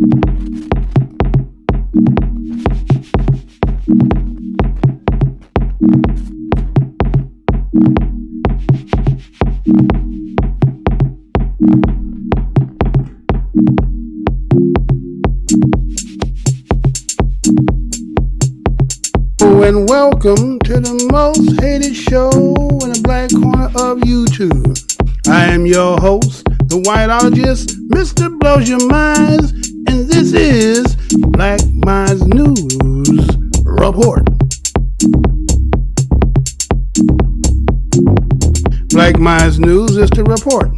And welcome to the most hated show in the black corner of YouTube. I am your host, the whiteologist, Mr. Blows Your Minds, and this is Black Minds News Report. Black Minds News is to report,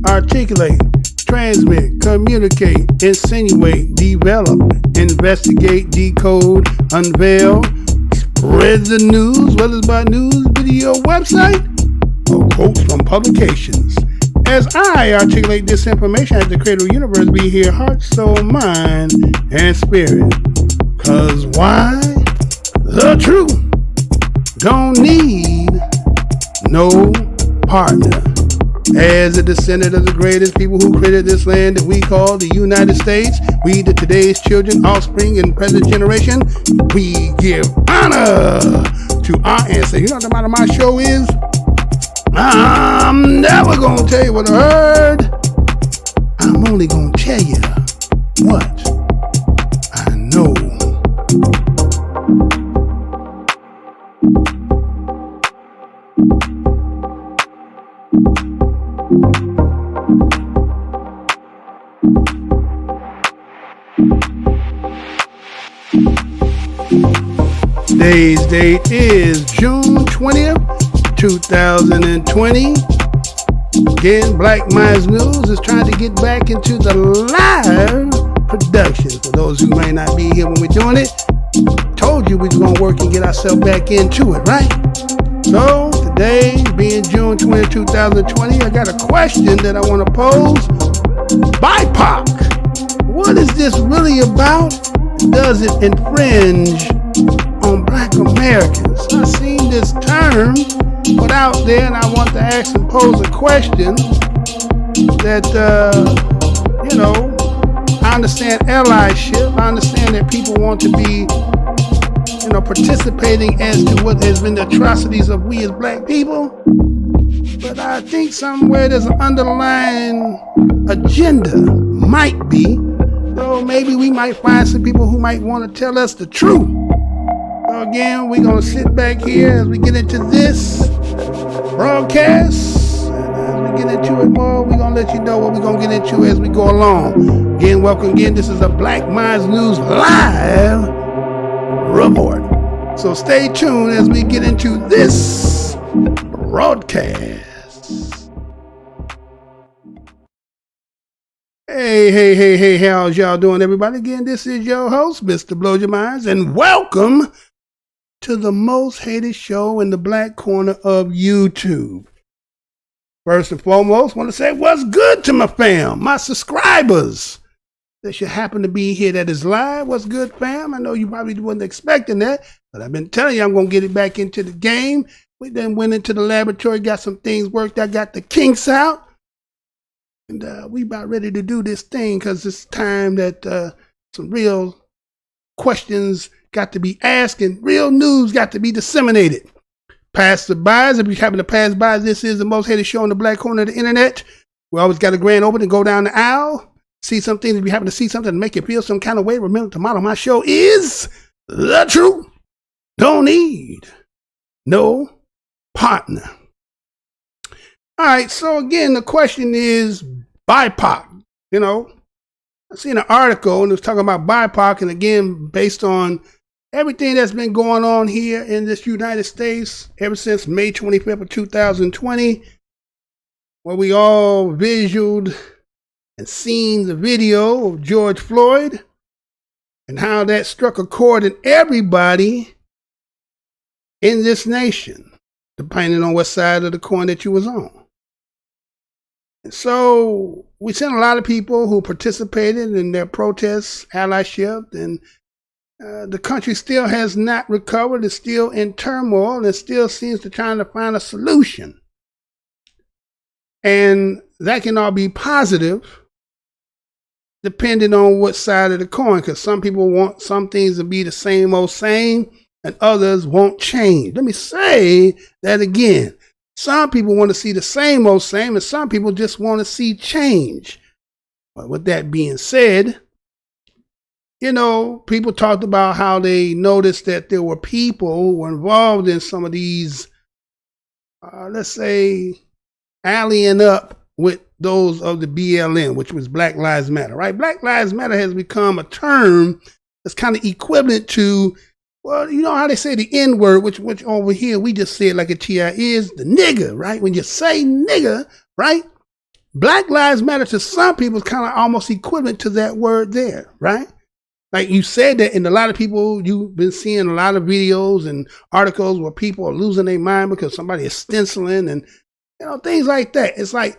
articulate, transmit, communicate, insinuate, develop, investigate, decode, unveil, spread the news, whether it's by news, video, website, or quotes from publications. As I articulate this information at the Creator Universe, be here, heart, soul, mind, and spirit. Cause why? The truth don't need no partner. As a descendant of the greatest people who created this land that we call the United States, we, the today's children, offspring, and present generation, we give honor to our ancestors. You know what the matter of my show is? I'm never going to tell you what I heard. I'm only going to tell you what I know. Today's date is June 20th, 2020. Again, Black Minds News is trying to get back into the live production. For those who may not be here when we're doing it, told you we was going to work and get ourselves back into it, right? So today, being June 20th, 2020, I got a question that I want to pose. BIPOC, what is this really about? Does it infringe on Black Americans? I've seen this term put out there, and I want to ask and pose a question that, I understand allyship. I understand that people want to be, participating as to what has been the atrocities of we as Black people. But I think somewhere there's an underlying agenda, might be. So maybe we might find some people who might want to tell us the truth. So again, we're going to sit back here as we get into this broadcast. And as we get into it more, we're going to let you know what we're going to get into as we go along. Again, welcome again. This is a Black Minds News Live Report. So stay tuned as we get into this broadcast. Hey, how's y'all doing, everybody? Again, this is your host, Mr. Blow Your Minds, and welcome to the most hated show in the black corner of YouTube. First and foremost, I want to say what's good to my fam, my subscribers that should happen to be here that is live. What's good, fam? I know you probably wasn't expecting that, but I've been telling you I'm going to get it back into the game. We then went into the laboratory, got some things worked out, got the kinks out. And we about ready to do this thing because it's time that some real questions got to be asked and real news got to be disseminated. Passerbys, if you happen to pass by, this is the most hated show in the black corner of the internet. We always got a grand open and go down the aisle, see some things. If you happen to see something to make you feel some kind of way, remember the motto of my show is the truth don't need no partner. All right, so again, the question is BIPOC. I seen an article and it was talking about BIPOC, and again, based on everything that's been going on here in this United States ever since May 25th of 2020, where we all visualed and seen the video of George Floyd and how that struck a chord in everybody in this nation, depending on what side of the coin that you was on. And so we sent a lot of people who participated in their protests, allyship, and the country still has not recovered. It's still in turmoil and still seems to trying to find a solution. And that can all be positive depending on what side of the coin, because some people want some things to be the same old same and others won't change. Let me say that again. Some people want to see the same old same and some people just want to see change. But with that being said, you know, people talked about how they noticed that there were people who were involved in some of these, let's say, allying up with those of the BLM, which was Black Lives Matter, right? Black Lives Matter has become a term that's kind of equivalent to, well, you know how they say the N-word, which over here we just say it like a TI is, the nigger, right? When you say nigger, right? Black Lives Matter to some people is kind of almost equivalent to that word there, right? Like you said that, and a lot of people, you've been seeing a lot of videos and articles where people are losing their mind because somebody is stenciling and, you know, things like that. It's like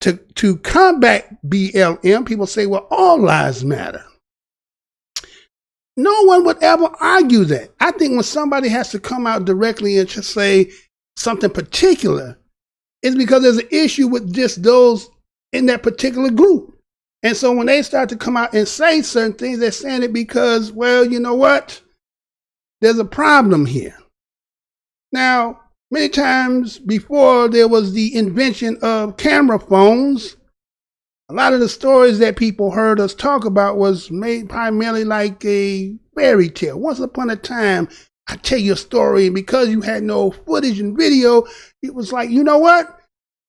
to combat BLM, people say, well, all lives matter. No one would ever argue that. I think when somebody has to come out directly and just say something particular, it's because there's an issue with just those in that particular group. And so when they start to come out and say certain things, they're saying it because, well, you know what? There's a problem here. Now, many times before there was the invention of camera phones, a lot of the stories that people heard us talk about was made primarily like a fairy tale. Once upon a time, I tell you a story, and because you had no footage and video, it was like, you know what?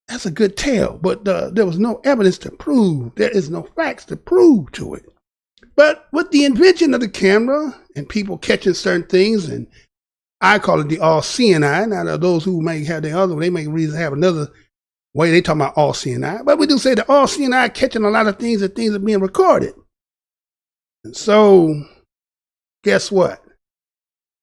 That's a good tale, but there was no evidence to prove. There is no facts to prove to it. But with the invention of the camera and people catching certain things, and I call it the all-seeing eye. Now, those who may have the other, they may reason have another way they talking about all-seeing eye. But we do say the all-seeing eye catching a lot of things and things are being recorded. And so, guess what?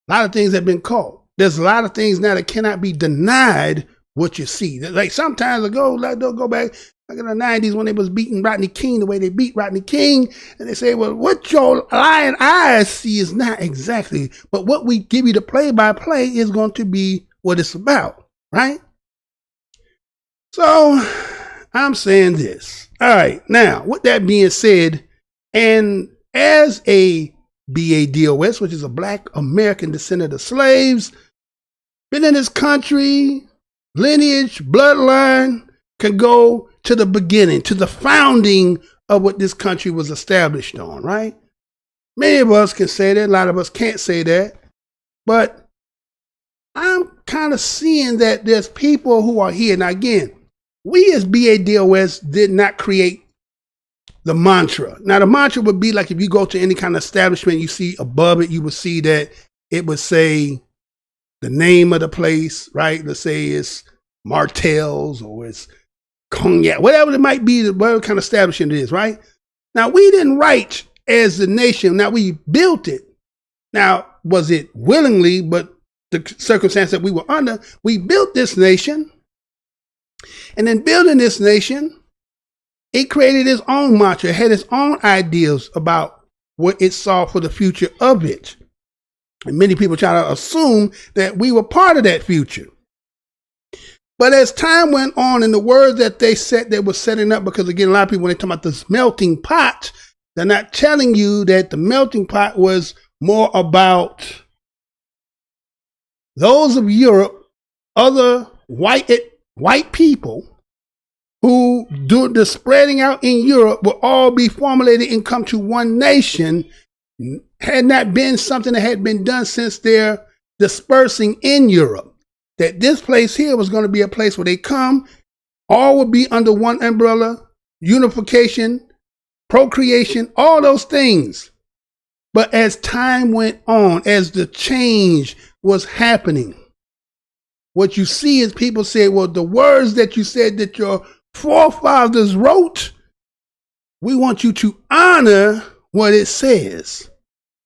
A lot of things have been caught. There's a lot of things now that cannot be denied what you see. Like sometimes ago, like they'll go back like in the 90s when they was beating Rodney King the way they beat Rodney King, and they say, well, what your lying eyes see is not exactly, but what we give you the play-by-play is going to be what it's about, right? So I'm saying this. All right, now, with that being said, and as a BADOS, which is a Black American descendant of slaves, been in this country, lineage, bloodline can go to the beginning, to the founding of what this country was established on, right? Many of us can say that. A lot of us can't say that. But I'm kind of seeing that there's people who are here. Now, again, we as BADOS did not create the mantra. Now, the mantra would be like if you go to any kind of establishment, you see above it, you would see that it would say the name of the place, right? Let's say it's Martell's or it's Cognac, whatever it might be, whatever kind of establishment it is, right? Now, we didn't write as the nation. Now, we built it. Now, was it willingly, but the circumstance that we were under, we built this nation. And in building this nation, it created its own mantra. It had its own ideals about what it saw for the future of it. And many people try to assume that we were part of that future. But as time went on and the words that they said they were setting up, because again, a lot of people, when they talk about this melting pot, they're not telling you that the melting pot was more about those of Europe, other white people who do the spreading out in Europe will all be formulated and come to one nation, had not been something that had been done since their dispersing in Europe. That this place here was going to be a place where they come, all would be under one umbrella, unification, procreation, all those things. But as time went on, as the change was happening, what you see is people say, well, the words that you said that your forefathers wrote, we want you to honor what it says,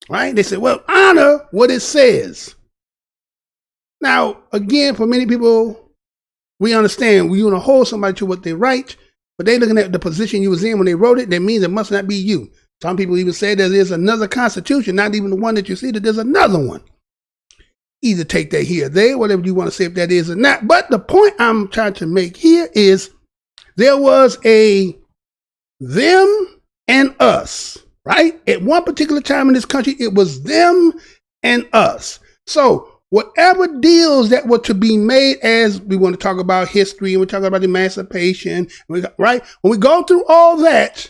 right? They say, well, honor what it says. Now, again, for many people, we understand we want to hold somebody to what they write, but they're looking at the position you was in when they wrote it. That means it must not be you. Some people even say that there's another constitution, not even the one that you see, that there's another one. Either take that here or there, whatever you want to say if that is or not. But the point I'm trying to make here is there was a them and us, right? At one particular time in this country, it was them and us. So whatever deals that were to be made, as we want to talk about history and we're talking about emancipation, right? When we go through all that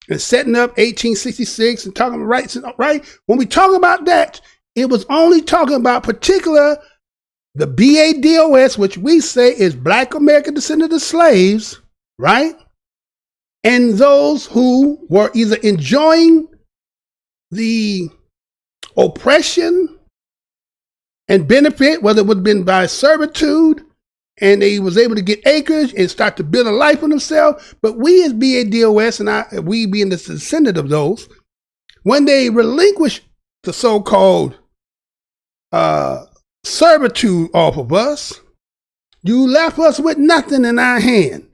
and setting up 1866 and talking about rights, right? When we talk about that, it was only talking about the BADOS, which we say is Black American descendants of slaves, right? And those who were either enjoying the oppression and benefit, whether it would have been by servitude, and they was able to get acreage and start to build a life for themselves. But we as BADOS, and we being the descendant of those, when they relinquished the so-called servitude off of us, you left us with nothing in our hand.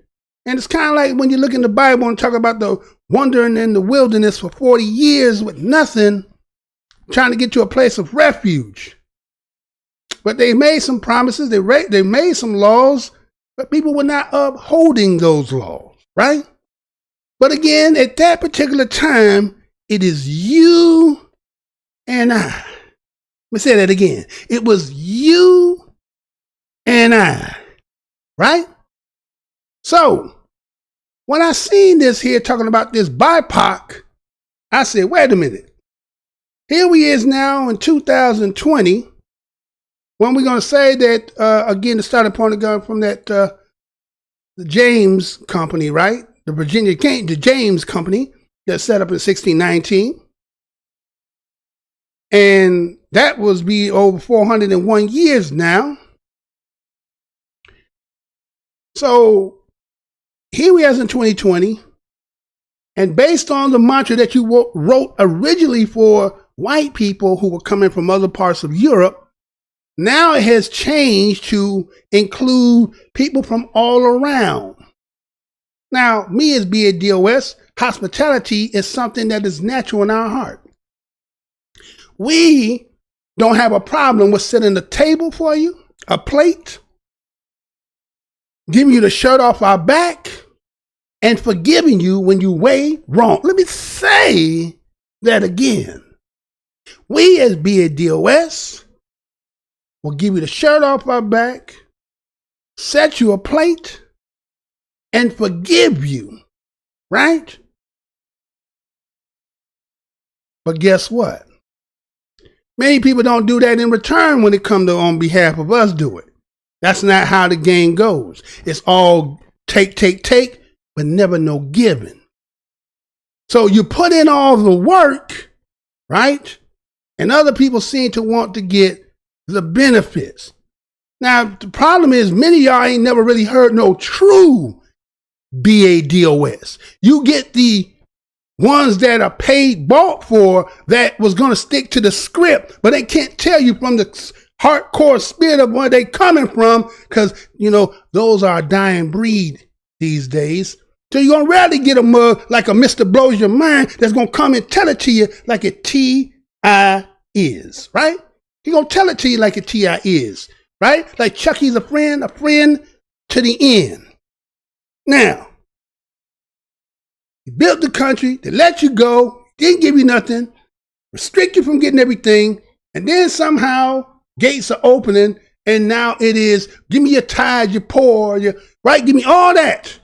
And it's kind of like when you look in the Bible and talk about the wandering in the wilderness for 40 years with nothing, trying to get to a place of refuge. But they made some promises, they made some laws, but people were not upholding those laws, right? But again, at that particular time, it is you and I. Let me say that again. It was you and I, right? So, when I seen this here talking about this BIPOC, I said, wait a minute. Here we is now in 2020, when we're going to say that, again, the starting point of going from that, the James Company, right? The James Company that set up in 1619. And that was be over 401 years now. So here we are in 2020. And based on the mantra that you wrote originally for white people who were coming from other parts of Europe, now it has changed to include people from all around. Now, me as BADOS, hospitality is something that is natural in our heart. We don't have a problem with setting a table for you, a plate, giving you the shirt off our back, and forgiving you when you way wrong. Let me say that again. We as BADOS will give you the shirt off our back, set you a plate, and forgive you, right? But guess what? Many people don't do that in return when it comes to on behalf of us do it. That's not how the game goes. It's all take, but never no giving. So you put in all the work, right? And other people seem to want to get the benefits. Now, the problem is many of y'all ain't never really heard no true BADOS. You get the ones that are paid, bought for, that was going to stick to the script, but they can't tell you from the hardcore spirit of where they coming from, because, you know, those are a dying breed these days. So you're going to rarely get a mug like a Mr. Blows Your Mind that's going to come and tell it to you like a T.I. is, right? He's going to tell it to you like a T.I. is, right? Like Chucky's a friend to the end. Now, he built the country, they let you go, didn't give you nothing, restrict you from getting everything, and then somehow gates are opening, and now it is, give me your tithe, your poor, right? Give me all that.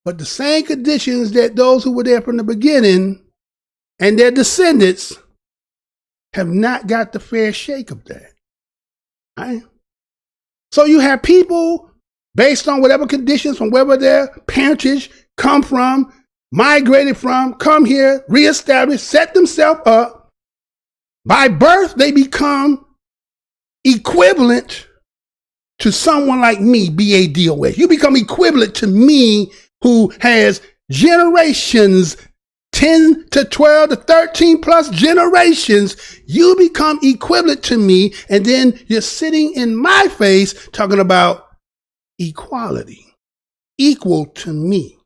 But the same conditions that those who were there from the beginning and their descendants have not got the fair shake of that. Right? So you have people based on whatever conditions from wherever their parentage come from, migrated from, come here, reestablish, set themselves up. By birth, they become equivalent to someone like me, BADOS. You become equivalent to me, who has generations, 10 to 12 to 13 plus generations. You become equivalent to me, and then you're sitting in my face talking about equality, equal to me.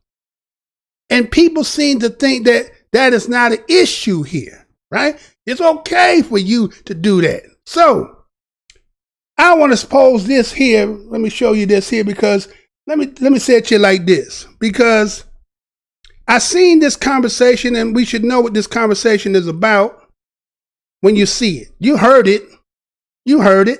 And people seem to think that that is not an issue here, right? It's okay for you to do that. So I want to pose this here. Let me show you this here, because let me say it to you like this, because I seen this conversation, and we should know what this conversation is about when you see it. You heard it. You heard it,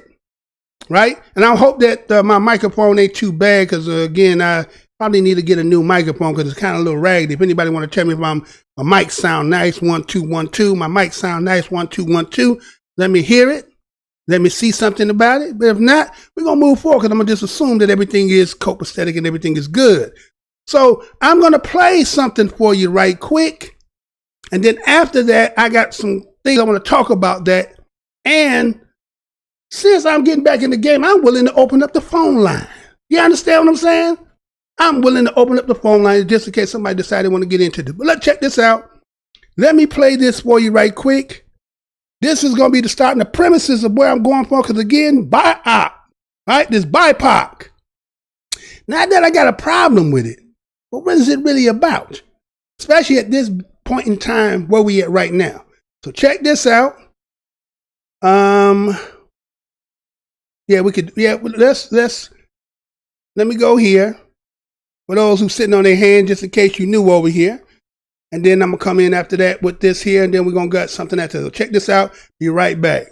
right? And I hope that my microphone ain't too bad, because, again, I probably need to get a new microphone because it's kind of a little raggedy. If anybody want to tell me if my mic sound nice, 1 2 1 2. My mic sound nice, 1 2 1 2. Let me hear it. Let me see something about it. But if not, we're going to move forward, because I'm going to just assume that everything is copacetic and everything is good. So I'm going to play something for you right quick. And then after that, I got some things I want to talk about that. And since I'm getting back in the game, I'm willing to open up the phone line. You understand what I'm saying? I'm willing to open up the phone line just in case somebody decided they want to get into it. But let's check this out. Let me play this for you right quick. This is going to be the starting the premises of where I'm going for, because again, BIPOC, right? This BIPOC. Not that I got a problem with it, but what is it really about? Especially at this point in time where we at right now. So check this out. Yeah, we could, yeah, let me go here. For those who sitting on their hand, just in case you knew over here. And then I'm going to come in after that with this here, and then we're going to get something after. So check this out. Be right back.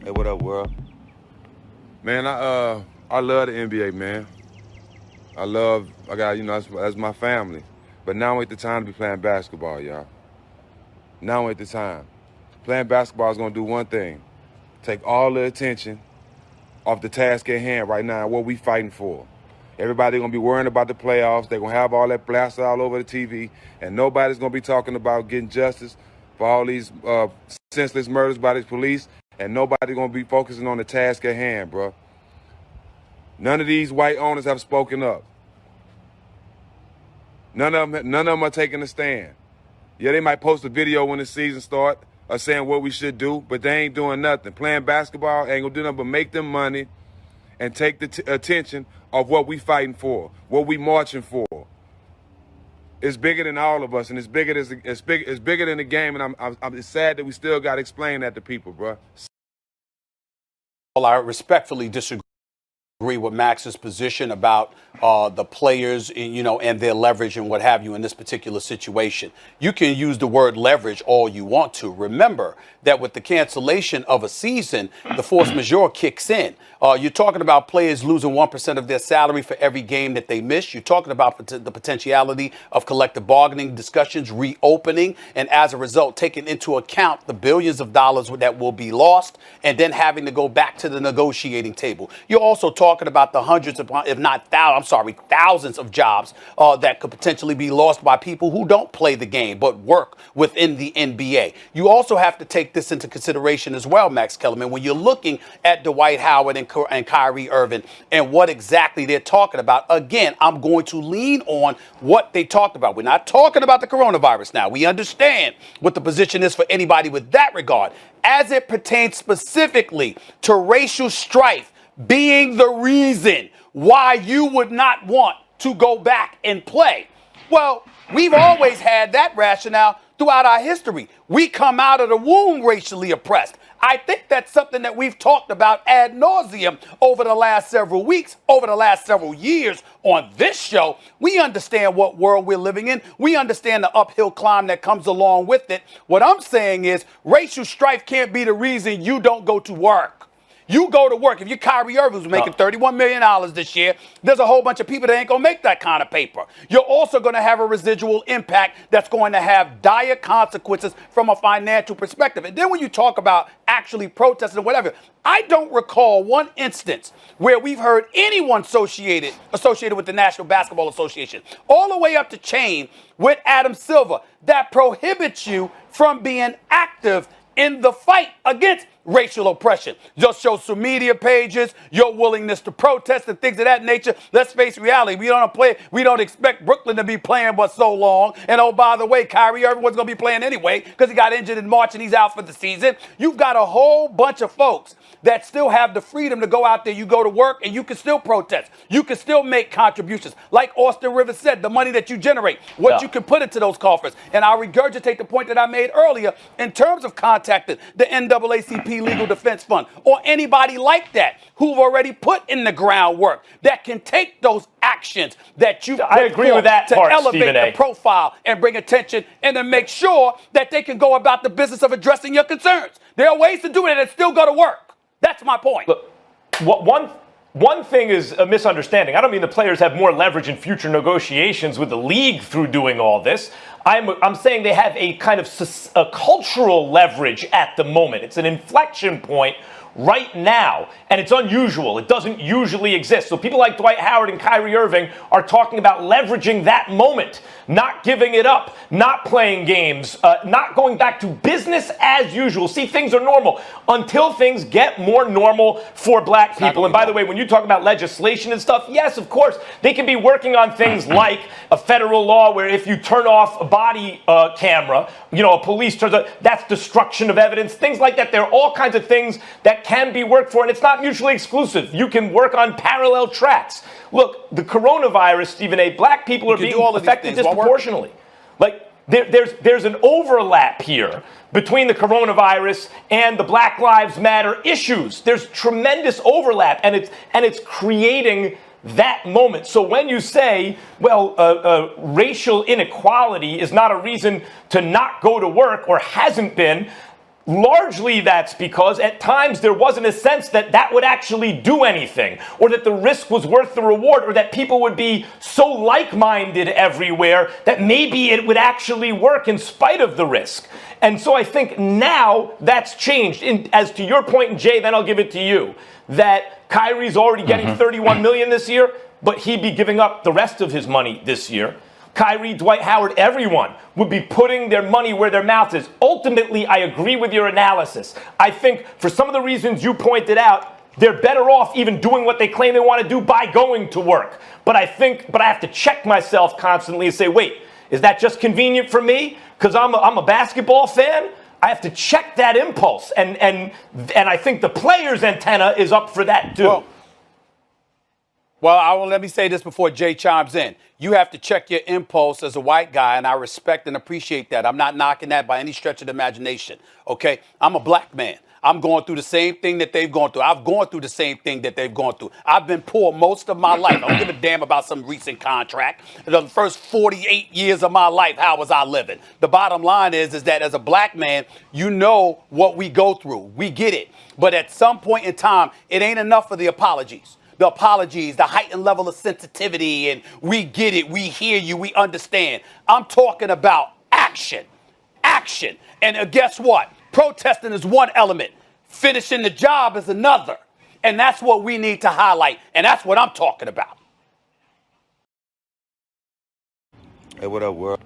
Hey, what up, world? Man, I love the NBA, man. I got, that's my family. But now ain't the time to be playing basketball, y'all. Now ain't the time. Playing basketball is gonna do one thing: take all the attention off the task at hand right now, what we fighting for. Everybody gonna be worrying about the playoffs. They're gonna have all that blasted all over the TV, and nobody's gonna be talking about getting justice for all these senseless murders by the police, and nobody gonna be focusing on the task at hand, bro. None of these white owners have spoken up. None of them are taking a stand. Yeah, they might post a video when the season starts or saying what we should do, but they ain't doing nothing. Playing basketball ain't gonna do nothing but make them money and take the attention of what we fighting for, what we marching for. It's bigger than all of us, and it's bigger than the game. And it's sad that we still got to explain that to people, bro. Well, I respectfully disagree with Max's position about the players, and their leverage and what have you in this particular situation. You can use the word leverage all you want to. Remember that with the cancellation of a season, the force majeure kicks in. You're talking about players losing 1% of their salary for every game that they miss. You're talking about the potentiality of collective bargaining discussions reopening, and as a result, taking into account the billions of dollars that will be lost, and then having to go back to the negotiating table. You're also talking about the hundreds of, if not thousands of jobs that could potentially be lost by people who don't play the game but work within the NBA. You also have to take this into consideration as well, Max Kellerman, when you're looking at Dwight Howard and Kyrie Irving and what exactly they're talking about. Again, I'm going to lean on what they talked about. We're not talking about the coronavirus now. We understand what the position is for anybody with that regard. As it pertains specifically to racial strife being the reason why you would not want to go back and play. Well, we've always had that rationale throughout our history. We come out of the womb racially oppressed. I think that's something that we've talked about ad nauseum over the last several weeks, over the last several years on this show. We understand what world we're living in. We understand the uphill climb that comes along with it. What I'm saying is racial strife can't be the reason you don't go to work. You go to work. If you're Kyrie Irving, who's making $31 million this year, there's a whole bunch of people that ain't going to make that kind of paper. You're also going to have a residual impact that's going to have dire consequences from a financial perspective. And then when you talk about actually protesting or whatever, I don't recall one instance where we've heard anyone associated with the National Basketball Association, all the way up the chain with Adam Silver, that prohibits you from being active in the fight against racial oppression. Your social media pages, your willingness to protest and things of that nature. Let's face reality. We don't expect Brooklyn to be playing but so long. And oh, by the way, Kyrie Irving was going to be playing anyway because he got injured in March and he's out for the season. You've got a whole bunch of folks that still have the freedom to go out there. You go to work and you can still protest. You can still make contributions. Like Austin Rivers said, the money that you generate, what you can put into those coffers. And I'll regurgitate the point that I made earlier in terms of contacting the NAACP Legal Defense Fund or anybody like that who've already put in the groundwork that can take those actions that you I agree with that to part, elevate Stephen A. the profile and bring attention and to make sure that they can go about the business of addressing your concerns. There are ways to do it and it's still going to work. That's my point. Look, one thing is a misunderstanding. I don't mean the players have more leverage in future negotiations with the league through doing all this. I'm saying they have a kind of a cultural leverage at the moment. It's an inflection point right now, and it's unusual. It doesn't usually exist. So people like Dwight Howard and Kyrie Irving are talking about leveraging that moment, not giving it up, not playing games, not going back to business as usual. See, things are normal until things get more normal for black people. And by the way, when you talk about legislation and stuff, yes, of course, they can be working on things like a federal law where if you turn off a body camera, a police turns off, that's destruction of evidence, things like that. There are all kinds of things that can be worked for, and it's not mutually exclusive. You can work on parallel tracks. Look, the coronavirus, Stephen A., black people are being affected disproportionately. Like, there's an overlap here between the coronavirus and the Black Lives Matter issues. There's tremendous overlap, and it's creating that moment. So when you say, well, racial inequality is not a reason to not go to work or hasn't been, largely that's because at times there wasn't a sense that that would actually do anything, or that the risk was worth the reward, or that people would be so like-minded everywhere that maybe it would actually work in spite of the risk. And so I think now that's changed. As to your point, and Jay, then I'll give it to you, that Kyrie's already getting $31 million this year, but he'd be giving up the rest of his money this year. Kyrie, Dwight Howard, everyone would be putting their money where their mouth is. Ultimately, I agree with your analysis. I think for some of the reasons you pointed out, they're better off even doing what they claim they want to do by going to work. But I have to check myself constantly and say, wait, is that just convenient for me? Because I'm a basketball fan? I have to check that impulse. And I think the player's antenna is up for that too. Well, let me say this before Jay chimes in. You have to check your impulse as a white guy, and I respect and appreciate that. I'm not knocking that by any stretch of the imagination, okay? I'm a black man. I'm going through the same thing that they've gone through. I've gone through the same thing that they've gone through. I've been poor most of my life. I don't give a damn about some recent contract. The first 48 years of my life, how was I living? The bottom line is that as a black man, you know what we go through. We get it. But at some point in time, it ain't enough for the apologies. The apologies, the heightened level of sensitivity, and we get it, we hear you, we understand. I'm talking about action. Action. And guess what? Protesting is one element. Finishing the job is another. And that's what we need to highlight. And that's what I'm talking about. Hey, what up, world?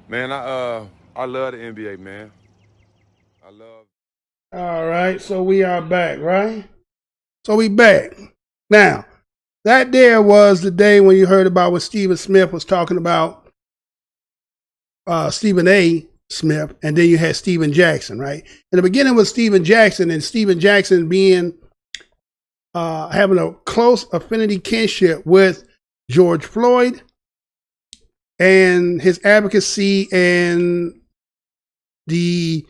Man, I love the NBA, man. All right, so we are back, right? So we back. Now, that there was the day when you heard about what Stephen Smith was talking about, Stephen A. Smith, and then you had Stephen Jackson, right? In the beginning was Stephen Jackson, and Stephen Jackson being having a close affinity kinship with George Floyd and his advocacy and the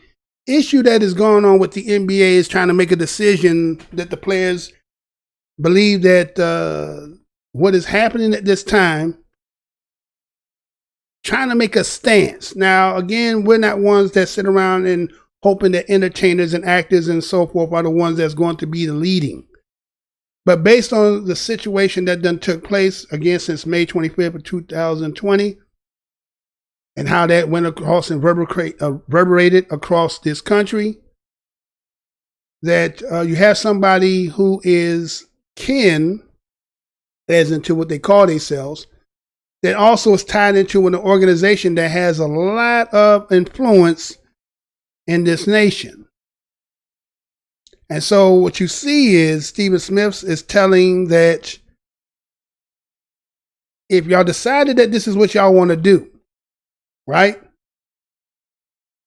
issue that is going on with the NBA is trying to make a decision that the players believe that what is happening at this time, trying to make a stance. Now, again, we're not ones that sit around and hoping that entertainers and actors and so forth are the ones that's going to be the leading. But based on the situation that done took place, again, since May 25th of 2020, and how that went across and reverberated across this country, that you have somebody who is kin, as into what they call themselves, that also is tied into an organization that has a lot of influence in this nation. And so what you see is Stephen Smith is telling that if y'all decided that this is what y'all want to do, right?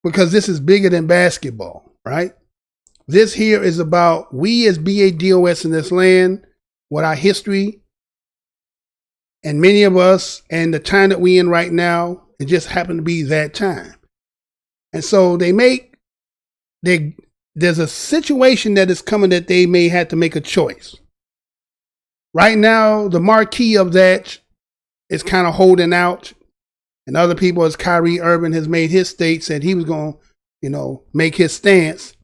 Because this is bigger than basketball, right? This here is about we as BADOS in this land, what our history, and many of us, and the time that we in right now, it just happened to be that time. And so there's a situation that is coming that they may have to make a choice. Right now, the marquee of that is kind of holding out. And other people, as Kyrie Irving has made his state, said he was going to, make his stance.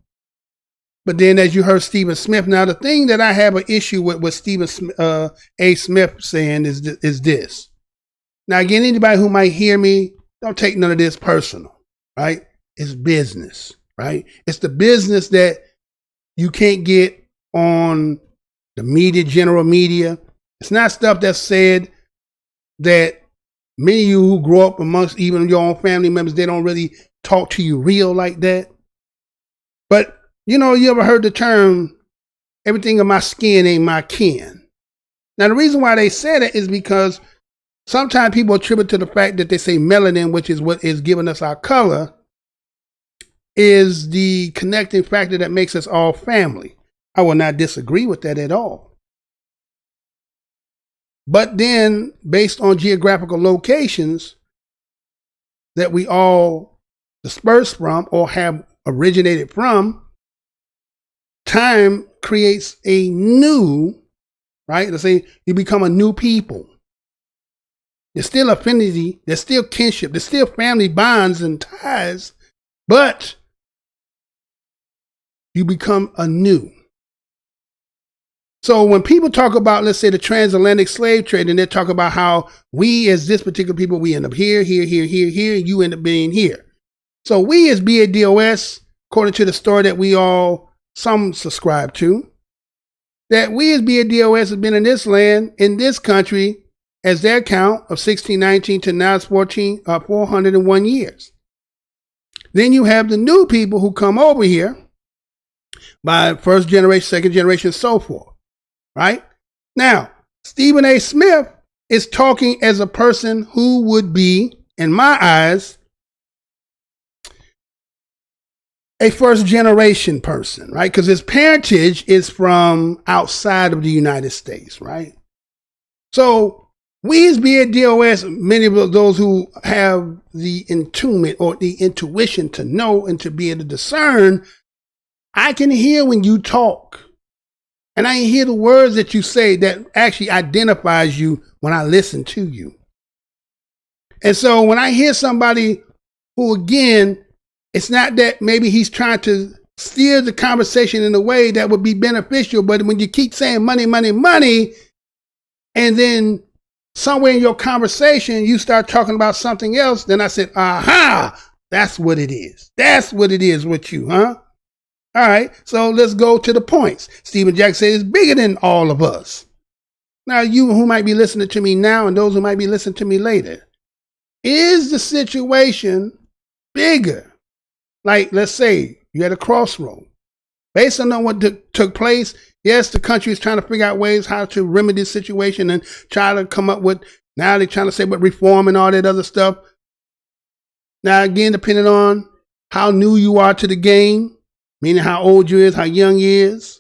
But then as you heard Stephen Smith, now the thing that I have an issue with what Stephen A. Smith saying is this. Now again, anybody who might hear me, don't take none of this personal, right? It's business, right? It's the business that you can't get on the media, general media. It's not stuff that's said that many of you who grow up amongst even your own family members, they don't really talk to you real like that. But, you ever heard the term, everything in my skin ain't my kin? Now, the reason why they say that is because sometimes people attribute to the fact that they say melanin, which is what is giving us our color, is the connecting factor that makes us all family. I will not disagree with that at all. But then, based on geographical locations that we all disperse from or have originated from, time creates a new, right? Let's say you become a new people. There's still affinity, there's still kinship, there's still family bonds and ties, but you become a new. So when people talk about, let's say, the transatlantic slave trade, and they talk about how we as this particular people, we end up here, and you end up being here. So we as BADOS, according to the story that we all, some subscribe to, that we as BADOS have been in this land, in this country, as their count of 1619 to now it's 401 years. Then you have the new people who come over here by first generation, second generation, so forth. Right? Now, Stephen A. Smith is talking as a person who would be, in my eyes, a first generation person, right? Because his parentage is from outside of the United States, right? So we as BADOS, many of those who have the intuition or the intuition to know and to be able to discern, I can hear when you talk. And I hear the words that you say that actually identifies you when I listen to you. And so when I hear somebody who, again, it's not that maybe he's trying to steer the conversation in a way that would be beneficial, but when you keep saying money, money, money, and then somewhere in your conversation you start talking about something else, then I said, aha, that's what it is. That's what it is with you, huh? All right, so let's go to the points. Stephen Jackson says it's bigger than all of us. Now, you who might be listening to me now and those who might be listening to me later, is the situation bigger? Like, let's say you're at a crossroad. Based on what took place, yes, the country is trying to figure out ways how to remedy the situation and try to come up with, now they're trying to say about reform and all that other stuff. Now, again, depending on how new you are to the game, meaning how old you is, how young you is.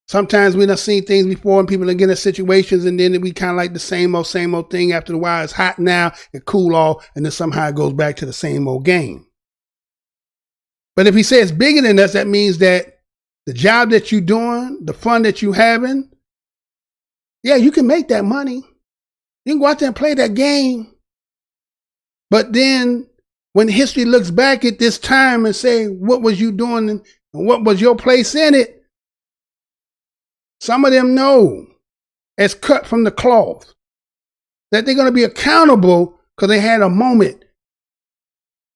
Sometimes we done seen things before and people are getting in situations and then we kind of like the same old thing. After a while, it's hot now, it cool off, and then somehow it goes back to the same old game. But if he says bigger than us, that means that the job that you're doing, the fun that you're having, yeah, you can make that money. You can go out there and play that game. But then when history looks back at this time and say, what was you doing and what was your place in it? Some of them know, as cut from the cloth, that they're going to be accountable because they had a moment,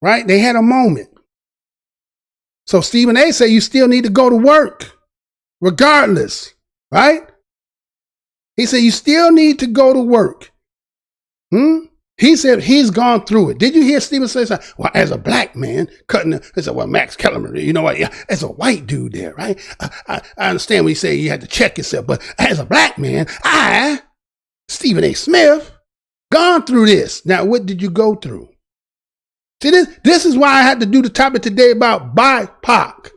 right? They had a moment. So Stephen A. said you still need to go to work, regardless, right? He said you still need to go to work. He said he's gone through it. Did you hear Stephen say something? Well, as a black man cutting the, he said, well, Max Kellerman, you know what? Yeah, as a white dude there, right? I understand when you say you had to check yourself, but as a black man, Stephen A. Smith, gone through this. Now, what did you go through? See, this is why I had to do the topic today about BIPOC.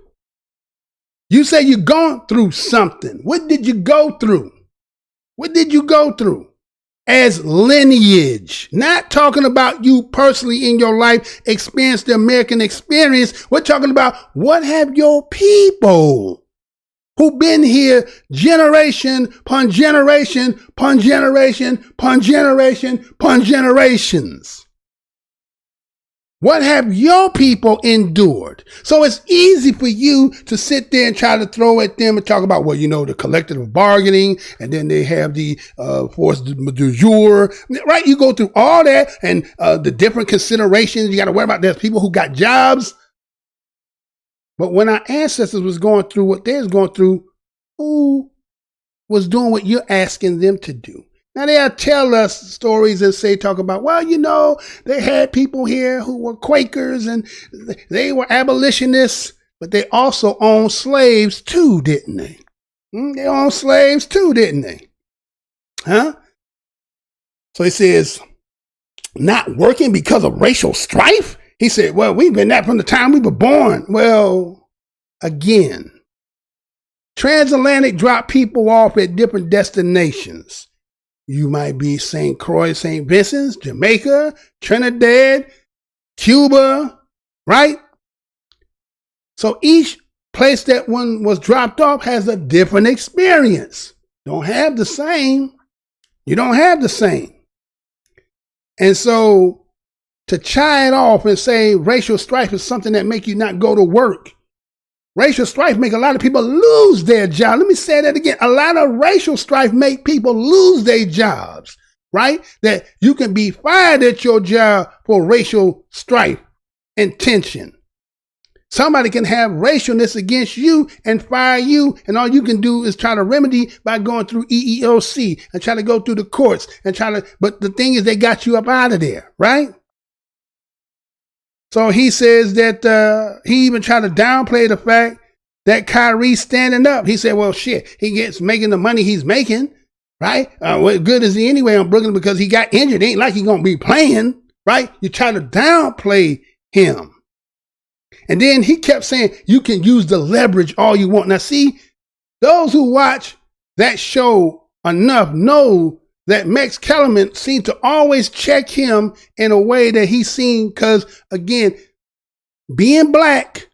You say you've gone through something. What did you go through? What did you go through? As lineage, not talking about you personally in your life, experience the American experience. We're talking about what have your people who've been here generation upon generation, upon generation, upon generation, upon generations. What have your people endured? So it's easy for you to sit there and try to throw at them and talk about, well, you know, the collective bargaining, and then they have the force du jour, right? You go through all that and the different considerations. You got to worry about there's people who got jobs. But when our ancestors was going through what they was going through, who was doing what you're asking them to do? Now they'll tell us stories and talk about, well, you know, they had people here who were Quakers and they were abolitionists, but they also owned slaves too, didn't they? They owned slaves too, didn't they? Huh? So he says, not working because of racial strife? He said, well, we've been that from the time we were born. Well, again, transatlantic dropped people off at different destinations. You might be St. Croix, St. Vincent's, Jamaica, Trinidad, Cuba, right? So each place that one was dropped off has a different experience. Don't have the same. You don't have the same. And so to chide it off and say racial strife is something that make you not go to work. Racial strife make a lot of people lose their job. Let me say that again. A lot of racial strife make people lose their jobs, right? That you can be fired at your job for racial strife and tension. Somebody can have racialness against you and fire you, and all you can do is try to remedy by going through EEOC and try to go through the courts and but the thing is they got you up out of there, right? So he says that he even tried to downplay the fact that Kyrie's standing up. He said, well, shit, he gets making the money he's making, right? What good is he anyway on Brooklyn because he got injured? It ain't like he's going to be playing, right? You try to downplay him. And then he kept saying, you can use the leverage all you want. Now, see, those who watch that show enough know that Max Kellerman seemed to always check him in a way that he's seen because, again, being black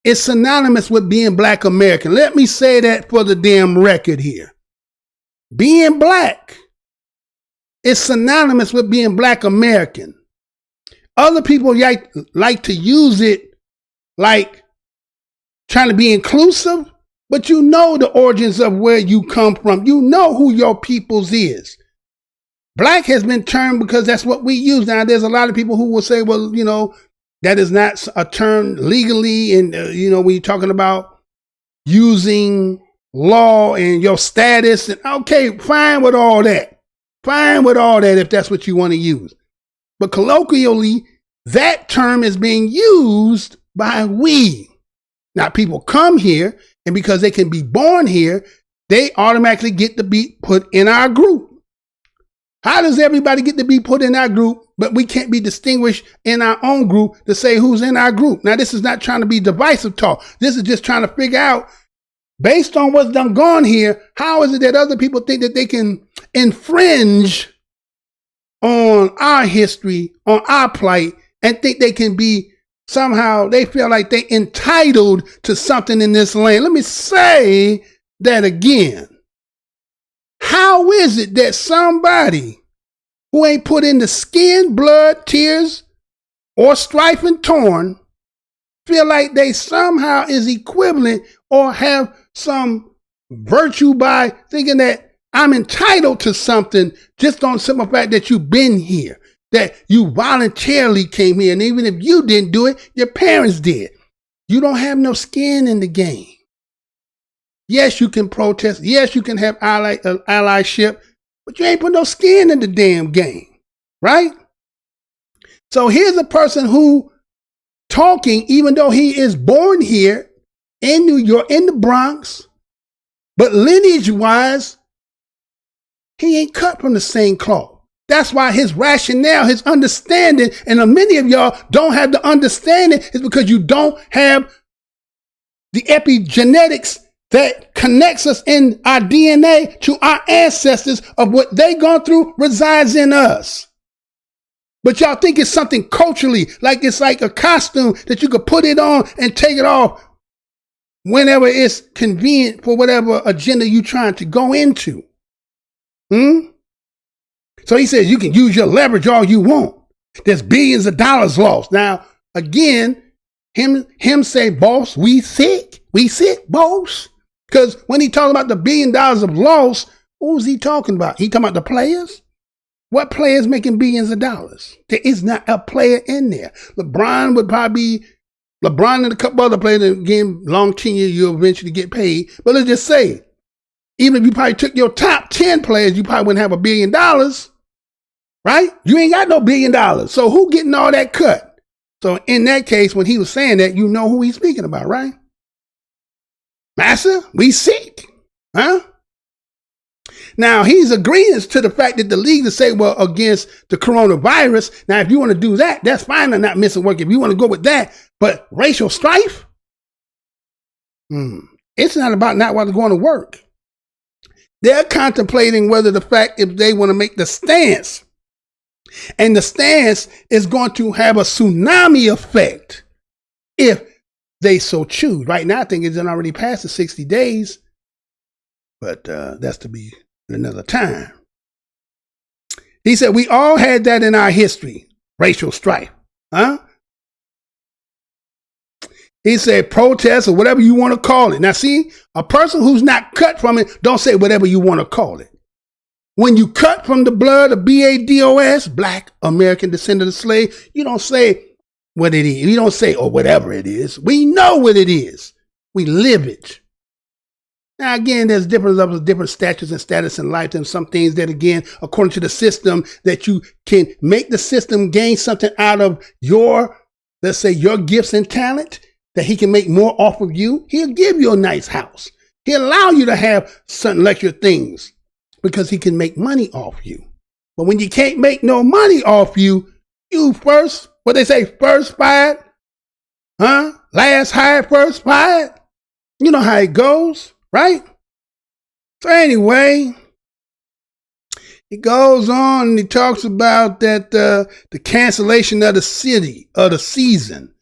is synonymous with being black American. Let me say that for the damn record here. Being black is synonymous with being black American. Other people like to use it like trying to be inclusive, but you know the origins of where you come from. You know who your people's is. Black has been termed because that's what we use. Now, there's a lot of people who will say, well, you know, that is not a term legally. And, you know, when you're talking about using law and your status, and okay, fine with all that. Fine with all that if that's what you want to use. But colloquially, that term is being used by we. Now, people come here, and because they can be born here, they automatically get to be put in our group. How does everybody get to be put in our group, but we can't be distinguished in our own group to say who's in our group? Now, this is not trying to be divisive talk. This is just trying to figure out, based on what's done gone here, how is it that other people think that they can infringe on our history, on our plight, and think they can be somehow, they feel like they entitled to something in this land. Let me say that again. How is it that somebody who ain't put in the skin, blood, tears, or strife and torn feel like they somehow is equivalent or have some virtue by thinking that I'm entitled to something just on the simple fact that you've been here, that you voluntarily came here. And even if you didn't do it, your parents did. You don't have no skin in the game. Yes, you can protest. Yes, you can have allyship, but you ain't put no skin in the damn game, right? So here's a person who talking, even though he is born here in New York, in the Bronx, but lineage-wise, he ain't cut from the same cloth. That's why his rationale, his understanding, and many of y'all don't have the understanding is because you don't have the epigenetics that connects us in our DNA to our ancestors of what they gone through resides in us. But y'all think it's something culturally, like it's like a costume that you could put it on and take it off whenever it's convenient for whatever agenda you're trying to go into. So he says you can use your leverage all you want. There's billions of dollars lost. Now, again, him say, boss, we sick, boss. Because when he talking about the $1 billion of loss, what was he talking about? He talking about the players? What players making billions of dollars? There is not a player in there. LeBron would probably be, LeBron and a couple other players, again, long tenure, you'll eventually get paid. But let's just say, even if you probably took your top 10 players, you probably wouldn't have $1 billion, right? You ain't got no $1 billion. So who getting all that cut? So in that case, when he was saying that, you know who he's speaking about, right? Master, we sick, huh? Now, he's agreeing to the fact that the league to say, well, against the coronavirus. Now, if you want to do that, that's fine. I'm not missing work. If you want to go with that, but racial strife, it's not about not wanting to go to work. They're contemplating whether the fact if they want to make the stance, and the stance is going to have a tsunami effect if they so choose. Right now, I think it's already past the 60 days, but that's to be another time. He said, we all had that in our history, racial strife, huh? He said, protest or whatever you want to call it. Now, see, a person who's not cut from it, don't say whatever you want to call it. When you cut from the blood of BADOS, Black American Descendant of Slave, you don't say what it is. You don't say, or whatever it is. We know what it is. We live it. Now, again, there's different levels, different statutes and status in life, and some things that, again, according to the system, that you can make the system gain something out of your, let's say, your gifts and talent, that he can make more off of you. He'll give you a nice house. He'll allow you to have certain luxury things because he can make money off you. But when you can't make no money off you, you first, what they say, first fired, huh? Last hired, first fired. You know how it goes, right? So anyway, he goes on and he talks about that the cancellation of the season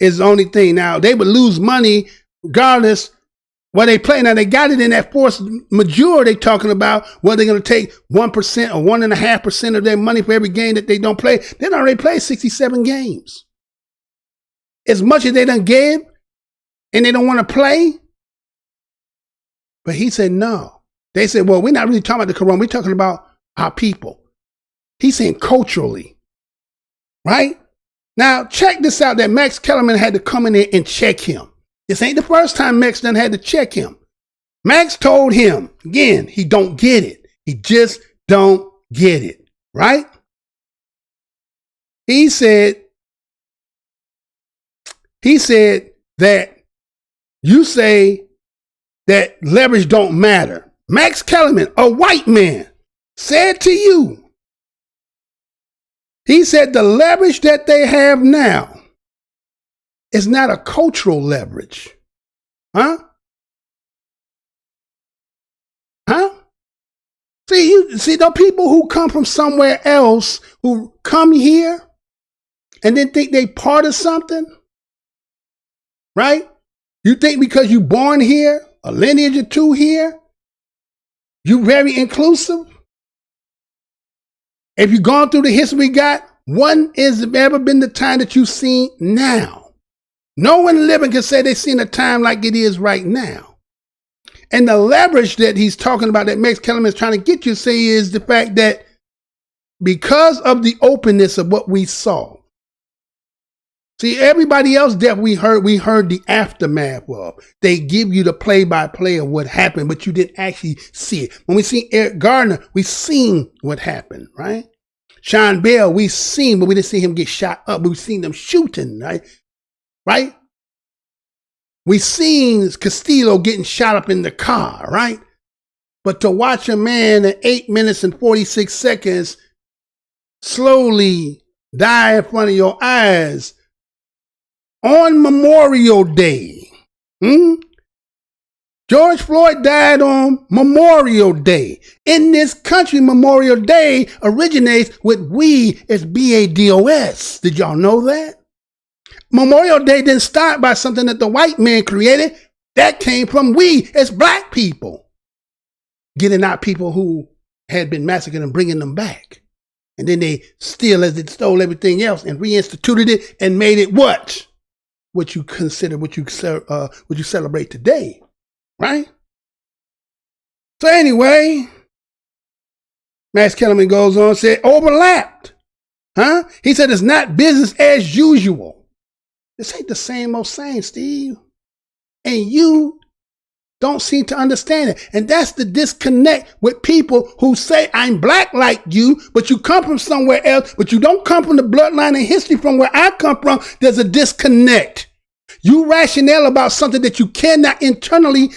is the only thing. Now, they would lose money regardless what they play. Now, they got it in that force majeure they talking about, where they're going to take 1% or 1.5% of their money for every game that they don't play. They done already played 67 games. As much as they done gave and they don't want to play. But he said, no. They said, well, we're not really talking about the corona. We're talking about our people. He's saying culturally, right? Now, check this out, that Max Kellerman had to come in there and check him. This ain't the first time Max done had to check him. Max told him, again, he don't get it. He just don't get it, right? He said that you say that leverage don't matter. Max Kellerman, a white man, said to you, he said the leverage that they have now is not a cultural leverage. Huh? See the people who come from somewhere else, who come here and then think they part of something, right? You think because you born here, a lineage or two here, you very inclusive? If you've gone through the history we got when has ever been the time that you've seen now? No one living can say they've seen a time like it is right now. And the leverage that he's talking about that Max Kellerman is trying to get you to say is the fact that because of the openness of what we saw. See, everybody else that we heard the aftermath of. They give you the play-by-play of what happened, but you didn't actually see it. When we see Eric Gardner, we seen what happened, right? Sean Bell, we seen, but we didn't see him get shot up. We seen them shooting, right? Right? We seen Castillo getting shot up in the car, right? But to watch a man at 8 minutes and 46 seconds slowly die in front of your eyes on Memorial Day. George Floyd died on Memorial Day. In this country, Memorial Day originates with we as BADOS. Did y'all know that? Memorial Day didn't start by something that the white man created. That came from we as black people. Getting out people who had been massacred and bringing them back. And then they still, as they stole everything else and reinstituted it and made it what? What you consider, what you celebrate today, right? So anyway, Max Kellerman goes on and said, overlapped, huh? He said it's not business as usual. This ain't the same old same, Steve. And you don't seem to understand it. And that's the disconnect with people who say, I'm black like you, but you come from somewhere else, but you don't come from the bloodline and history from where I come from. There's a disconnect. You rationale about something that you cannot internally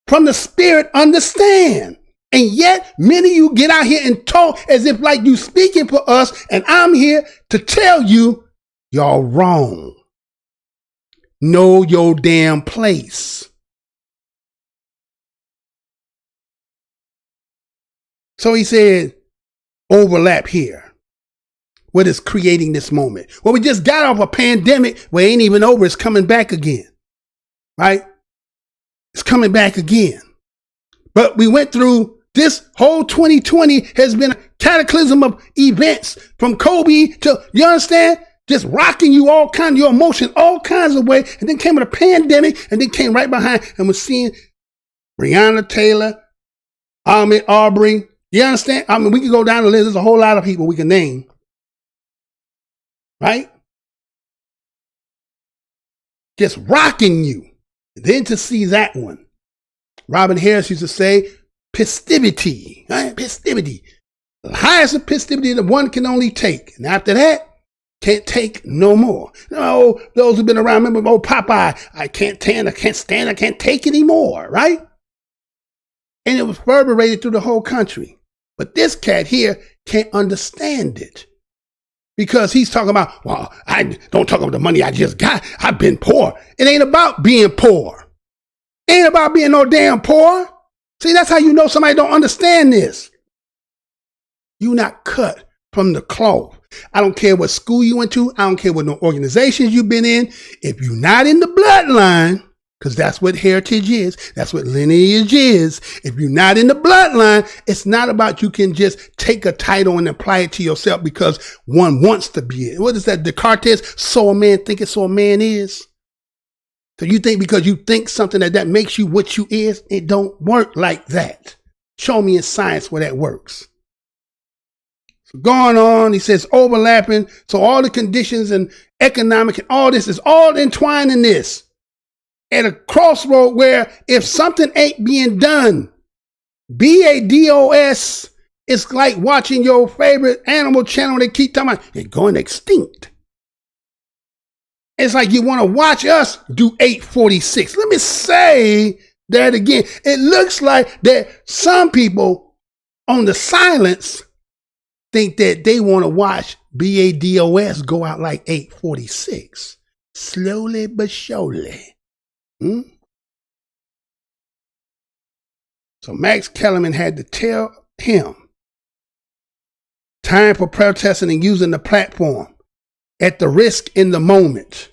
from the spirit understand. And yet many of you get out here and talk as if like you speaking for us. And I'm here to tell you, y'all wrong. Know your damn place. So he said, overlap here. What is creating this moment? Well, we just got off a pandemic where it ain't even over. It's coming back again. Right? It's coming back again. But we went through this whole 2020 has been a cataclysm of events from Kobe to, you understand? Just rocking you all kinds of your emotions, all kinds of ways. And then came with a pandemic and then came right behind and we're seeing Breonna Taylor, Ahmaud Arbery. You understand? I mean, we can go down the list. There's a whole lot of people we can name. Right? Just rocking you. And then to see that one. Robin Harris used to say, festivity. Right? Festivity. The highest of festivity that one can only take. And after that, can't take no more. No, those who've been around, remember old Popeye, I can't take anymore. Right? And it was reverberated through the whole country. But this cat here can't understand it. Because he's talking about, well, I don't talk about the money I just got. I've been poor. It ain't about being poor. It ain't about being no damn poor. See, that's how you know somebody don't understand this. You not cut from the cloth. I don't care what school you went to. I don't care what no organizations you've been in. If you're not in the bloodline, because that's what heritage is. That's what lineage is. If you're not in the bloodline, it's not about you can just take a title and apply it to yourself because one wants to be it. What is that? Descartes, so a man thinketh, so a man is. So you think because you think something that makes you what you is, it don't work like that. Show me in science where that works. So going on, he says overlapping. So all the conditions and economic and all this is all entwined in this. At a crossroad where if something ain't being done, BADOS, it's like watching your favorite animal channel. They keep talking about it's going extinct. It's like you want to watch us do 846. Let me say that again. It looks like that some people on the silence think that they want to watch BADOS go out like 846. Slowly but surely. So Max Kellerman had to tell him time for protesting and using the platform at the risk in the moment.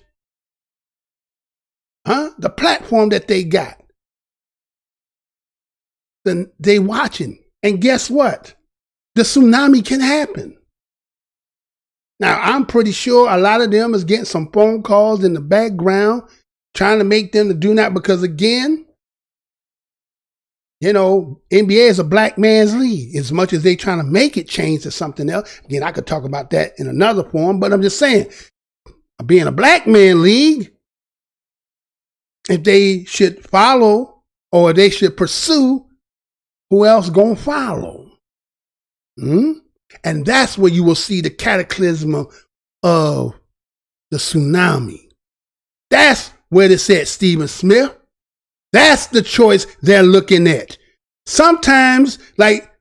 The platform that they got. Then they watching. And guess what? The tsunami can happen. Now, I'm pretty sure a lot of them is getting some phone calls in the background trying to make them to do that because, again, you know, NBA is a black man's league. As much as they trying to make it change to something else. Again, I could talk about that in another form, but I'm just saying, being a black man league, if they should follow or they should pursue, who else gonna follow? And that's where you will see the cataclysm of the tsunami. That's where this at, Stephen Smith. That's the choice they're looking at. Sometimes, like,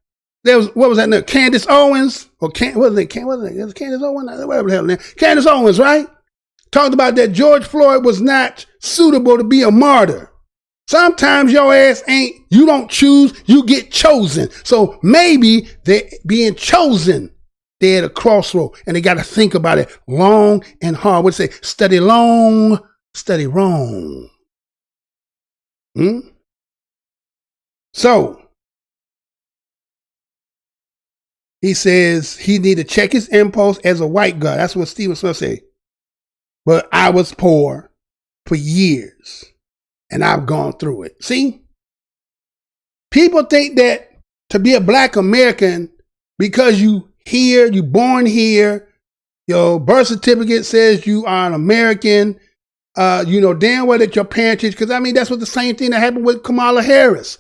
there was, what was that name? Candace Owens? Or what was it? It was Candace Owens? Whatever the hell name. Candace Owens, right? Talked about that George Floyd was not suitable to be a martyr. Sometimes your ass you don't choose, you get chosen. So maybe they're being chosen. They're at a crossroad and they got to think about it long and hard. What say? Study long, study wrong. So he says he need to check his impulse as a white guy. That's what Stephen Smith said. But I was poor for years and I've gone through it. See, people think that to be a black American, because you here, you born here, your birth certificate says you are an American, you know damn well that your parentage, because I mean, that's what the same thing that happened with Kamala Harris.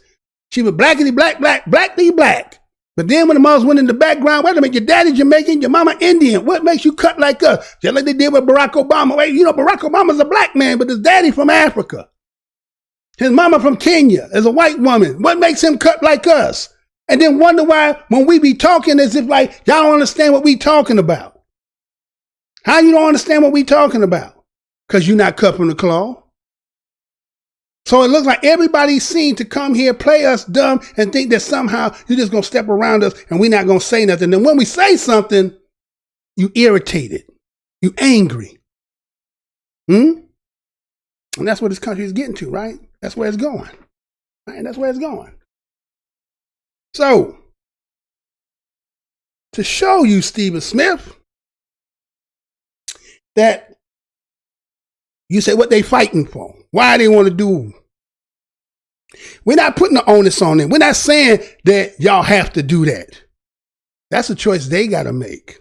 She was blackity black, blackity black. But then when the moms went in the background, wait a minute, your daddy Jamaican, your mama Indian. What makes you cut like us? Just like they did with Barack Obama. Wait, you know, Barack Obama's a black man, but his daddy from Africa. His mama from Kenya is a white woman. What makes him cut like us? And then wonder why when we be talking as if like, y'all don't understand what we talking about. How you don't understand what we talking about? Because you're not cut from the cloth. So it looks like everybody seemed to come here, play us dumb, and think that somehow you're just going to step around us and we're not going to say nothing. And when we say something, you irritated. You angry. And that's what this country is getting to, right? That's where it's going. Right? That's where it's going. So, to show you, Stephen Smith, that you say what they fighting for, why they want to do. We're not putting the onus on them. We're not saying that y'all have to do that. That's a choice they got to make.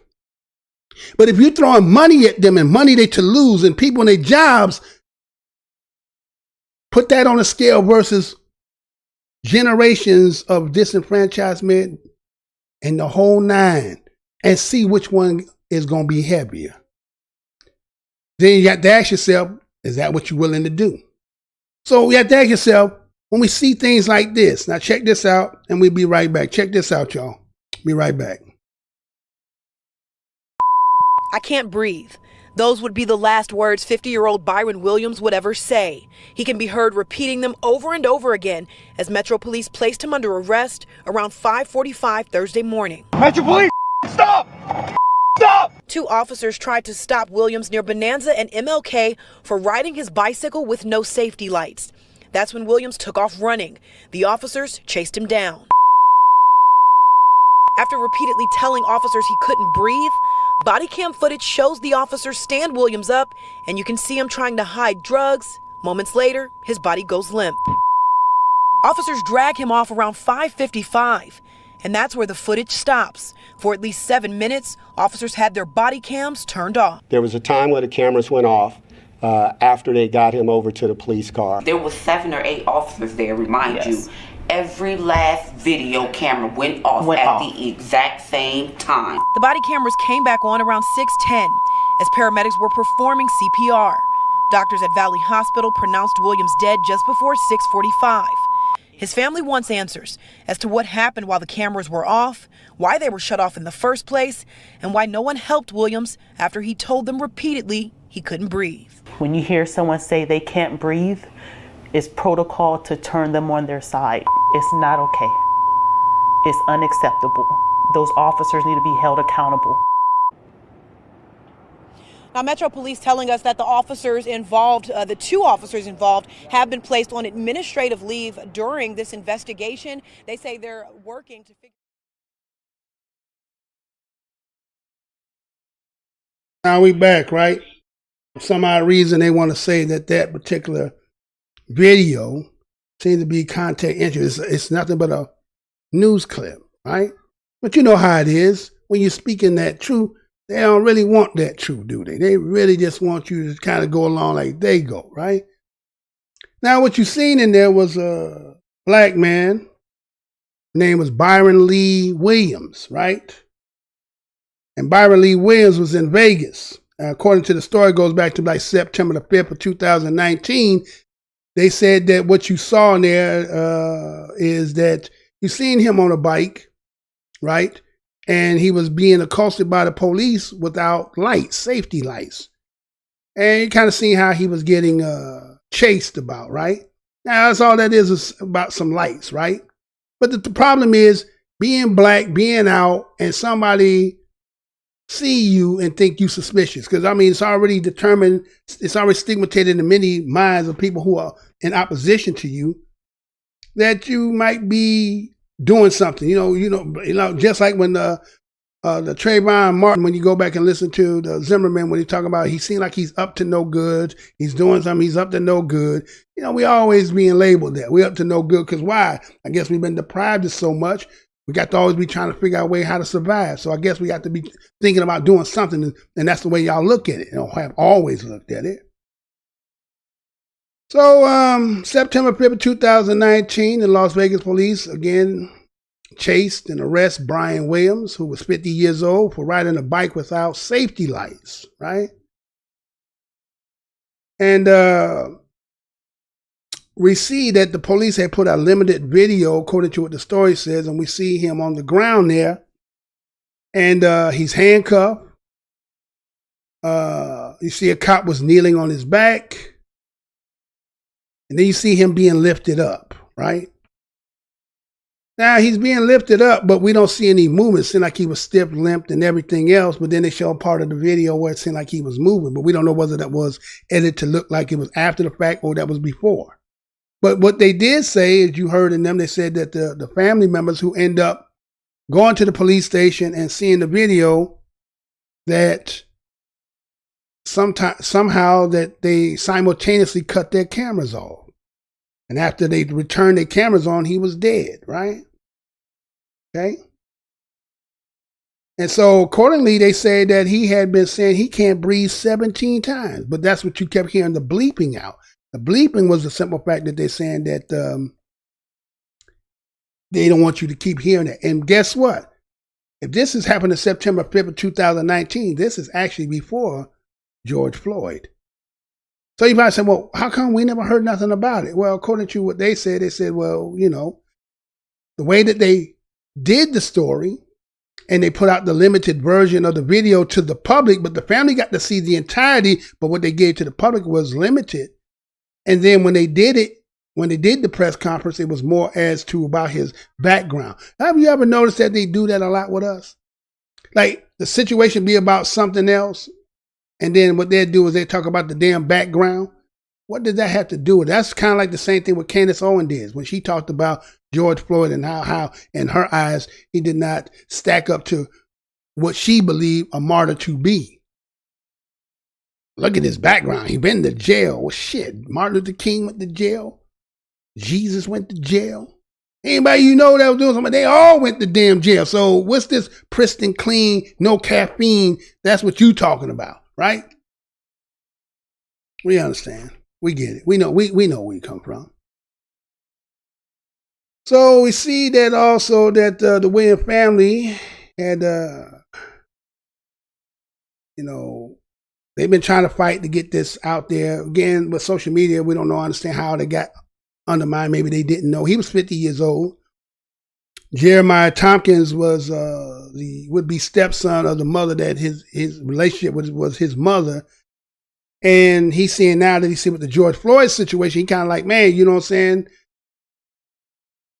But if you're throwing money at them and money they to lose and people in their jobs, put that on a scale versus generations of disenfranchisement and the whole nine and see which one is going to be heavier. Then you have to ask yourself, is that what you're willing to do? So you have to ask yourself, when we see things like this, now check this out and we'll be right back. Check this out, y'all. Be right back. I can't breathe. Those would be the last words 50-year-old Byron Williams would ever say. He can be heard repeating them over and over again as Metro Police placed him under arrest around 5:45 Thursday morning. Metro Police, stop! Stop! Two officers tried to stop Williams near Bonanza and MLK for riding his bicycle with no safety lights. That's when Williams took off running. The officers chased him down. After repeatedly telling officers he couldn't breathe, body cam footage shows the officers stand Williams up, and you can see him trying to hide drugs. Moments later, his body goes limp. Officers drag him off around 5:55, and that's where the footage stops. For at least 7 minutes, officers had their body cams turned off. There was a time where the cameras went off after they got him over to the police car. There were 7 or 8 officers there, remind you. Every last video camera went off the exact same time. The body cameras came back on around 6:10 as paramedics were performing CPR. Doctors at Valley Hospital pronounced Williams dead just before 6:45. His family wants answers as to what happened while the cameras were off, why they were shut off in the first place, and why no one helped Williams after he told them repeatedly he couldn't breathe. When you hear someone say they can't breathe, it's protocol to turn them on their side. It's not okay. It's unacceptable. Those officers need to be held accountable. Now, Metro Police telling us that the officers involved, the 2 officers involved, have been placed on administrative leave during this investigation. They say they're working to figure Now we back, right? For some odd reason, they want to say that that particular video seems to be content interest. It's nothing but a news clip, right? But you know how it is. When you're speaking that truth, they don't really want that truth, do they? They really just want you to kind of go along like they go, right? Now, what you seen in there was a black man. His name was Byron Lee Williams, right? And Byron Lee Williams was in Vegas. According to the story, it goes back to like September the 5th of 2019. They said that what you saw in there is that you seen him on a bike, right? And he was being accosted by the police without lights, safety lights. And you kind of seen how he was getting chased about, right? Now, that's all that is about some lights, right? But the problem is being black, being out, and somebody see you and think you suspicious. Because, I mean, it's already determined, it's already stigmatized in many minds of people who are in opposition to you that you might be doing something. You know, just like when the Trayvon Martin, when you go back and listen to the Zimmerman, when he talk about he seemed like he's up to no good, he's doing something, he's up to no good. You know, we always being labeled that. We're up to no good because why? I guess we've been deprived of so much. We got to always be trying to figure out a way how to survive. So I guess we got to be thinking about doing something, and that's the way y'all look at it. You know, have always looked at it. So September 5th, 2019, the Las Vegas police again chased and arrested Brian Williams, who was 50 years old, for riding a bike without safety lights, right? And we see that the police had put out limited video, according to what the story says, and we see him on the ground there, and he's handcuffed. You see a cop was kneeling on his back, and then you see him being lifted up, right? Now, he's being lifted up, but we don't see any movement. It seemed like he was stiff-limbed and everything else, but then they show part of the video where it seemed like he was moving, but we don't know whether that was edited to look like it was after the fact or that was before. But what they did say, as you heard in them, they said that the family members who end up going to the police station and seeing the video, that somehow that they simultaneously cut their cameras off. And after they returned their cameras on, he was dead, right? Okay. And so accordingly, they say that he had been saying he can't breathe 17 times, but that's what you kept hearing the bleeping out. The bleeping was the simple fact that they're saying that they don't want you to keep hearing it. And guess what? If this has happened in September 5th of 2019, this is actually before George Floyd. So you might say, well, how come we never heard nothing about it? Well, according to what they said, well, you know, the way that they did the story and they put out the limited version of the video to the public, but the family got to see the entirety, but what they gave to the public was limited. And then when they did the press conference, it was more as to about his background. Have you ever noticed that they do that a lot with us? Like the situation be about something else, and then what they do is they talk about the damn background. What did that have to do with it? That's kind of like the same thing what Candace Owens did when she talked about George Floyd and how in her eyes he did not stack up to what she believed a martyr to be. Look at his background. He been to jail. Well, shit. Martin Luther King went to jail. Jesus went to jail. Anybody you know that was doing something, they all went to damn jail. So what's this pristine, clean, no caffeine? That's what you talking about, right? We understand. We get it. We know where you come from. So we see that also that the Williams family had, they've been trying to fight to get this out there. Again, with social media, we don't understand how they got undermined. Maybe they didn't know. He was 50 years old. Jeremiah Tompkins was the would-be stepson of the mother that his relationship was his mother. And he's seeing now that he's seeing with the George Floyd situation, he kind of like, man, you know what I'm saying?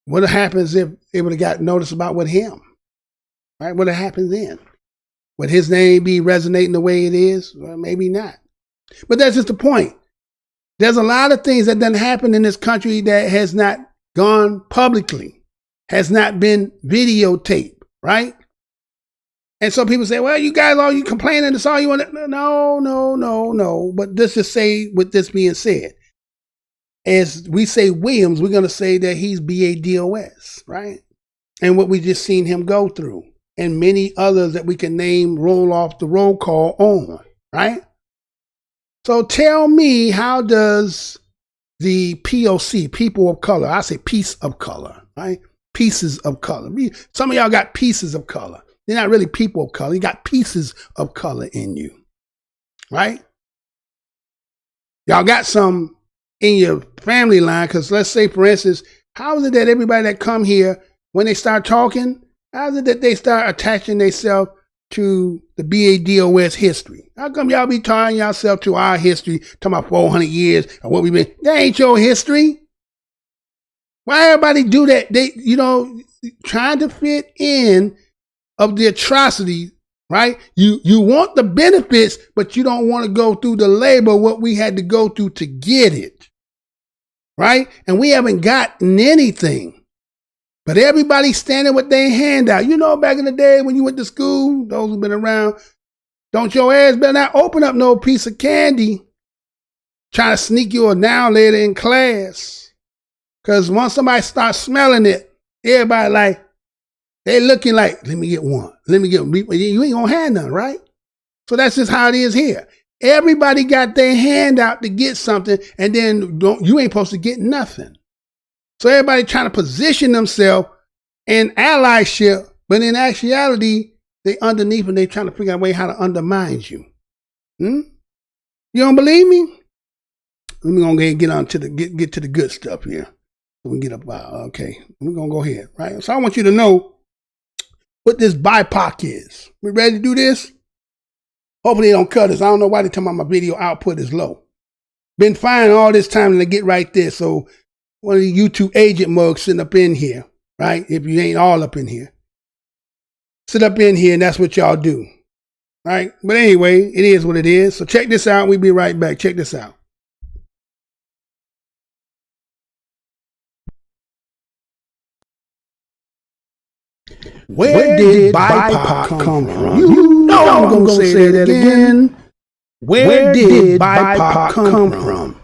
What happens if it would have got notice about with him? Right? What happened then? Would his name be resonating the way it is? Well, maybe not. But that's just the point. There's a lot of things that done happen in this country that has not gone publicly, has not been videotaped, right? And so people say, well, you guys, all you complaining, that's all you want. No. But let's just say, with this being said, as we say Williams, we're going to say that he's BADOS, right? And what we just seen him go through, and many others that we can name, roll off the roll call on, right? So tell me, how does the POC, people of color, I say piece of color, right? Pieces of color. Some of y'all got pieces of color. They're not really people of color. You got pieces of color in you, right? Y'all got some in your family line, because let's say, for instance, how is it that everybody that come here, when they start talking, how is it that they start attaching themselves to the BADOS history? How come y'all be tying yourself to our history, talking about 400 years and what we've been? That ain't your history. Why everybody do that? They, trying to fit in of the atrocity, right? You want the benefits, but you don't want to go through the labor, what we had to go through to get it, right? And we haven't gotten anything, but everybody's standing with their hand out. Back in the day when you went to school, those who've been around, don't your ass better not open up no piece of candy trying to sneak you a now later in class. Because once somebody starts smelling it, everybody like, they looking like, let me get one. Let me get one. You ain't gonna have none, right? So that's just how it is here. Everybody got their hand out to get something, and then you ain't supposed to get nothing. So everybody trying to position themselves in allyship, but in actuality, they underneath and they trying to figure out a way how to undermine you. You don't believe me? Let me go ahead and get on to get to the good stuff here. So we can get up. Okay, we're gonna go ahead, right? So I want you to know what this BIPOC is. We ready to do this? Hopefully they don't cut us. I don't know why they tell me my video output is low. Been fine all this time to get right there. So one of the YouTube agent mugs sitting up in here, right? If you ain't all up in here. Sit up in here and that's what y'all do, right? But anyway, it is what it is. So check this out. We'll be right back. Check this out. Where did BIPOC come from? You know I'm going to say that again. Where did BIPOC come from?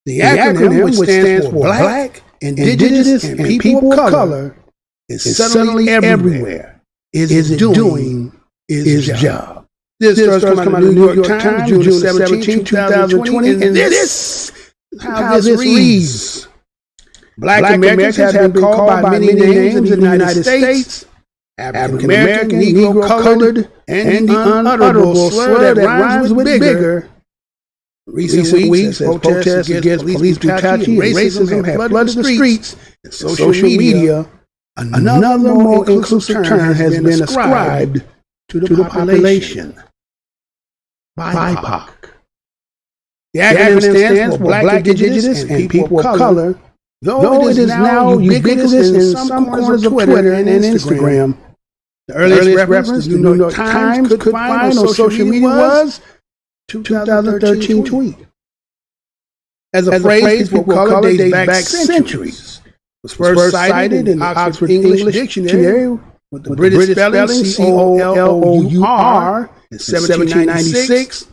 The acronym, which stands for Black, Indigenous, and People of Color, is suddenly everywhere. Is doing its job. This story comes out of the New York Times, June 17, 2020, and this is how this reads. Black Americans have been called by many names in the United States. African American, Negro, colored, and the unutterable slur that rhymes with bigger. Recent weeks, protests against police brutality and racism have flooded the streets and social media. Another more inclusive term has been ascribed to the population. BIPOC. The acronym stands for Black, Indigenous, and People of Color, though it is now ubiquitous in some corners of Twitter and Instagram. The earliest reference the New York Times could find on social media was 2013 tweet. As a phrase, people of color dates back centuries. Was first cited in the Oxford English Dictionary with the British spelling COLOUR in 1796,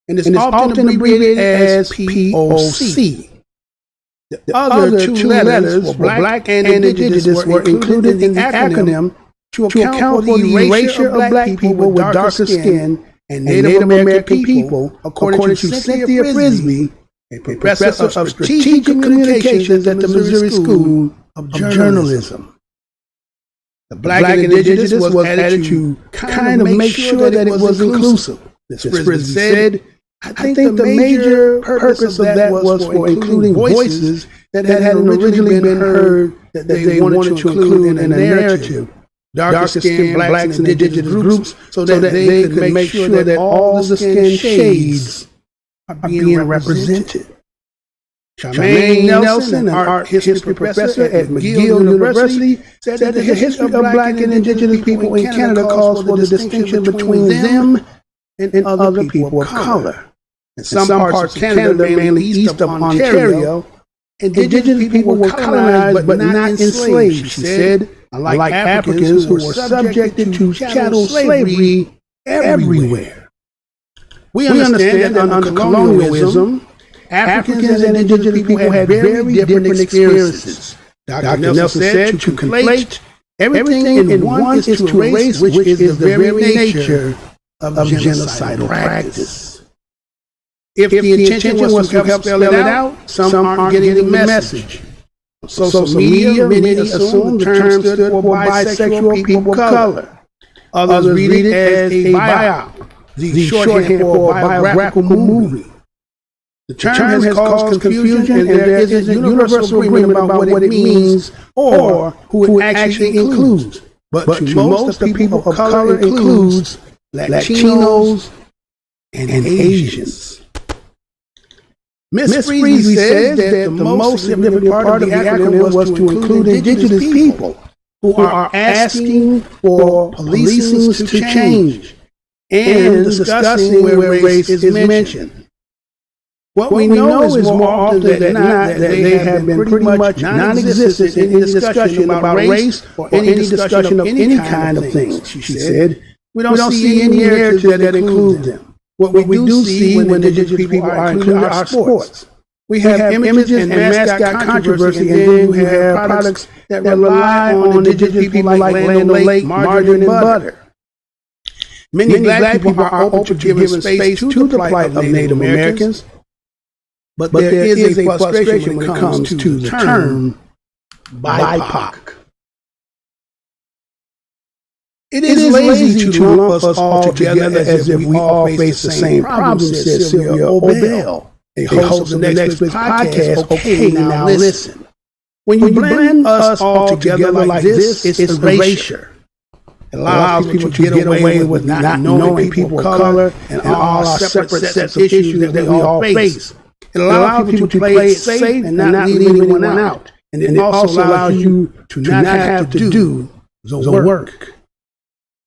and is often abbreviated as POC. The other two letters for Black and Indigenous were included in the acronym to account for the erasure of Black people with darker skin and Native American people, according to Cynthia Frisbee, a professor of strategic communications at the Missouri School of Journalism. The Black and Indigenous was added to kind of make sure that it was inclusive. Ms. Frisbee said, I think the major purpose of that was for including voices that hadn't originally been heard that they wanted to include in a narrative. Darker skinned Blacks and Indigenous groups so that they could make sure that all the skin shades are being represented. Charmaine Nelson, an art history professor at McGill University, said that the history of Black and Indigenous people in Canada calls for the distinction between them and other people of color. In some parts of Canada, mainly east of Ontario, Indigenous people were colonized but not enslaved, she said. like Africans who were subjected to chattel slavery everywhere. We understand that under colonialism, Africans and indigenous people had very different experiences. Dr. Nelson said to conflate everything in one is to erase which is the very nature of genocidal practice. If the intention was to help spell it out, some aren't getting the message. Social media, many assume the term stood for bisexual people of color. Others read it as a biop, the shorthand for a biographical movie. The term has caused confusion, and there is a universal agreement about what it means or who it actually includes. But to most of the people of color, it includes Latinos and Asians. Ms. Freeze says that the most significant part of the acronym was to include indigenous people who are asking for policing to change and discussing where race is mentioned. What we know is more often than not that they have been pretty much non-existent in any discussion about race or any discussion of any kind of things, she said. We don't see any narratives that include them. What we do see when indigenous people are included are sports. We have images and mascot controversy, and then we have products that rely on indigenous people like Land O'Lakes, margarine, and butter. Many black people are open to giving space to the plight of Native Americans, but there is a frustration when it comes to the term BIPOC. It is lazy to lump us all together as if we all face the same problems, said Sylvia Obell, a host of the Next podcast. Okay, now listen. When you blend us all together like this, it's erasure. It allows people to get away with not knowing people of color and all our separate sets of issues that we all face. It allows people to play it safe and not leave anyone out. And it also allows you to not have to do the work.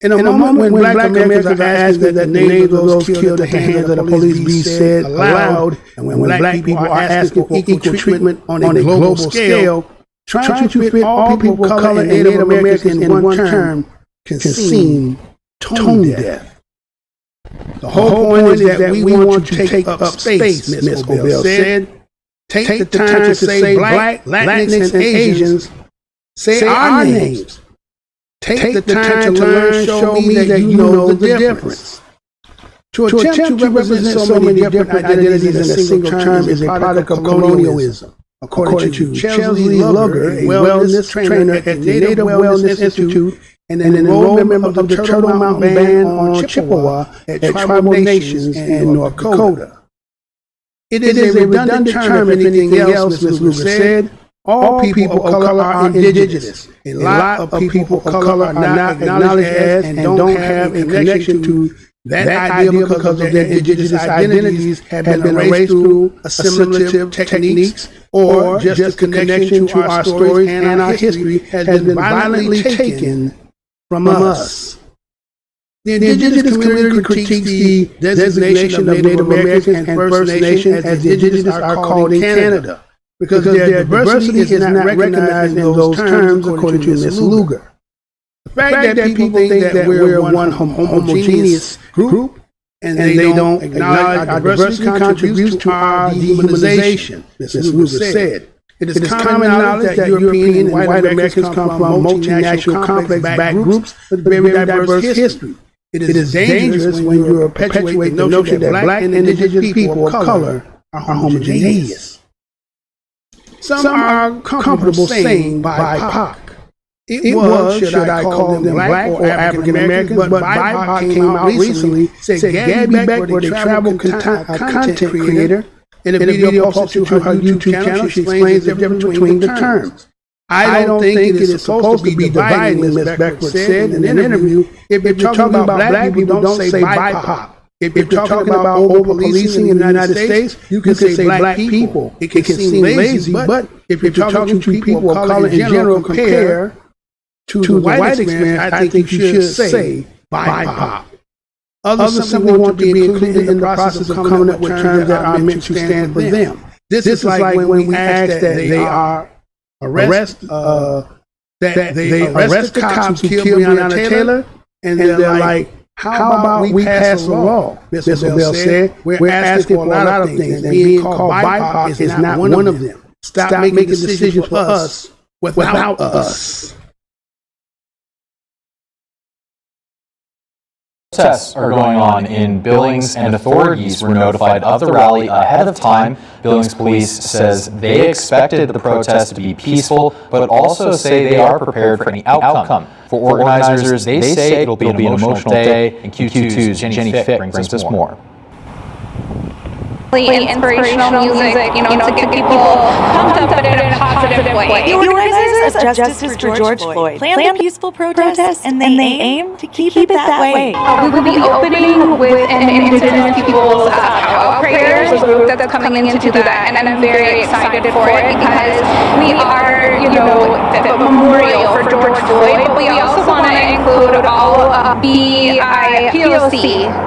In a moment when black Americans are asking that the names of those killed at the hands of the police be said aloud, and when black people are asking for equal treatment on a global scale, trying to fit all people of color and Native Americans in one term can seem tone deaf. The whole point is that we want to take up space, Ms. Obell said. Take the time to say black, Latinx, and Asians. Say our names. Take the time to learn, show me that you know the difference. To attempt to represent so many different identities in a single term is a product of colonialism. According to Chesley Lugger, a wellness trainer at the Native Wellness Institute and an enrolled member of the Turtle Mountain Band on Chippewa at Tribal Nations in North Dakota. It is a redundant term, if anything else, Ms. Luger said. All people of color are indigenous. A lot of people of color are not acknowledged as and don't have a connection to that idea because of their indigenous identities have been erased through assimilative techniques or just the connection to our stories and our history has been violently taken from us. The indigenous community critiques the designation of Native Americans and First Nations as the indigenous are called in Canada, because their diversity is not recognized in those terms, according to Ms. Luger. The fact that people think that we're one homogeneous group and they don't acknowledge our diversity contributes to our dehumanization, Ms. Luger said. It is common knowledge that European and white Americans come from multinational complex-backed groups with very diverse history. It is dangerous when you perpetuate the notion that black and indigenous people of color are homogeneous. Some are comfortable saying BIPOC. It was, should I call them black or African Americans, but BIPOC came out recently, said Gabby Beckford, a travel content creator, in a video posted to her YouTube channel. She explains the difference between the terms. I don't think it is supposed to be dividing, Ms. Beckford said in an interview. If you're talking about black people, don't say BIPOC. If you're talking about over-policing in the United States, you can say black people. It can seem lazy, but if you're talking to people of color in general, compare to the white experience, I think you should say BIPOC. Others simply want to be included in the process of coming up with terms that are meant to stand for them. This is like when we ask that they are arrest that they arrest the cops who killed Breonna Taylor, and they're like, how about we pass a law? Mr. Bell said, we're asking for a lot of things, and being called BIPOC is not one of them. Stop making decisions for us without us. Protests are going on in Billings, and authorities were notified of the rally ahead of time. Billings police says they expected the protest to be peaceful, but also say they are prepared for any outcome. For organizers, they say it'll be an emotional day, and Q2's Jenny Fick brings us more. Inspirational music, to get people pumped up but in a positive way. The organizers of Justice for George Floyd planned a peaceful protest, and they aim to keep it that way. We will be opening with an Indigenous people's prayers, a group that's coming in to do that, and I'm very excited for it because we are, the memorial for George Floyd, but we also want to include all BIPOC.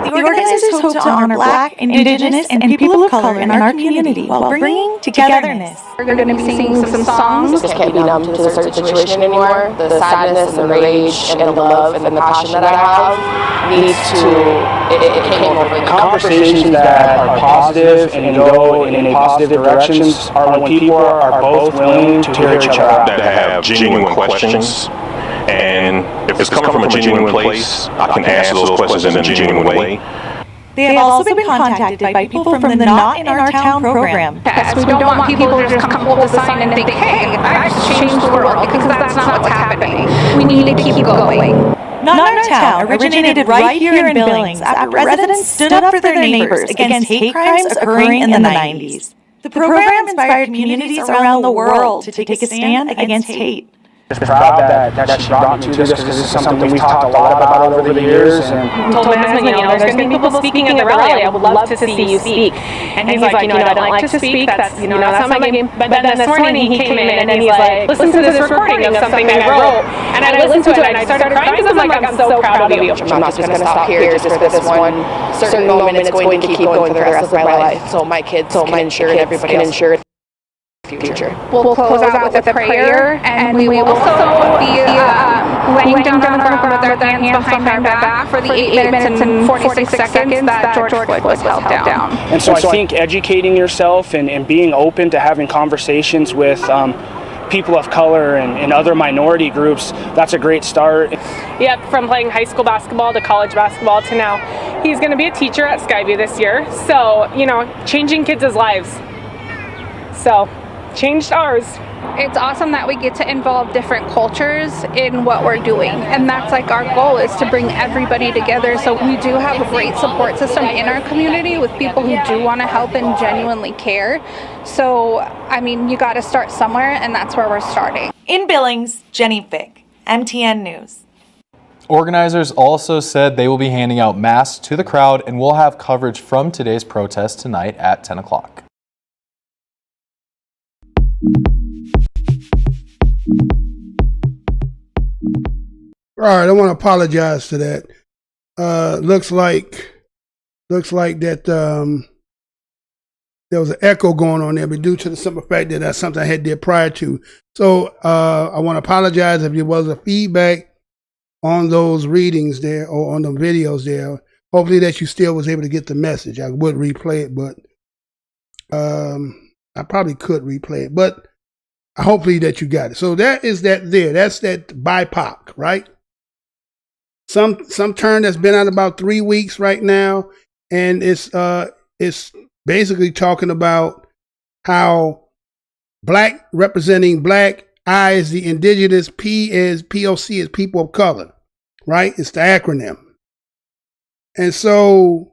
The organizers hope to honor Black, Indigenous, and people of color in our community while bringing togetherness. We're going to be singing some songs. Just can't be numb to the certain situation anymore. The sadness and the rage and the love and the passion that I have needs to, it came over me. Conversations that are positive and go in a positive directions are when people are both willing to hear each other out. That have genuine questions, and if it's coming from a genuine place, I can answer those questions in a genuine way. They have also been contacted by people from the Not in Our Town program. Yes, we don't want people to just come hold a sign and think, hey, I just changed the world, because that's not what's happening. We need to keep going. Not in Our Town originated right here in Billings after residents stood up for their neighbors against hate crimes occurring in the 90s. The program inspired communities around the world to take a stand against hate. Just proud that she brought me to this because this is something we've talked a lot about over the years. And I told my husband, there's going to be people speaking at the rally. I would love to see you speak. And he's like, I don't like to speak. That's not my game. But then this morning he came in and he's like, listen to this recording of something I wrote. And I listened to it and I started crying because I'm like, I'm so proud of you. I'm not just going to stop here just for this one certain moment. It's going to keep going for the rest of my life. So my kids can ensure and everybody else can ensure future. We'll close out with a prayer, and we will also be laying down on the ground with our hands behind our back for the 8 minutes and 46 seconds that George Floyd was held down. And so I think educating yourself and being open to having conversations with people of color and other minority groups, that's a great start. Yep, from playing high school basketball to college basketball to now. He's going to be a teacher at Skyview this year, so, changing kids' lives. So, changed ours. It's awesome that we get to involve different cultures in what we're doing, and that's like our goal, is to bring everybody together. So we do have a great support system in our community with people who do want to help and genuinely care. So you got to start somewhere, and that's where we're starting. In Billings, Jenny Fick, MTN News. Organizers also said they will be handing out masks to the crowd, and will have coverage from today's protest tonight at 10 o'clock. All right, I want to apologize to that. Looks like that there was an echo going on there, but due to the simple fact that that's something I had did prior to. So I want to apologize if there was a feedback on those readings there or on the videos there. Hopefully that you still was able to get the message. I would replay it, but I probably could replay it, but hopefully that you got it. So that is that there. That's that BIPOC, right? Some term that's been out about 3 weeks right now, and it's basically talking about how black representing black, I is the indigenous, P is POC is people of color, right? It's the acronym. And so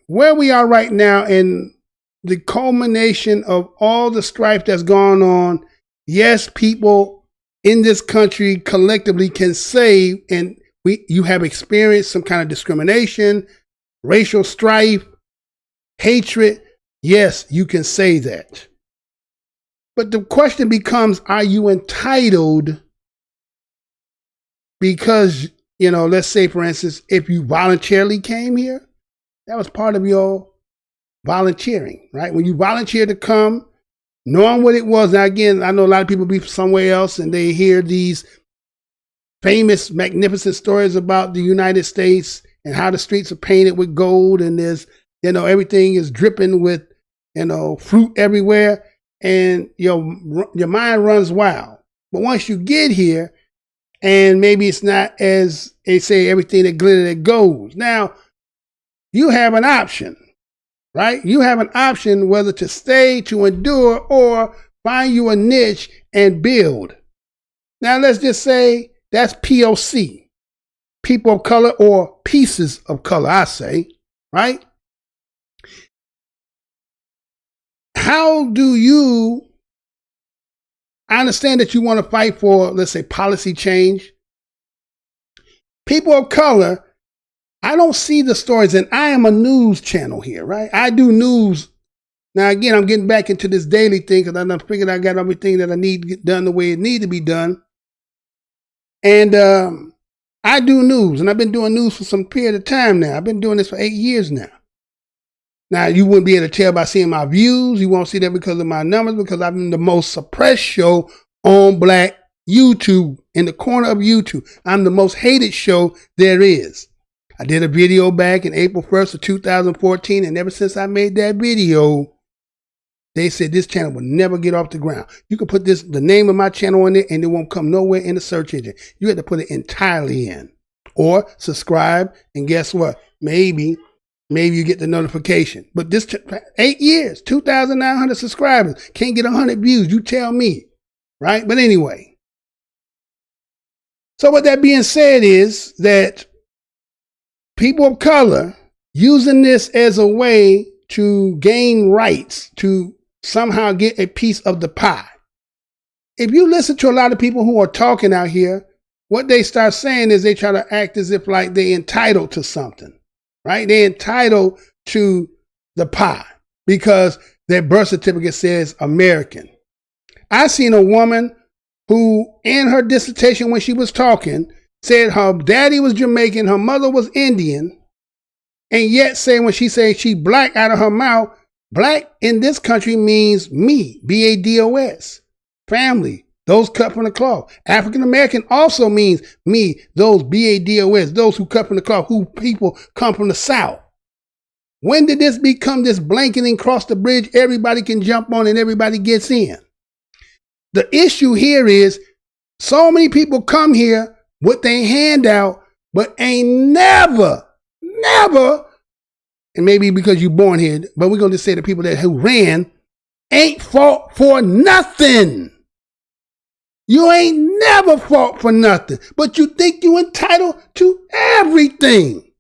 where we are right now in the culmination of all the strife that's gone on, yes, people in this country collectively can say, and you have experienced some kind of discrimination, racial strife, hatred. Yes, you can say that. But the question becomes, are you entitled? Because, let's say, for instance, if you voluntarily came here, that was part of your volunteering, right? When you volunteer to come, knowing what it was. Now, again, I know a lot of people be somewhere else and they hear these famous, magnificent stories about the United States and how the streets are painted with gold and there's, everything is dripping with, fruit everywhere, and your mind runs wild. But once you get here, and maybe it's not as they say, everything that glitter that goes. Now, you have an option, right? You have an option whether to stay, to endure, or find you a niche and build. Now, let's just say that's POC, people of color, or pieces of color, I say, right? How do you, I understand that you want to fight for, let's say, policy change. People of color, I don't see the stories, and I am a news channel here, right? I do news. Now, again, I'm getting back into this daily thing because I done figured I got everything that I need to get done the way it needs to be done. And I do news, and I've been doing news for some period of time now. I've been doing this for 8 years now. Now, you wouldn't be able to tell by seeing my views. You won't see that because of my numbers, because I'm the most suppressed show on Black YouTube, in the corner of YouTube. I'm the most hated show there is. I did a video back in April 1st of 2014, and ever since I made that video, they said this channel will never get off the ground. You can put the name of my channel in there, and it won't come nowhere in the search engine. You have to put it entirely in. Or subscribe, and guess what? Maybe you get the notification. But this 8 years, 2,900 subscribers, can't get 100 views. You tell me, right? But anyway. So with that being said is that people of color using this as a way to gain rights, to somehow get a piece of the pie. If you listen to a lot of people who are talking out here, what they start saying is they try to act as if like they're entitled to something. Right? They're entitled to the pie because their birth certificate says American. I seen a woman who, in her dissertation when she was talking, said her daddy was Jamaican, her mother was Indian, and yet say when she said she black out of her mouth, black in this country means me, B-A-D-O-S, family, those cut from the cloth. African American also means me, those B-A-D-O-S, those who cut from the cloth, who people come from the South. When did this become this blanketing cross the bridge everybody can jump on and everybody gets in? The issue here is so many people come here with their hand out, but ain't never, and maybe because you're born here, but we're going to say the people who ran ain't fought for nothing. You ain't never fought for nothing, but you think you entitled to everything.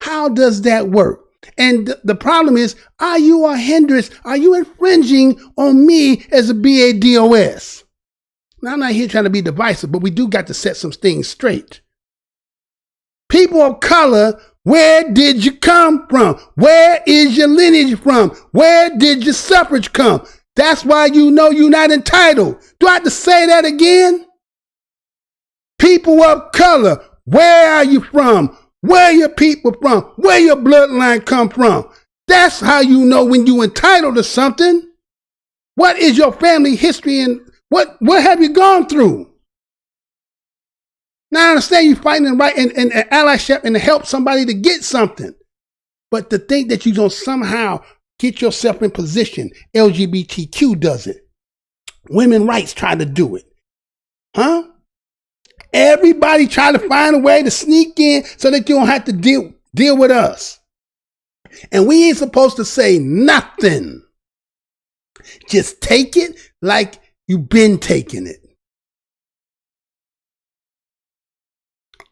How does that work? And the problem is, are you a hindrance? Are you infringing on me as a BADOS? Now, I'm not here trying to be divisive, but we do got to set some things straight. People of color, where did you come from? Where is your lineage from? Where did your suffrage come? That's why you know you're not entitled. Do I have to say that again? People of color, where are you from? Where your people from? Where your bloodline come from? That's how you know when you're entitled to something. What is your family history and what have you gone through? Now I understand you fighting and right and allyship and to help somebody to get something. But to think that you're going to somehow get yourself in position, LGBTQ does it. Women's rights try to do it. Huh? Everybody try to find a way to sneak in so that you don't have to deal with us. And we ain't supposed to say nothing. Just take it like you've been taking it.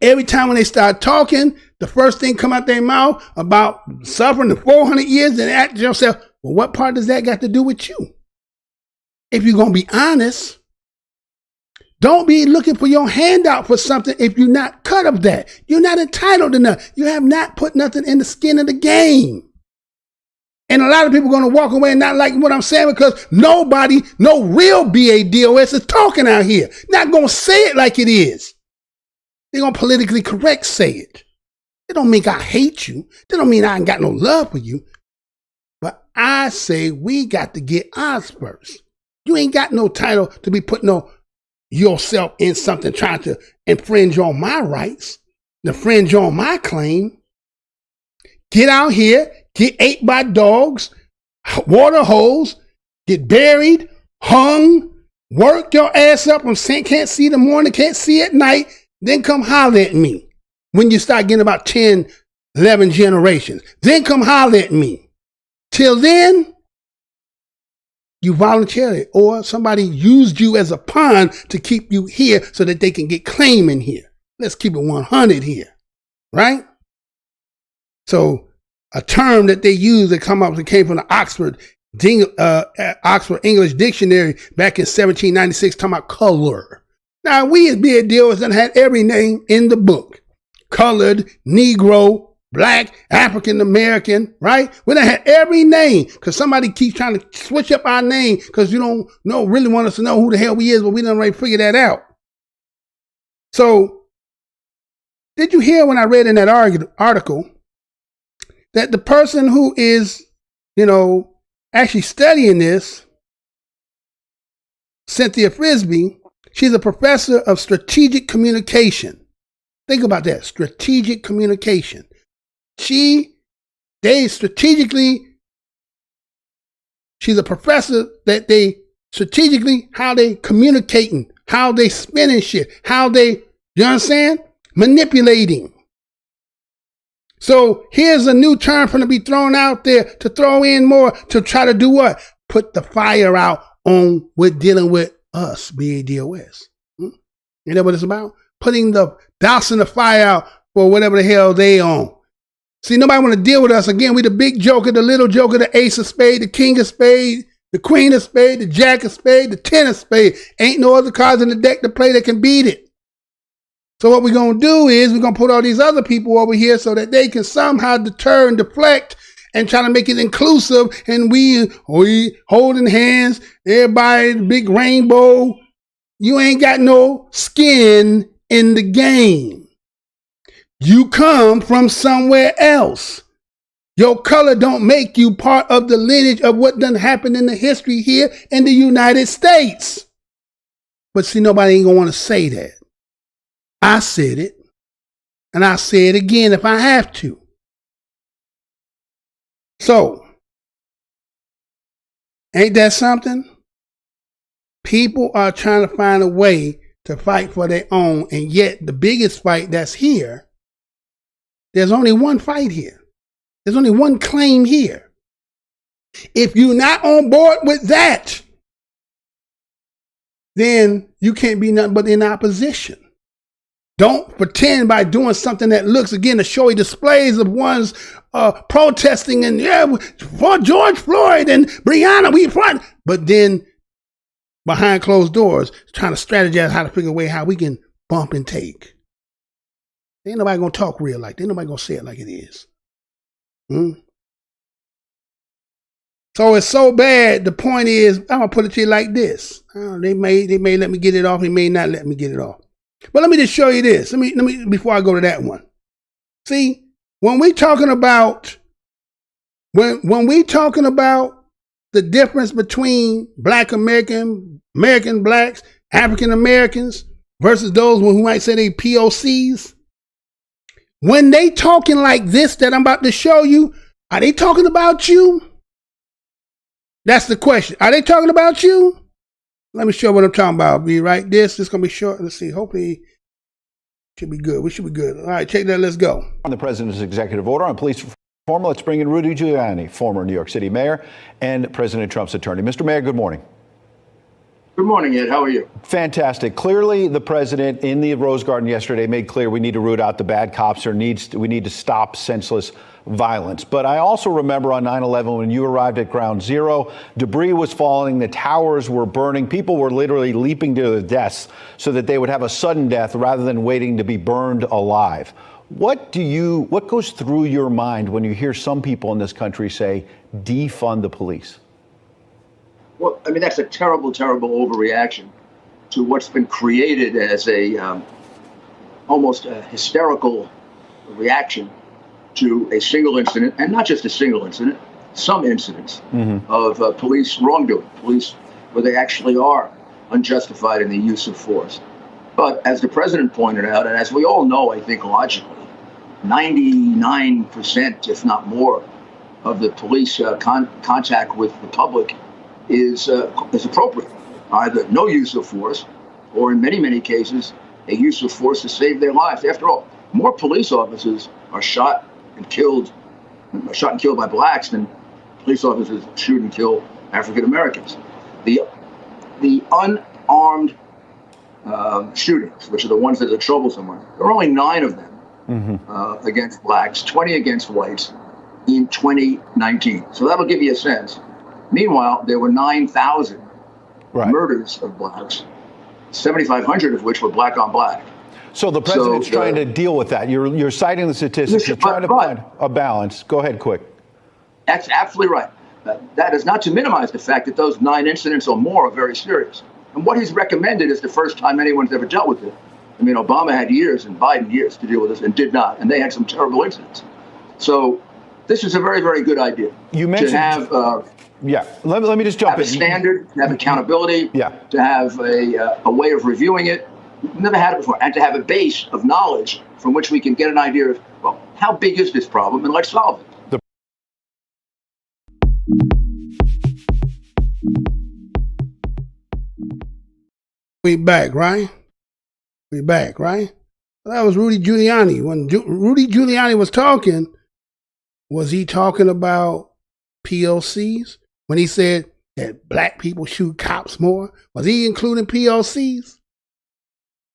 Every time when they start talking, the first thing come out their mouth about suffering the 400 years, and ask yourself, well, what part does that got to do with you? If you're going to be honest, don't be looking for your handout for something if you're not cut of that. You're not entitled to nothing. You have not put nothing in the skin of the game. And a lot of people are going to walk away and not like what I'm saying because nobody, no real BADOS is talking out here. Not going to say it like it is. They're going to politically correct say it. It don't mean I hate you. That don't mean I ain't got no love for you. But I say we got to get ours first. You ain't got no title to be putting yourself in something trying to infringe on my rights, infringe on my claim. Get out here, get ate by dogs, water holes, get buried, hung, work your ass up and can't see the morning, can't see at night, then come holler at me when you start getting about 10, 11 generations. Then come holler at me. Till then, you voluntarily or somebody used you as a pawn to keep you here so that they can get claim in here. Let's keep it 100 here, right? So a term that they use that came from the Oxford English Dictionary back in 1796 talking about color. Now we as beer dealers done had every name in the book. Colored, Negro, Black, African American, right? We done had every name because somebody keeps trying to switch up our name because you don't really want us to know who the hell we is, but we done already figured that out. So did you hear when I read in that article that the person who is, actually studying this, Cynthia Frisbee, she's a professor of strategic communication. Think about that, strategic communication. She's a professor that they strategically, how they communicating, how they spinning shit, how they, you understand? Manipulating. So here's a new term going to be thrown out there to throw in more to try to do what? Put the fire out on with dealing with us, BADOS. You know what it's about? Dousing the fire out for whatever the hell they on. See, nobody want to deal with us. Again, we the big joker, the little joker, the ace of spade, the king of spade, the queen of spade, the jack of spade, the 10 of spade. Ain't no other cards in the deck to play that can beat it. So what we're going to do is we're going to put all these other people over here so that they can somehow deter and deflect and try to make it inclusive. And we holding hands, everybody, big rainbow. You ain't got no skin in the game. You come from somewhere else. Your color don't make you part of the lineage of what done happened in the history here in the United States. But see, nobody ain't going to want to say that. I said it, and I'll say it again if I have to. So, ain't that something? People are trying to find a way to fight for their own, and yet the biggest fight that's here, there's only one fight here. There's only one claim here. If you're not on board with that, then you can't be nothing but in opposition. Don't pretend by doing something that looks, again, the showy displays of one's protesting and, for George Floyd and Breonna, we front. But then behind closed doors, trying to strategize how to figure a way how we can bump and take. Ain't nobody going to talk real like that. Ain't nobody going to say it like it is. So it's so bad. The point is, I'm going to put it to you like this. They may let me get it off. They may not let me get it off. But let me just show you this. Let me before I go to that one. See, when we talking about when we talking about the difference between Black American blacks, African Americans versus those who might say they POCs, when they talking like this that I'm about to show you, are they talking about you? That's the question. Are they talking about you? Let me show what I'm talking about. Be right. This is going to be short. Let's see. Hopefully, it should be good. We should be good. All right, check that. Let's go. On the president's executive order on police reform, let's bring in Rudy Giuliani, former New York City mayor and President Trump's attorney. Mr. Mayor, good morning. Good morning, Ed. How are you? Fantastic. Clearly, the president in the Rose Garden yesterday made clear we need to root out the bad cops, we need to stop senseless violence. But I also remember on 9/11 when you arrived at Ground Zero, debris was falling, the towers were burning, people were literally leaping to their deaths so that they would have a sudden death rather than waiting to be burned alive. What goes through your mind when you hear some people in this country say, defund the police? Well, I mean, that's a terrible, terrible overreaction to what's been created as a almost a hysterical reaction to a single incident, and not just a single incident, some incidents of police wrongdoing, police where they actually are unjustified in the use of force. But as the president pointed out, and as we all know, I think logically, 99%, if not more, of the police contact with the public is appropriate. Either no use of force, or in many, many cases, a use of force to save their lives. After all, more police officers are shot and killed by blacks than police officers shoot and kill African Americans. The unarmed shootings, which are the ones that are troublesome ones, there are only 9 of them against blacks, 20 against whites in 2019. So that'll give you a sense. Meanwhile, there were 9,000 murders of blacks, 7,500 of which were black on black. So the president's trying to deal with that. You're citing the statistics. You're trying to find a balance. Go ahead, quick. That's absolutely right. That is not to minimize the fact that those 9 incidents or more are very serious. And what he's recommended is the first time anyone's ever dealt with it. I mean, Obama had years and Biden years to deal with this and did not. And they had some terrible incidents. So this is a very, very good idea. You mentioned to have let me just jump in. Have a standard, to have accountability, to have a way of reviewing it. We've never had it before. And to have a base of knowledge from which we can get an idea of, well, how big is this problem and let's solve it. We back, right? We back, right? That was Rudy Giuliani. When Rudy Giuliani was talking, was he talking about POCs? When he said that black people shoot cops more, was he including POCs?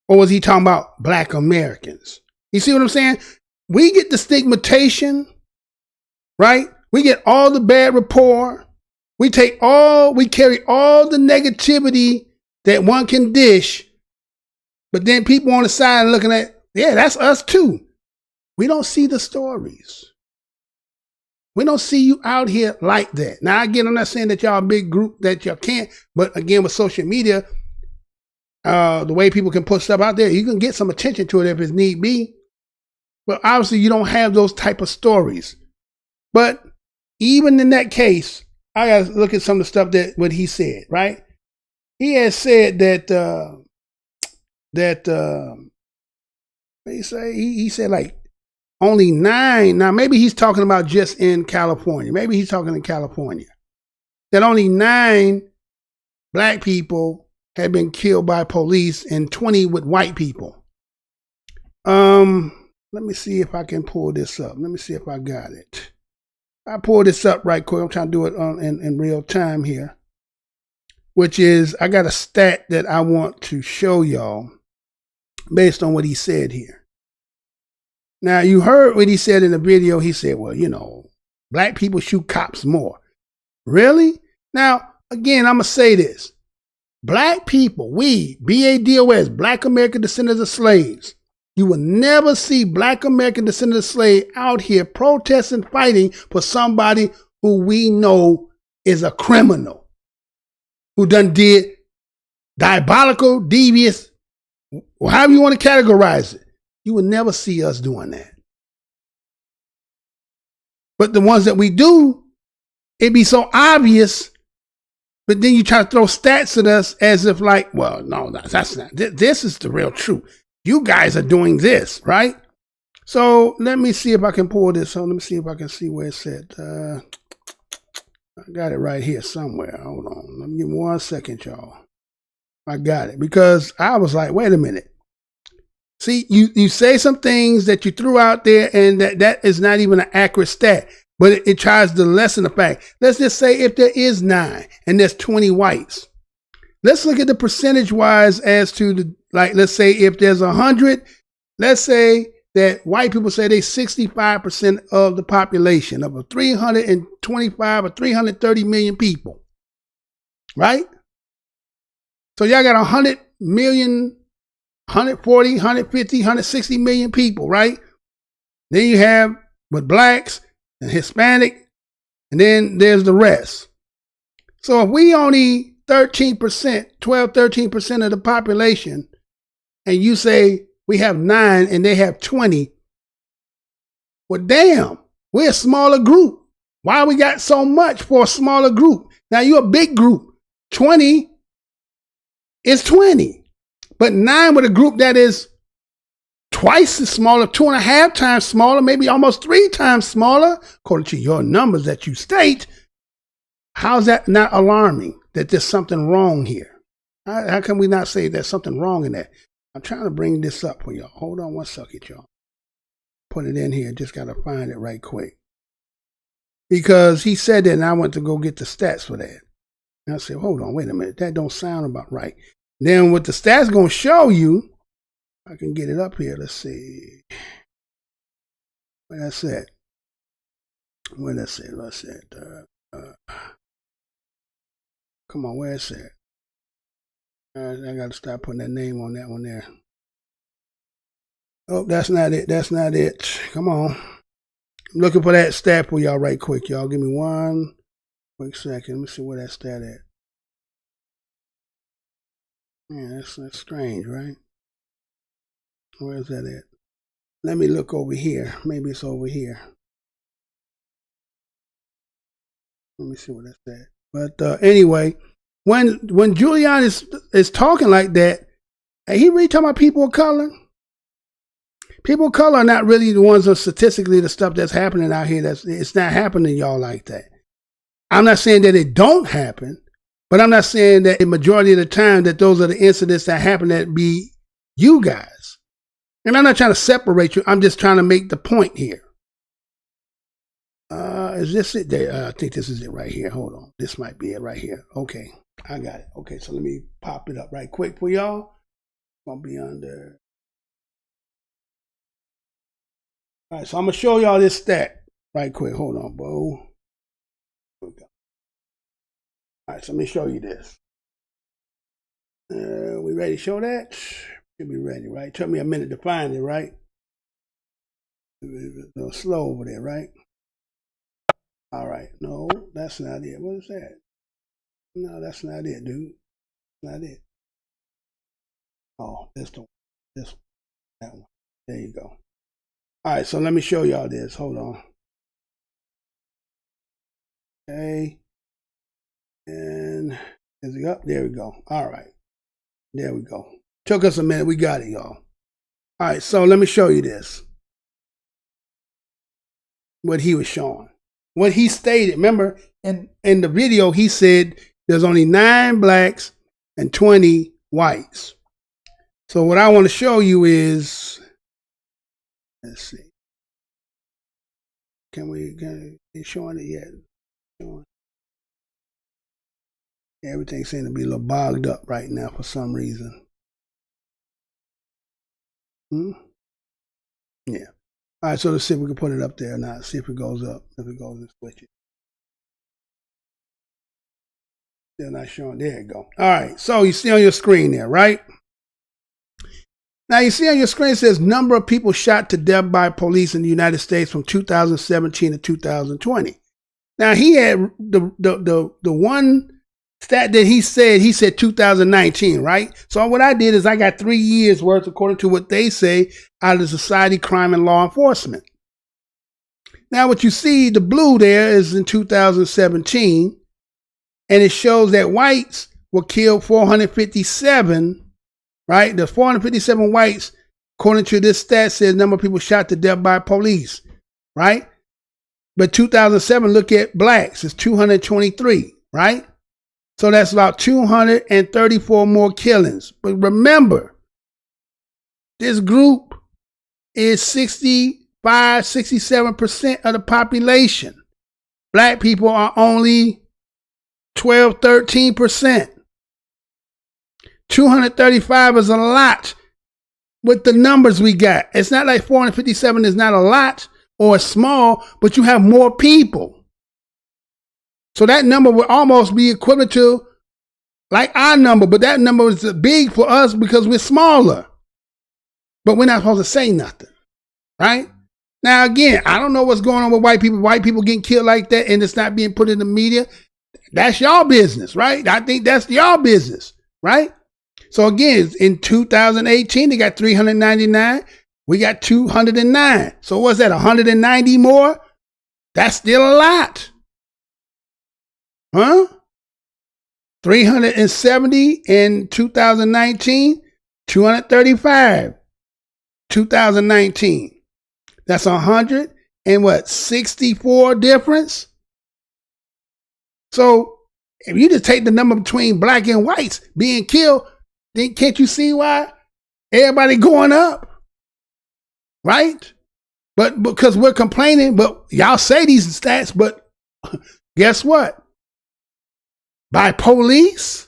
Or was he talking about black Americans? You see what I'm saying? We get the stigmatization, right? We get all the bad rapport. We carry all the negativity that one can dish, but then people on the side looking at, yeah, that's us too. We don't see the stories. We don't see you out here like that. Now, again, I'm not saying that y'all a big group that y'all can't, but again, with social media, the way people can put stuff out there, you can get some attention to it if it's need be. But obviously, you don't have those type of stories. But even in that case, I got to look at some of the stuff what he said, right? He has said that he said like only 9. Now maybe he's talking about just in California. Maybe he's talking in California. That only 9 black people had been killed by police and 20 with white people. Let me see if I can pull this up. Let me see if I got it. I pulled this up right quick. I'm trying to do it in real time here. Which is, I got a stat that I want to show y'all based on what he said here. Now, you heard what he said in the video. He said, well, you know, black people shoot cops more. Really? Now, again, I'm going to say this. Black people, we, BADOS, Black American Descendants of Slaves, you will never see Black American Descendants of Slaves out here protesting, fighting for somebody who we know is a criminal. Who done did diabolical, devious, or however you want to categorize it. You will never see us doing that. But the ones that we do, it be so obvious, but then you try to throw stats at us as if like, well, no, that's not. This is the real truth. You guys are doing this, right? So let me see if I can pull this on. Let me see if I can see where it said. I got it right here somewhere. Hold on. Let me give me 1 second, y'all. I got it. Because I was like, wait a minute. See, you say some things that you threw out there and that is not even an accurate stat. But it tries to lessen the fact. Let's just say if there is 9 and there's 20 whites. Let's look at the percentage-wise as to let's say if there's 100, let's say that white people say they 65% of the population of a 325 or 330 million people, right? So y'all got 100 million, 140, 150, 160 million people, right? Then you have with blacks and Hispanic, and then there's the rest. So if we only 13%, 13% of the population, and you say we have 9 and they have 20. Well, damn, we're a smaller group. Why we got so much for a smaller group? Now you're a big group. 20 is 20. But 9 with a group that is twice as smaller, 2.5 times smaller, maybe almost 3 times smaller, according to your numbers that you state. How's that not alarming that there's something wrong here? How can we not say there's something wrong in that? I'm trying to bring this up for y'all. Hold on one second, y'all. Put it in here. Just got to find it right quick. Because he said that and I went to go get the stats for that. And I said, hold on, wait a minute. That don't sound about right. Then what the stats going to show you, I can get it up here. Let's see. Where that's at? Where that's at? What's that? Come on, where is it? I got to start putting that name on that one there. Oh, that's not it. That's not it. Come on. I'm looking for that stat for y'all right quick, y'all. Give me one quick second. Let me see where that stat at. Yeah, that's strange, right? Where is that at? Let me look over here. Maybe it's over here. Let me see what that's at. But anyway, when Giuliani is talking like that, he really talking about people of color. People of color are not really the ones that statistically the stuff that's happening out here. It's not happening to y'all like that. I'm not saying that it don't happen, but I'm not saying that the majority of the time that those are the incidents that happen that be you guys. And I'm not trying to separate you. I'm just trying to make the point here. Is this it there? I think this is it right here. Hold on. This might be it right here. Okay. I got it. Okay. So let me pop it up right quick for y'all. It's going to be under. All right. So I'm going to show y'all this stat right quick. Hold on, Bo. Here we go. All right. So let me show you this. We ready to show that? Should be ready, right? Took me a minute to find it, right? A little slow over there, right? All right. No, that's not it. What is that? No, that's not it, dude. Not it. Oh, this one. That one. There you go. All right, so let me show y'all this. Hold on. Okay. And is it up? There we go. All right. There we go. Took us a minute. We got it, y'all. All right, so let me show you this. What he was showing. What he stated, remember, in the video, he said there's only 9 blacks and 20 whites. So what I want to show you is, let's see. Can they showing it yet? Everything seems to be a little bogged up right now for some reason. Yeah. All right, so let's see if we can put it up there or not. See if it goes up. If it goes, let's switch it. Still not showing. There you go. All right, so you see on your screen there, right? Now you see on your screen it says number of people shot to death by police in the United States from 2017 to 2020. Now he had the one stat that he said 2019, right? So what I did is I got 3 years worth according to what they say out of society, crime, and law enforcement. Now what you see, the blue there is in 2017, and it shows that whites were killed 457, right? The 457 whites, according to this stat, says number of people shot to death by police, right? But 2007, look at blacks, it's 223, right? So that's about 234 more killings. But remember, this group is 65, 67% of the population. Black people are only 12, 13%. 235 is a lot with the numbers we got. It's not like 457 is not a lot or small, but you have more people. So that number would almost be equivalent to like our number, but that number is big for us because we're smaller. But we're not supposed to say nothing, right? Now, again, I don't know what's going on with white people. White people getting killed like that and it's not being put in the media. That's y'all business, right? I think that's y'all business, right? So again, in 2018, they got 399. We got 209. So what's that, 190 more? That's still a lot. Huh? 370 in 2019, 235 2019. That's 100 and what, 64 difference? So if you just take the number between black and whites being killed, then can't you see why everybody going up? Right? But because we're complaining, but y'all say these stats, but guess what? By police?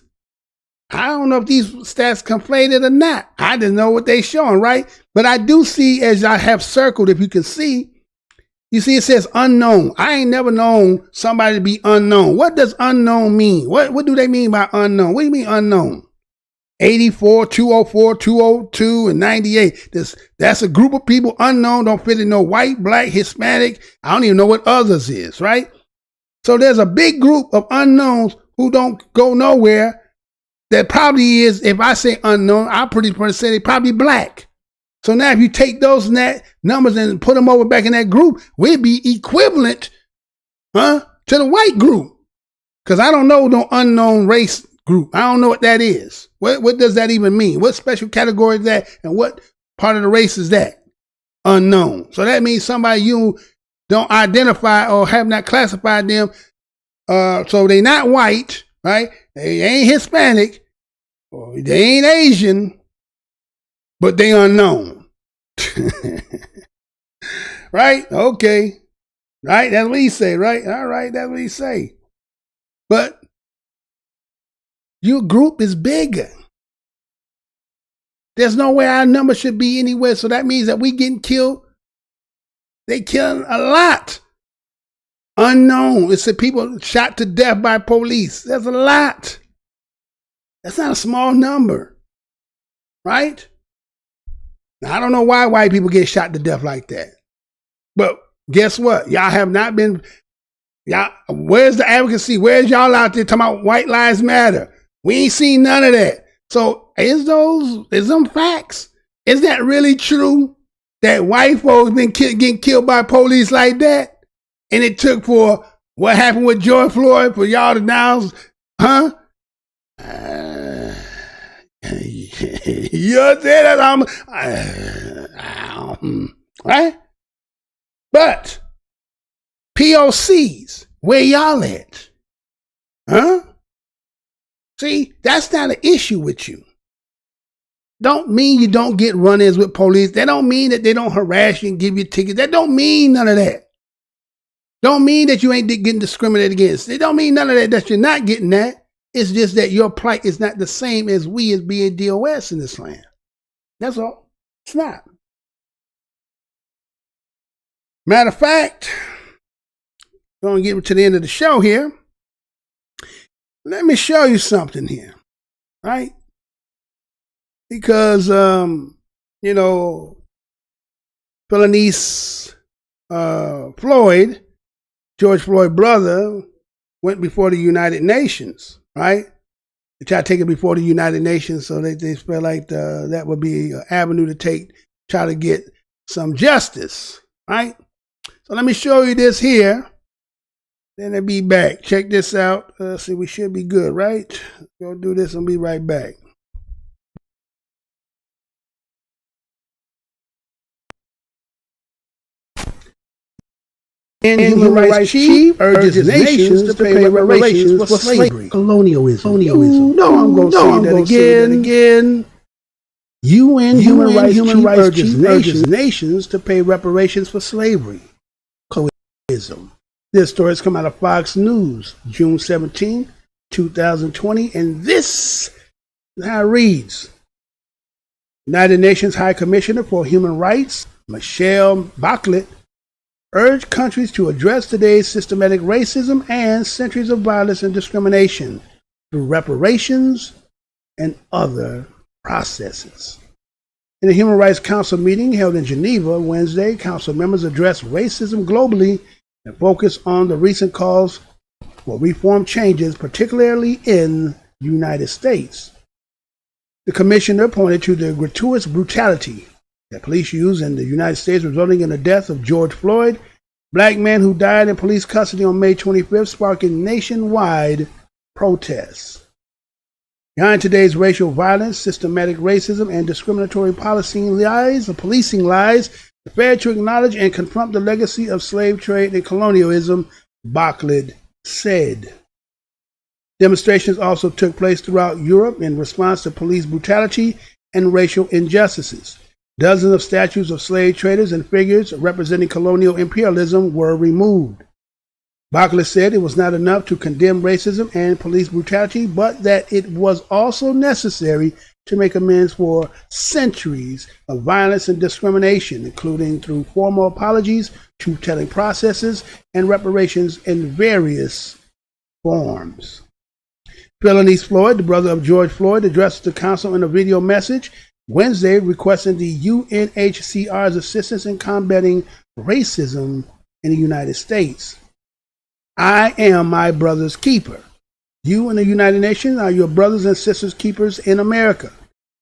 I don't know if these stats conflated or not. I didn't know what they showing, right? But I do see, as I have circled, if you can see, you see it says unknown. I ain't never known somebody to be unknown. What does unknown mean? What do they mean by unknown? What do you mean unknown? 84, 204, 202, and 98. That's a group of people unknown, don't fit in no white, black, Hispanic. I don't even know what others is, right? So there's a big group of unknowns who don't go nowhere. That probably is, if I say unknown, I'll pretty much say they probably black. So now if you take those numbers and put them over back in that group, we'd be equivalent, to the white group. Because I don't know no unknown race group. I don't know what that is. What does that even mean? What special category is that? And what part of the race is that? Unknown. So that means somebody you don't identify or have not classified them. So they not white, right? They ain't Hispanic. Or they ain't Asian. But they unknown. Right? Okay. Right? That's what he say, right? All right, that's what he say. But your group is bigger. There's no way our number should be anywhere. So that means that we getting killed. They killing a lot. Unknown. It's the people shot to death by police. There's a lot. That's not a small number. Right? Now, I don't know why white people get shot to death like that. But guess what? Y'all have not been. Where's the advocacy? Where's y'all out there talking about white lives matter? We ain't seen none of that. So is them facts? Is that really true? That white folks been getting killed by police like that? And it took for what happened with George Floyd for y'all to now, you said that right? But POCs, where y'all at? See, that's not an issue with you. Don't mean you don't get run-ins with police. That don't mean that they don't harass you and give you tickets. That don't mean none of that. Don't mean that you ain't getting discriminated against. It don't mean none of that you're not getting that. It's just that your plight is not the same as we as being DOS in this land. That's all. It's not. Matter of fact, going to get to the end of the show here. Let me show you something here, right? Because, Philanice Floyd, George Floyd's brother, went before the United Nations, right? They tried to take it before the United Nations, so they felt like that would be an avenue to try to get some justice, right? So let me show you this here. Then I'll be back. Check this out. See, we should be good, right? Go do this and be right back. And Human Rights Chief urges nations to pay reparations for slavery. Colonialism. No, I'm going to say that again. UN Human Rights Chief urges nations to pay reparations for slavery. Colonialism. This story has come out of Fox News, June 17, 2020, and this is how it reads. United Nations High Commissioner for Human Rights, Michelle Bachelet, urged countries to address today's systematic racism and centuries of violence and discrimination through reparations and other processes. In a Human Rights Council meeting held in Geneva Wednesday, Council members addressed racism globally and focus on the recent calls for reform changes, particularly in the United States. The commissioner pointed to the gratuitous brutality that police used in the United States, resulting in the death of George Floyd, black man who died in police custody on May 25th, sparking nationwide protests. Behind today's racial violence, systematic racism, and discriminatory policing lies, the failure to acknowledge and confront the legacy of slave trade and colonialism, Bartlett said. Demonstrations also took place throughout Europe in response to police brutality and racial injustices. Dozens of statues of slave traders and figures representing colonial imperialism were removed. Bartlett said it was not enough to condemn racism and police brutality, but that it was also necessary to make amends for centuries of violence and discrimination, including through formal apologies, truth-telling processes, and reparations in various forms. Philonise Floyd, the brother of George Floyd, addressed the council in a video message Wednesday requesting the UNHCR's assistance in combating racism in the United States. I am my brother's keeper. You and the United Nations are your brothers and sisters keepers in America.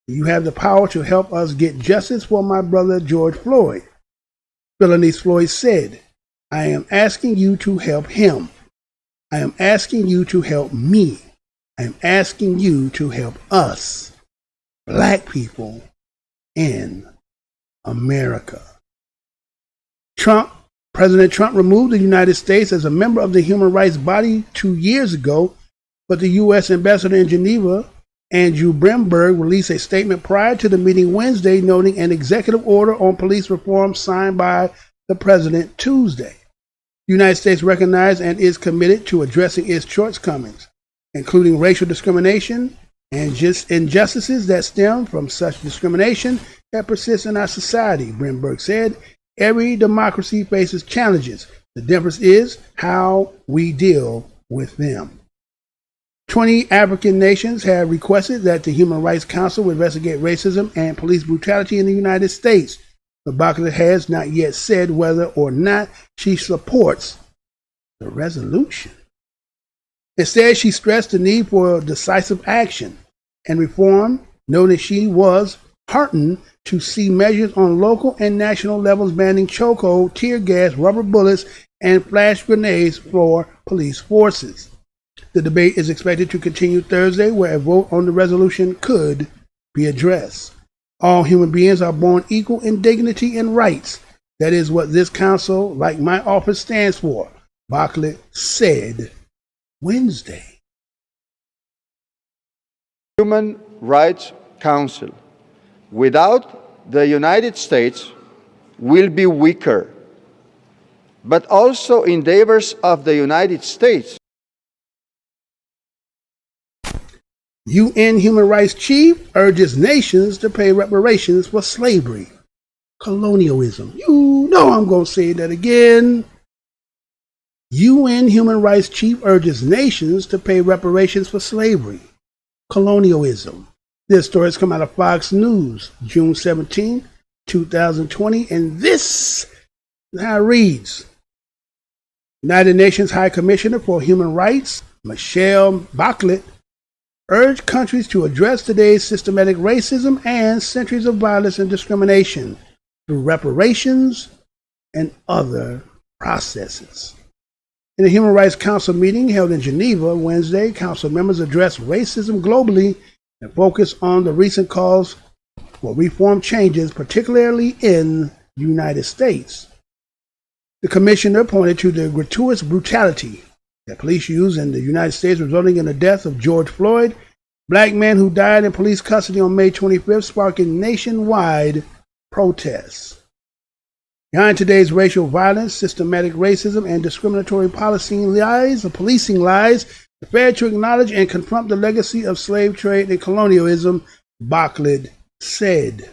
You have the power to help us get justice for my brother George Floyd. Philonise Floyd said, I am asking you to help him. I am asking you to help me. I am asking you to help us, Black people in America. President Trump removed the United States as a member of the human rights body 2 years ago, but the U.S. ambassador in Geneva, Andrew Bremberg, released a statement prior to the meeting Wednesday noting an executive order on police reform signed by the president Tuesday. The United States recognized and is committed to addressing its shortcomings, including racial discrimination and injustices that stem from such discrimination that persists in our society, Bremberg said. Every democracy faces challenges. The difference is how we deal with them. 20 African nations have requested that the Human Rights Council investigate racism and police brutality in the United States. But Bartlett has not yet said whether or not she supports the resolution. Instead, she stressed the need for decisive action and reform, noting she was heartened to see measures on local and national levels banning chokehold, tear gas, rubber bullets, and flash grenades for police forces. The debate is expected to continue Thursday, where a vote on the resolution could be addressed. All human beings are born equal in dignity and rights. That is what this council, like my office, stands for, Bartlett said Wednesday. Human Rights Council, without the United States, will be weaker, but also endeavors of the United States. UN Human Rights Chief urges nations to pay reparations for slavery, colonialism. You know I'm going to say that again. UN Human Rights Chief urges nations to pay reparations for slavery, colonialism. This story has come out of Fox News, June 17, 2020, and this is how it reads. United Nations High Commissioner for Human Rights, Michelle Bachelet, urged countries to address today's systematic racism and centuries of violence and discrimination through reparations and other processes. In a Human Rights Council meeting held in Geneva Wednesday, Council members addressed racism globally and focused on the recent calls for reform changes, particularly in the United States. The commissioner pointed to the gratuitous brutality that police used in the United States, resulting in the death of George Floyd, Black man who died in police custody on May 25th, sparking nationwide protests. Behind today's racial violence, systematic racism, and discriminatory policing lies, the failure to acknowledge and confront the legacy of slave trade and colonialism, Bartlett said.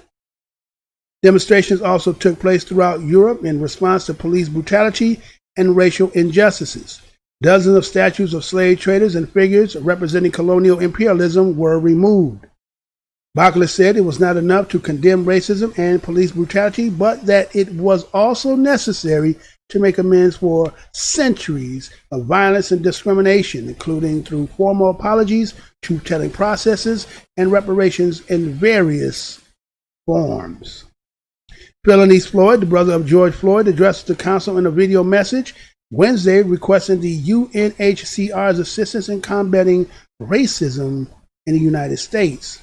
Demonstrations also took place throughout Europe in response to police brutality and racial injustices. Dozens of statues of slave traders and figures representing colonial imperialism were removed. Bartlett said it was not enough to condemn racism and police brutality, but that it was also necessary to make amends for centuries of violence and discrimination, including through formal apologies, truth-telling processes, and reparations in various forms. Philonise Floyd, the brother of George Floyd, addressed the council in a video message Wednesday requesting the UNHCR's assistance in combating racism in the United States.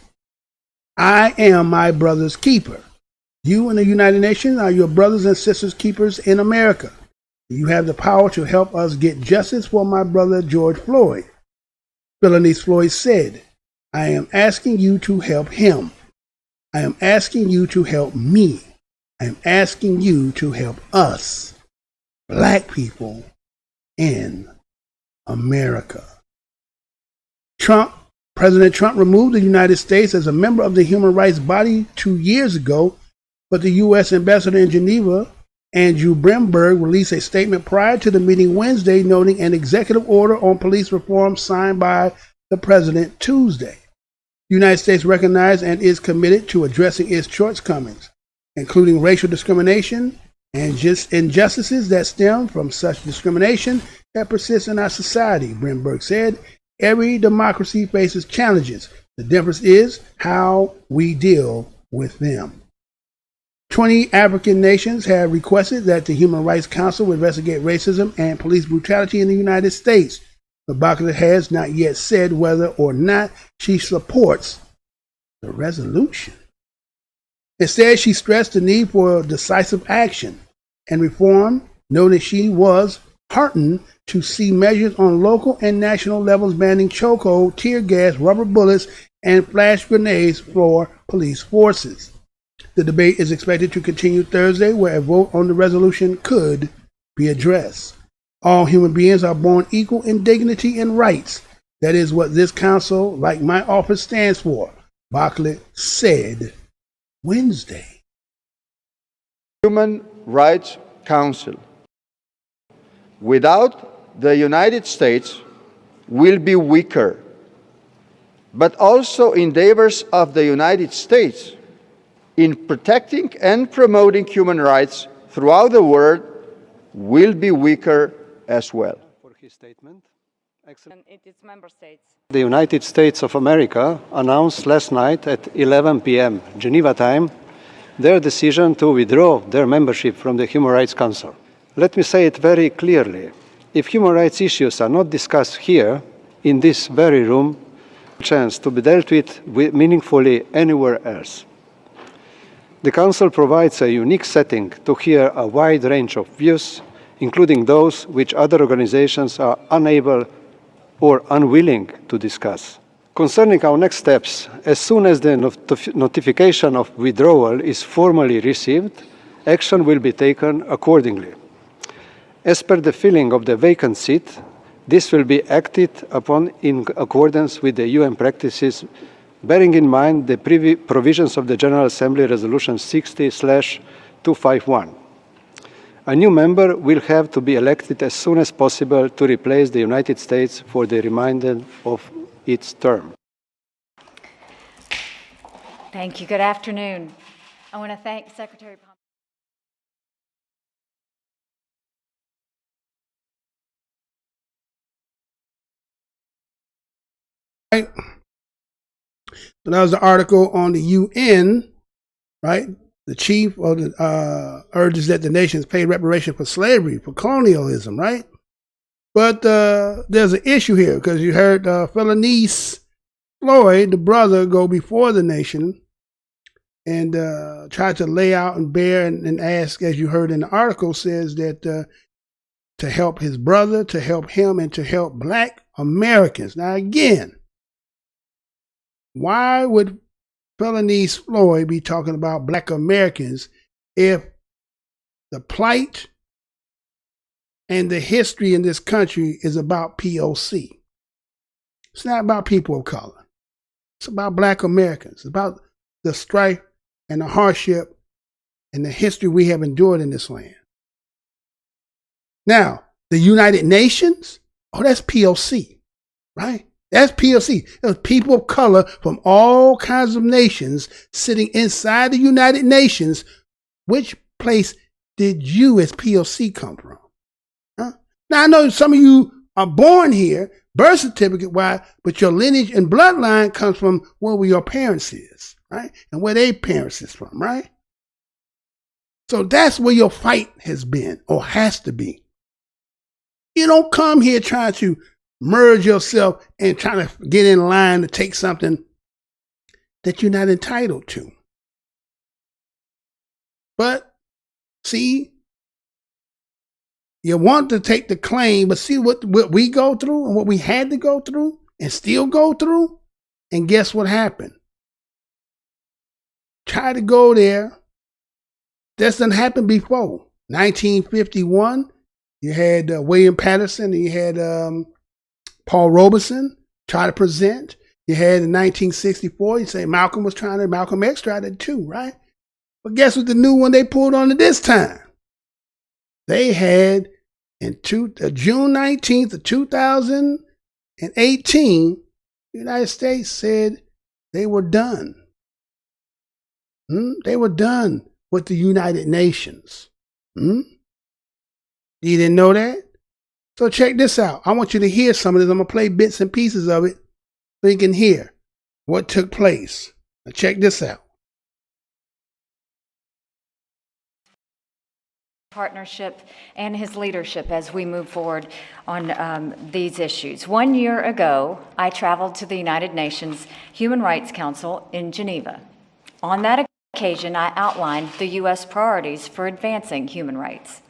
I am my brother's keeper. You and the United Nations are your brothers and sisters keepers in America. You have the power to help us get justice for my brother George Floyd. Philonise Floyd said, I am asking you to help him. I am asking you to help me. I am asking you to help us, black people in America. President Trump removed the United States as a member of the human rights body 2 years ago, but the U.S. ambassador in Geneva, Andrew Bremberg, released a statement prior to the meeting Wednesday noting an executive order on police reform signed by the president Tuesday. The United States recognized and is committed to addressing its shortcomings, including racial discrimination and injustices that stem from such discrimination that persists in our society, Bremberg said. Every democracy faces challenges. The difference is how we deal with them. 20 African nations have requested that the Human Rights Council investigate racism and police brutality in the United States. But Bachelet has not yet said whether or not she supports the resolution. Instead, she stressed the need for decisive action and reform, noting she was heartened to see measures on local and national levels banning chokehold, tear gas, rubber bullets, and flash grenades for police forces. The debate is expected to continue Thursday, where a vote on the resolution could be addressed. All human beings are born equal in dignity and rights. That is what this council, like my office, stands for, Bachelet said Wednesday. Human Rights Council, without the United States, will be weaker, but also endeavors of the United States in protecting and promoting human rights throughout the world will be weaker as well. For his statement. The United States of America announced last night at 11 p.m. Geneva time their decision to withdraw their membership from the Human Rights Council. Let me say it very clearly. If human rights issues are not discussed here, in this very room, chance to be dealt with meaningfully anywhere else. The Council provides a unique setting to hear a wide range of views, including those which other organizations are unable or unwilling to discuss. Concerning our next steps, as soon as the notification of withdrawal is formally received, action will be taken accordingly. As per the filling of the vacant seat, this will be acted upon in accordance with the UN practices, bearing in mind the provisions of the General Assembly Resolution 60/251. A new member will have to be elected as soon as possible to replace the United States for the remainder of its term. Thank you. Good afternoon. I want to thank Secretary Pompeo. Right. So that was the article on the UN, right? The chief of the, urges that the nations pay reparation for slavery, for colonialism, right? But there's an issue here because you heard Philonise Floyd, the brother, go before the nation and try to lay out and bear and ask, as you heard in the article, says that to help his brother, to help him, and to help black Americans. Now, again, why would Philonise Floyd be talking about black Americans if the plight and the history in this country is about POC? It's not about people of color. It's about black Americans. It's about the strife and the hardship and the history we have endured in this land. Now, the United Nations, that's POC, right? That's POC. There's people of color from all kinds of nations sitting inside the United Nations. Which place did you as POC come from? Huh? Now, I know some of you are born here, birth certificate wise, but your lineage and bloodline comes from where your parents is, right? And where their parents is from, right? So that's where your fight has been or has to be. You don't come here trying to merge yourself and trying to get in line to take something that you're not entitled to. But see, you want to take the claim, but see what we go through and what we had to go through and still go through. And guess what happened? Try to go there. This didn't happen before. 1951, you had William Patterson, and you had Paul Robeson try to present. You had in 1964, you say Malcolm X tried it too, right? But guess what the new one they pulled on at this time? They had in June 19th of 2018, the United States said they were done. They were done with the United Nations. You didn't know that? So check this out. I want you to hear some of this. I'm going to play bits and pieces of it so you can hear what took place. Now check this out. Partnership and his leadership as we move forward on these issues. 1 year ago, I traveled to the United Nations Human Rights Council in Geneva. On that occasion, I outlined the U.S. priorities for advancing human rights,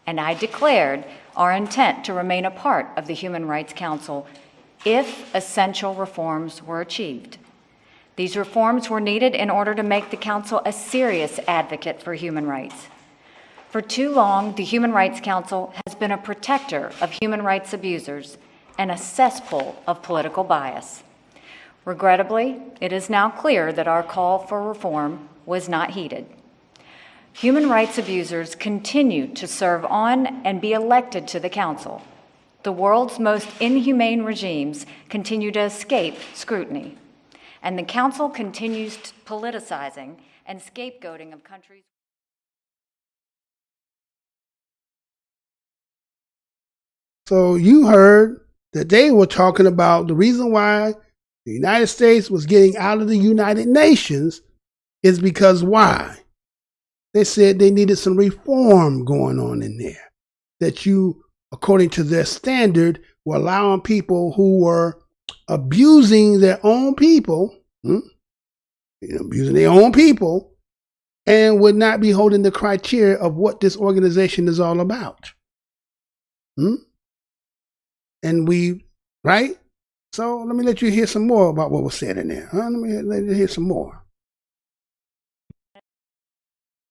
and I declared our intent to remain a part of the Human Rights Council if essential reforms were achieved. These reforms were needed in order to make the Council a serious advocate for human rights. For too long, the Human Rights Council has been a protector of human rights abusers and a cesspool of political bias. Regrettably, it is now clear that our call for reform was not heeded. Human rights abusers continue to serve on and be elected to the Council. The world's most inhumane regimes continue to escape scrutiny, and the Council continues politicizing and scapegoating of countries. So you heard that they were talking about the reason why the United States was getting out of the United Nations is because why? They said they needed some reform going on in there. That you, according to their standard, were allowing people who were abusing their own people, abusing their own people, and would not be holding the criteria of what this organization is all about. And right? So let me let you hear some more about what was said in there. Let you hear some more.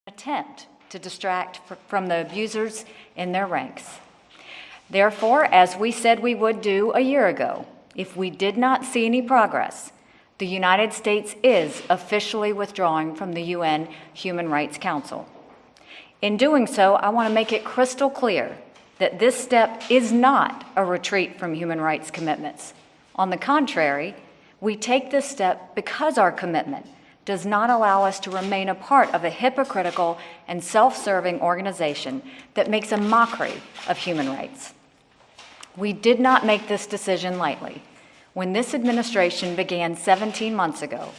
Attempt to distract from the abusers in their ranks. Therefore, as we said we would do a year ago, if we did not see any progress, the United States is officially withdrawing from the UN Human Rights Council. In doing so, I want to make it crystal clear that this step is not a retreat from human rights commitments. On the contrary, we take this step because our commitment does not allow us to remain a part of a hypocritical and self-serving organization that makes a mockery of human rights. We did not make this decision lightly. When this administration began 17 months ago,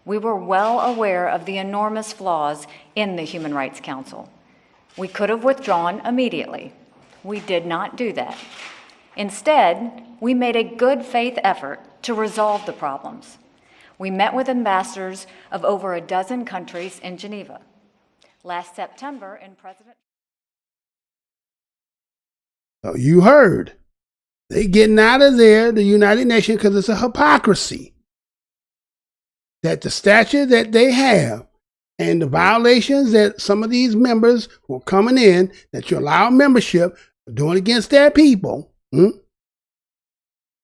we were well aware of the enormous flaws in the Human Rights Council. We could have withdrawn immediately. We did not do that. Instead, we made a good faith effort to resolve the problems. We met with ambassadors of over a dozen countries in Geneva. Last September, in President... So you heard. They getting out of there, the United Nations, because it's a hypocrisy. That the stature that they have and the violations that some of these members who are coming in, that you allow membership, doing against their people,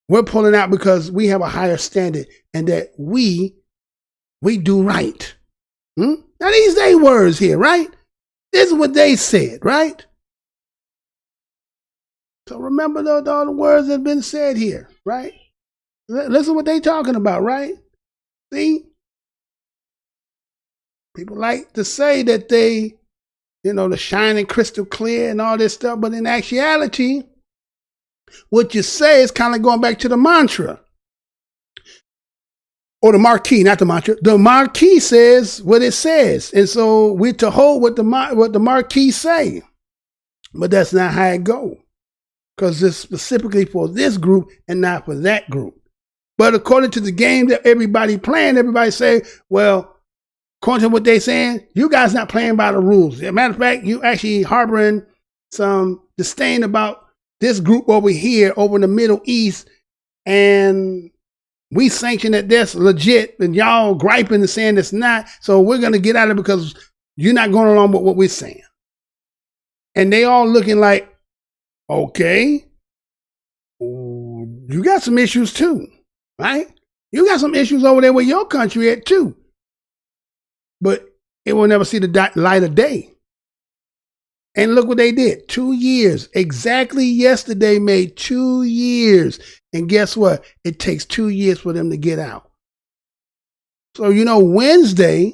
we're pulling out because we have a higher standard and that we do right. Now these they words here, right? This is what they said, right? So remember all the words that have been said here, right? Listen what they talking about, right? See? People like to say that they, the shining crystal clear and all this stuff, but in actuality, what you say is kind of going back to the mantra. Or the marquee, not the mantra. The marquee says what it says. And so we're to hold what the marquee say. But that's not how it goes. because it's specifically for this group and not for that group. But according to the game that everybody playing, everybody say, well, according to what they saying, you guys not playing by the rules. As a matter of fact, you actually harboring some disdain about this group over here, over in the Middle East, and we sanction that that's legit, and y'all griping and saying it's not, so we're going to get out of it because you're not going along with what we're saying. And they all looking like, okay, you got some issues too, right? You got some issues over there with your country at too. But it will never see the light of day. And look what they did. 2 years. Exactly yesterday made 2 years. And guess what? It takes 2 years for them to get out. So, Wednesday,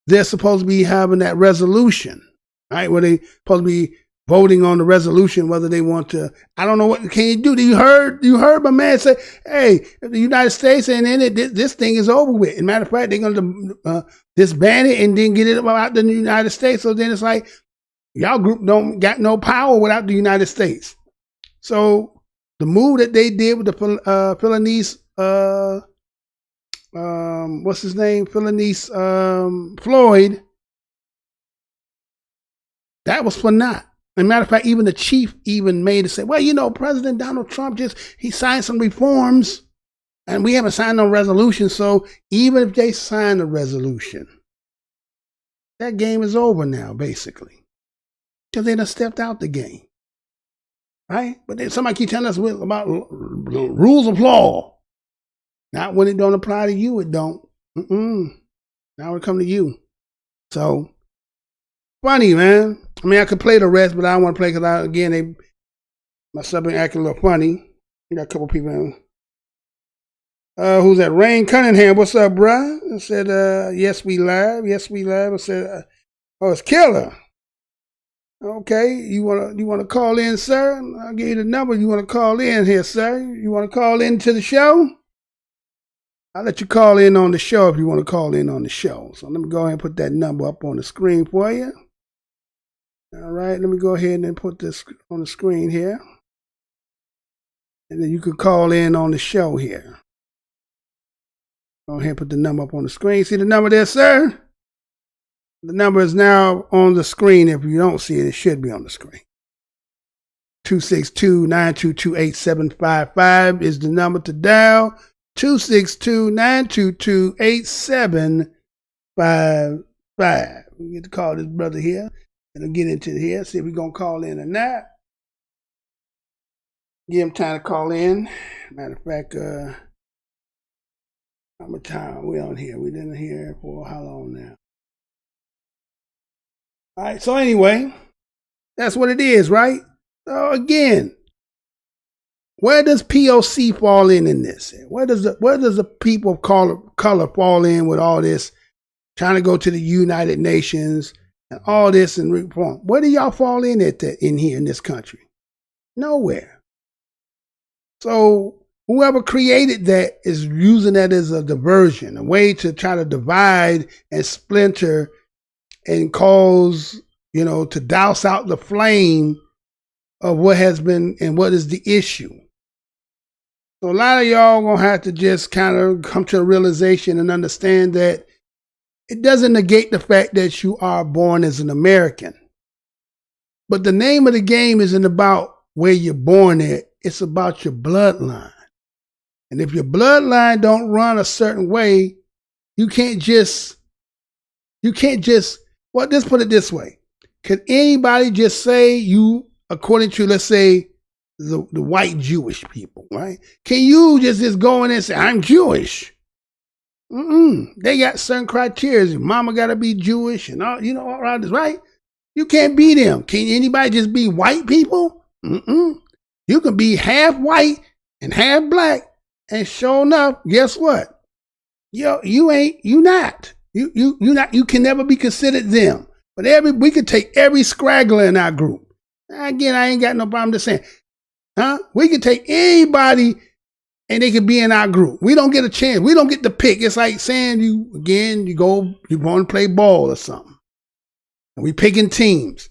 they're supposed to be having that resolution, right? Where they supposed to be voting on the resolution, whether they want to. I don't know what can you do. You heard my man say, hey, if the United States ain't in it, this thing is over with. As a matter of fact, they're going to disband it and then get it out the United States. So then it's like, y'all group don't got no power without the United States. So the move that they did with the Philanese, what's his name? Philanese Floyd, that was for naught. As a matter of fact, even the chief even made it say, well, President Donald Trump he signed some reforms and we haven't signed no resolution. So even if they sign a resolution, that game is over now, basically. Because they done stepped out the game. Right? But then somebody keep telling us about rules of law. Not when it don't apply to you, it don't. Now it come to you. So, funny, man. I mean, I could play the rest, but I don't want to play because, my stuff been acting a little funny. We got a couple people in. Who's that? Rain Cunningham. What's up, bruh? I said, yes, we live. Yes, we live. I said, it's Killer. Okay, you wanna call in, sir? I'll give you the number. You wanna call in here, sir? You wanna call in to the show? I'll let you call in on the show if you want to call in on the show. So let me go ahead and put that number up on the screen for you. All right, let me go ahead and put this on the screen here. And then you could call in on the show here. Go ahead and put the number up on the screen. See the number there, sir? The number is now on the screen. If you don't see it, it should be on the screen. 262-922-8755 is the number to dial. 262-922-8755. We get to call this brother here. And I'll get into it here. See if we're going to call in or not. Give him time to call in. Matter of fact, how much time we on here? We didn't hear for how long now? All right, so anyway, that's what it is, right? So again, where does POC fall in this? Where does the people of color fall in with all this, trying to go to the United Nations and all this and reform? Where do y'all fall in in here in this country? Nowhere. So whoever created that is using that as a diversion, a way to try to divide and splinter and cause, to douse out the flame of what has been and what is the issue. So a lot of y'all gonna have to just kind of come to a realization and understand that it doesn't negate the fact that you are born as an American. But the name of the game isn't about where you're born at, it's about your bloodline. And if your bloodline don't run a certain way, you can't just, well, let's put it this way. Can anybody just say you, according to, let's say, the white Jewish people, right? Can you just go in and say, I'm Jewish? They got certain criteria. Your mama got to be Jewish and all, all this, right? You can't be them. Can anybody just be white people? You can be half white and half black. And sure enough, guess what? You not. You can never be considered them. But we could take every scraggler in our group. Again, I ain't got no problem just saying, we could take anybody and they could be in our group. We don't get a chance. We don't get to pick. It's like saying you want to play ball or something. And we picking teams.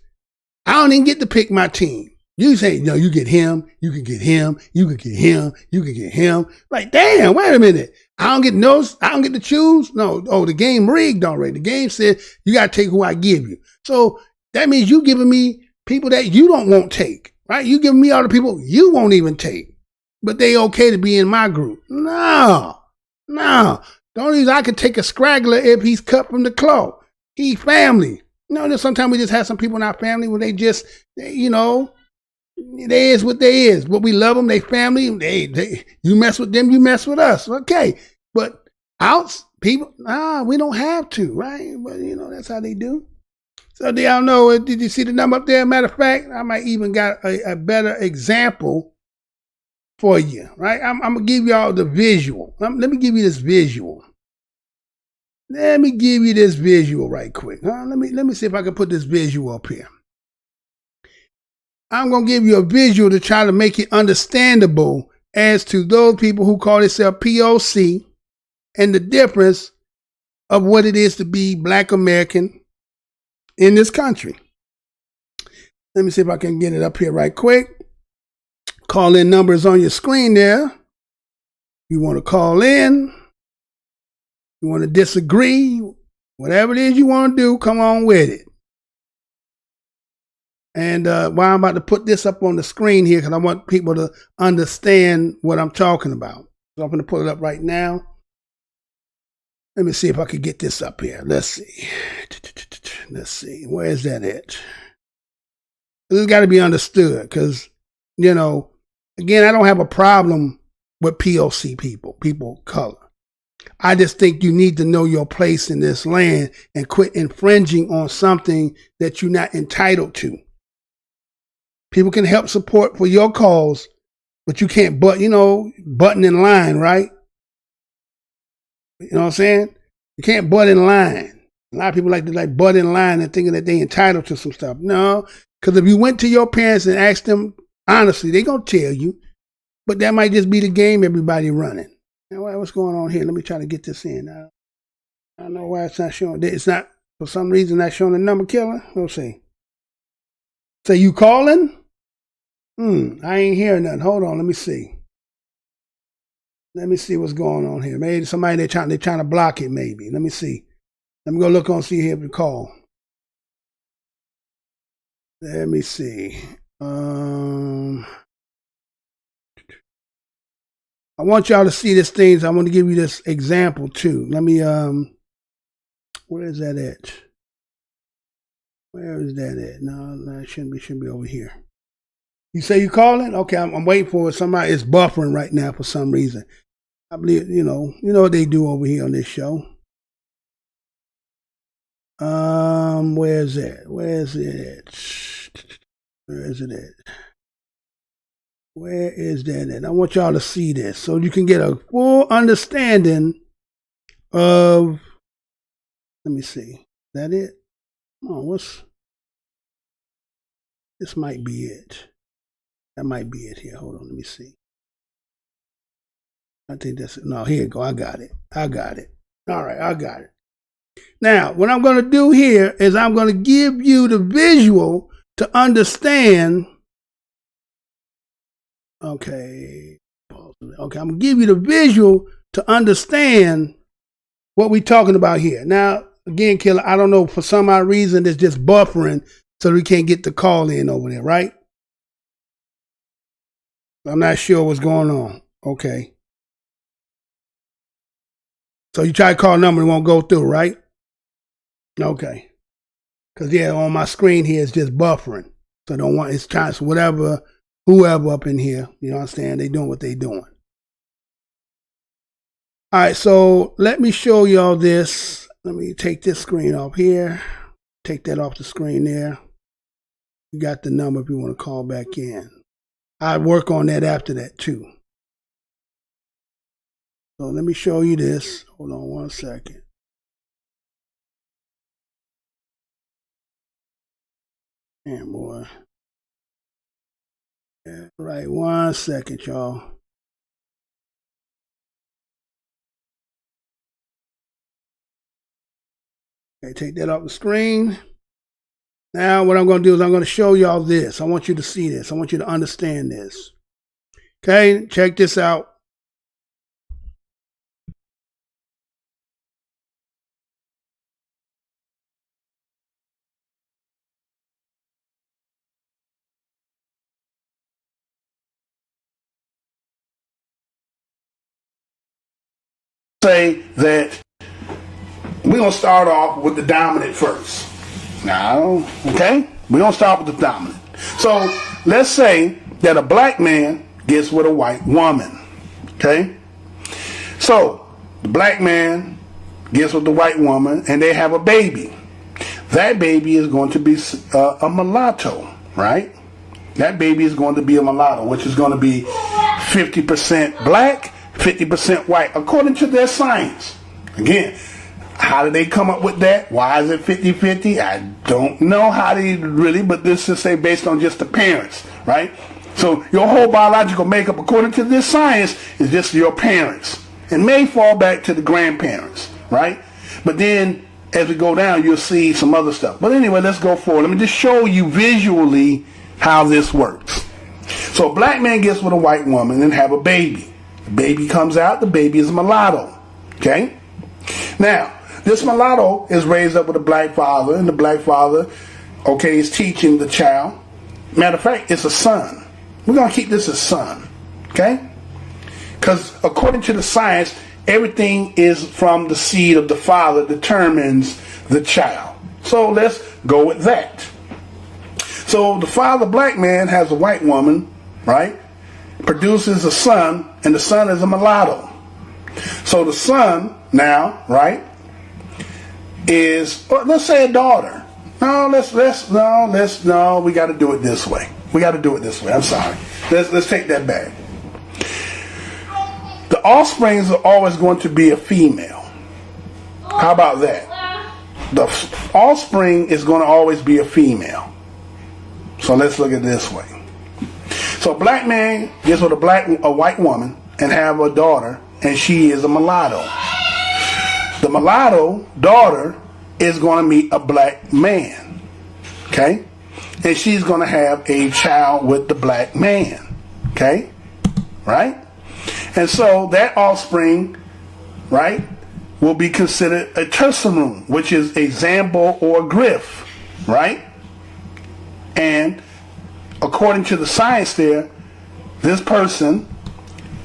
I don't even get to pick my team. You say, no, you get him, you can get him, you can get him, you can get him. Like, damn, wait a minute. I don't get to choose. No, the game rigged already. The game said you got to take who I give you. So that means you giving me people that you don't want take, right? You giving me all the people you won't even take, but they okay to be in my group. No. The only reason I could take a scraggler if he's cut from the claw. He family. Sometimes we just have some people in our family where they just, they is what they is. But we love them. They family. You mess with them, you mess with us. Okay. But people, we don't have to, right? But that's how they do. So do y'all know, did you see the number up there? Matter of fact, I might even got a better example for you, right? I'm going to give y'all the visual. Let me give you this visual. Let me give you this visual right quick. Let me see if I can put this visual up here. I'm going to give you a visual to try to make it understandable as to those people who call themselves POC and the difference of what it is to be Black American in this country. Let me see if I can get it up here right quick. Call in numbers on your screen there. You want to call in. You want to disagree. Whatever it is you want to do, come on with it. And while I'm about to put this up on the screen here, because I want people to understand what I'm talking about. So I'm going to put it up right now. Let me see if I can get this up here. Let's see. Where is that at? This has got to be understood because, again, I don't have a problem with POC people of color. I just think you need to know your place in this land and quit infringing on something that you're not entitled to. People can help support for your cause, but you can't button in line, right? You know what I'm saying? You can't butt in line. A lot of people like to butt in line and thinking that they entitled to some stuff. No, because if you went to your parents and asked them honestly, they're going to tell you. But that might just be the game everybody running. Now, what's going on here? Let me try to get this in. I don't know why it's not showing. It's not, for some reason, not showing the number, Killer. Let's see. So you calling? I ain't hearing nothing. Hold on, let me see. Let me see what's going on here. Maybe somebody they're trying to block it. Maybe. Let me see. Let me go look on see here if you call. Let me see. I want y'all to see this thing. So I want to give you this example too. Let me. Where is that at? Where is that at? No, it shouldn't be over here. You say you calling? Okay, I'm waiting for it. Somebody is buffering right now for some reason. I believe, you know what they do over here on this show. Where's it? Where is it at? Where is that at? I want y'all to see this so you can get a full understanding of, let me see. Is that it? Oh, this might be it. That might be it here. Hold on, let me see. I think that's it. No, here you go. I got it. All right, I got it. Now, what I'm going to do here is I'm going to give you the visual to understand. Okay, I'm going to give you the visual to understand what we're talking about here. Now, again, Killer, I don't know, for some odd reason, it's just buffering so we can't get the call in over there, right? I'm not sure what's going on. Okay. So you try to call a number, it won't go through, right? Okay. Because, yeah, on my screen here, it's just buffering. So I don't want, it's trying, so whoever up in here, you know what I'm saying? They doing what they doing. All right, so let me show y'all this. Let me take this screen off here. Take that off the screen there. You got the number if you want to call back in. I'd work on that after that too. So let me show you this. Hold on one second. Damn, boy. Yeah, right, 1 second, y'all. Okay, take that off the screen. Now, what I'm going to do is I'm going to show y'all this. I want you to see this. I want you to understand this. Okay, check this out. Say that we're going to start off with the dominant first. Now, okay? We're going to start with the dominant. So, let's say that a black man gets with a white woman. Okay? So, the black man gets with the white woman and they have a baby. That baby is going to be a mulatto, right? That baby is going to be a mulatto, which is going to be 50% black, 50% white, according to their science. Again, how did they come up with that? Why is it 50-50? I don't know how they really, but this is say based on just the parents, right? So your whole biological makeup, according to this science, is just your parents. It may fall back to the grandparents, right? But then as we go down, you'll see some other stuff. But anyway, let's go forward. Let me just show you visually how this works. So a black man gets with a white woman and have a baby. The baby comes out, the baby is a mulatto. Okay? Now, this mulatto is raised up with a black father, and the black father, okay, is teaching the child. Matter of fact, it's a son. We're going to keep this a son. Okay? Because according to the science, everything is from the seed of the father determines the child. So let's go with that. So the father, black man, has a white woman, right? Produces a son, and the son is a mulatto. So the son now, right, is, let's say a daughter. No, we got to do it this way. We got to do it this way. I'm sorry. Let's take that back. The offsprings are always going to be a female. How about that? The offspring is going to always be a female. So let's look at it this way. So a black man gets with a white woman and have a daughter, and she is a mulatto. The mulatto daughter is going to meet a black man, okay? And she's going to have a child with the black man, okay? Right? And so that offspring, right, will be considered a terceroon, which is a zambo or a griff, right? And according to the science there, this person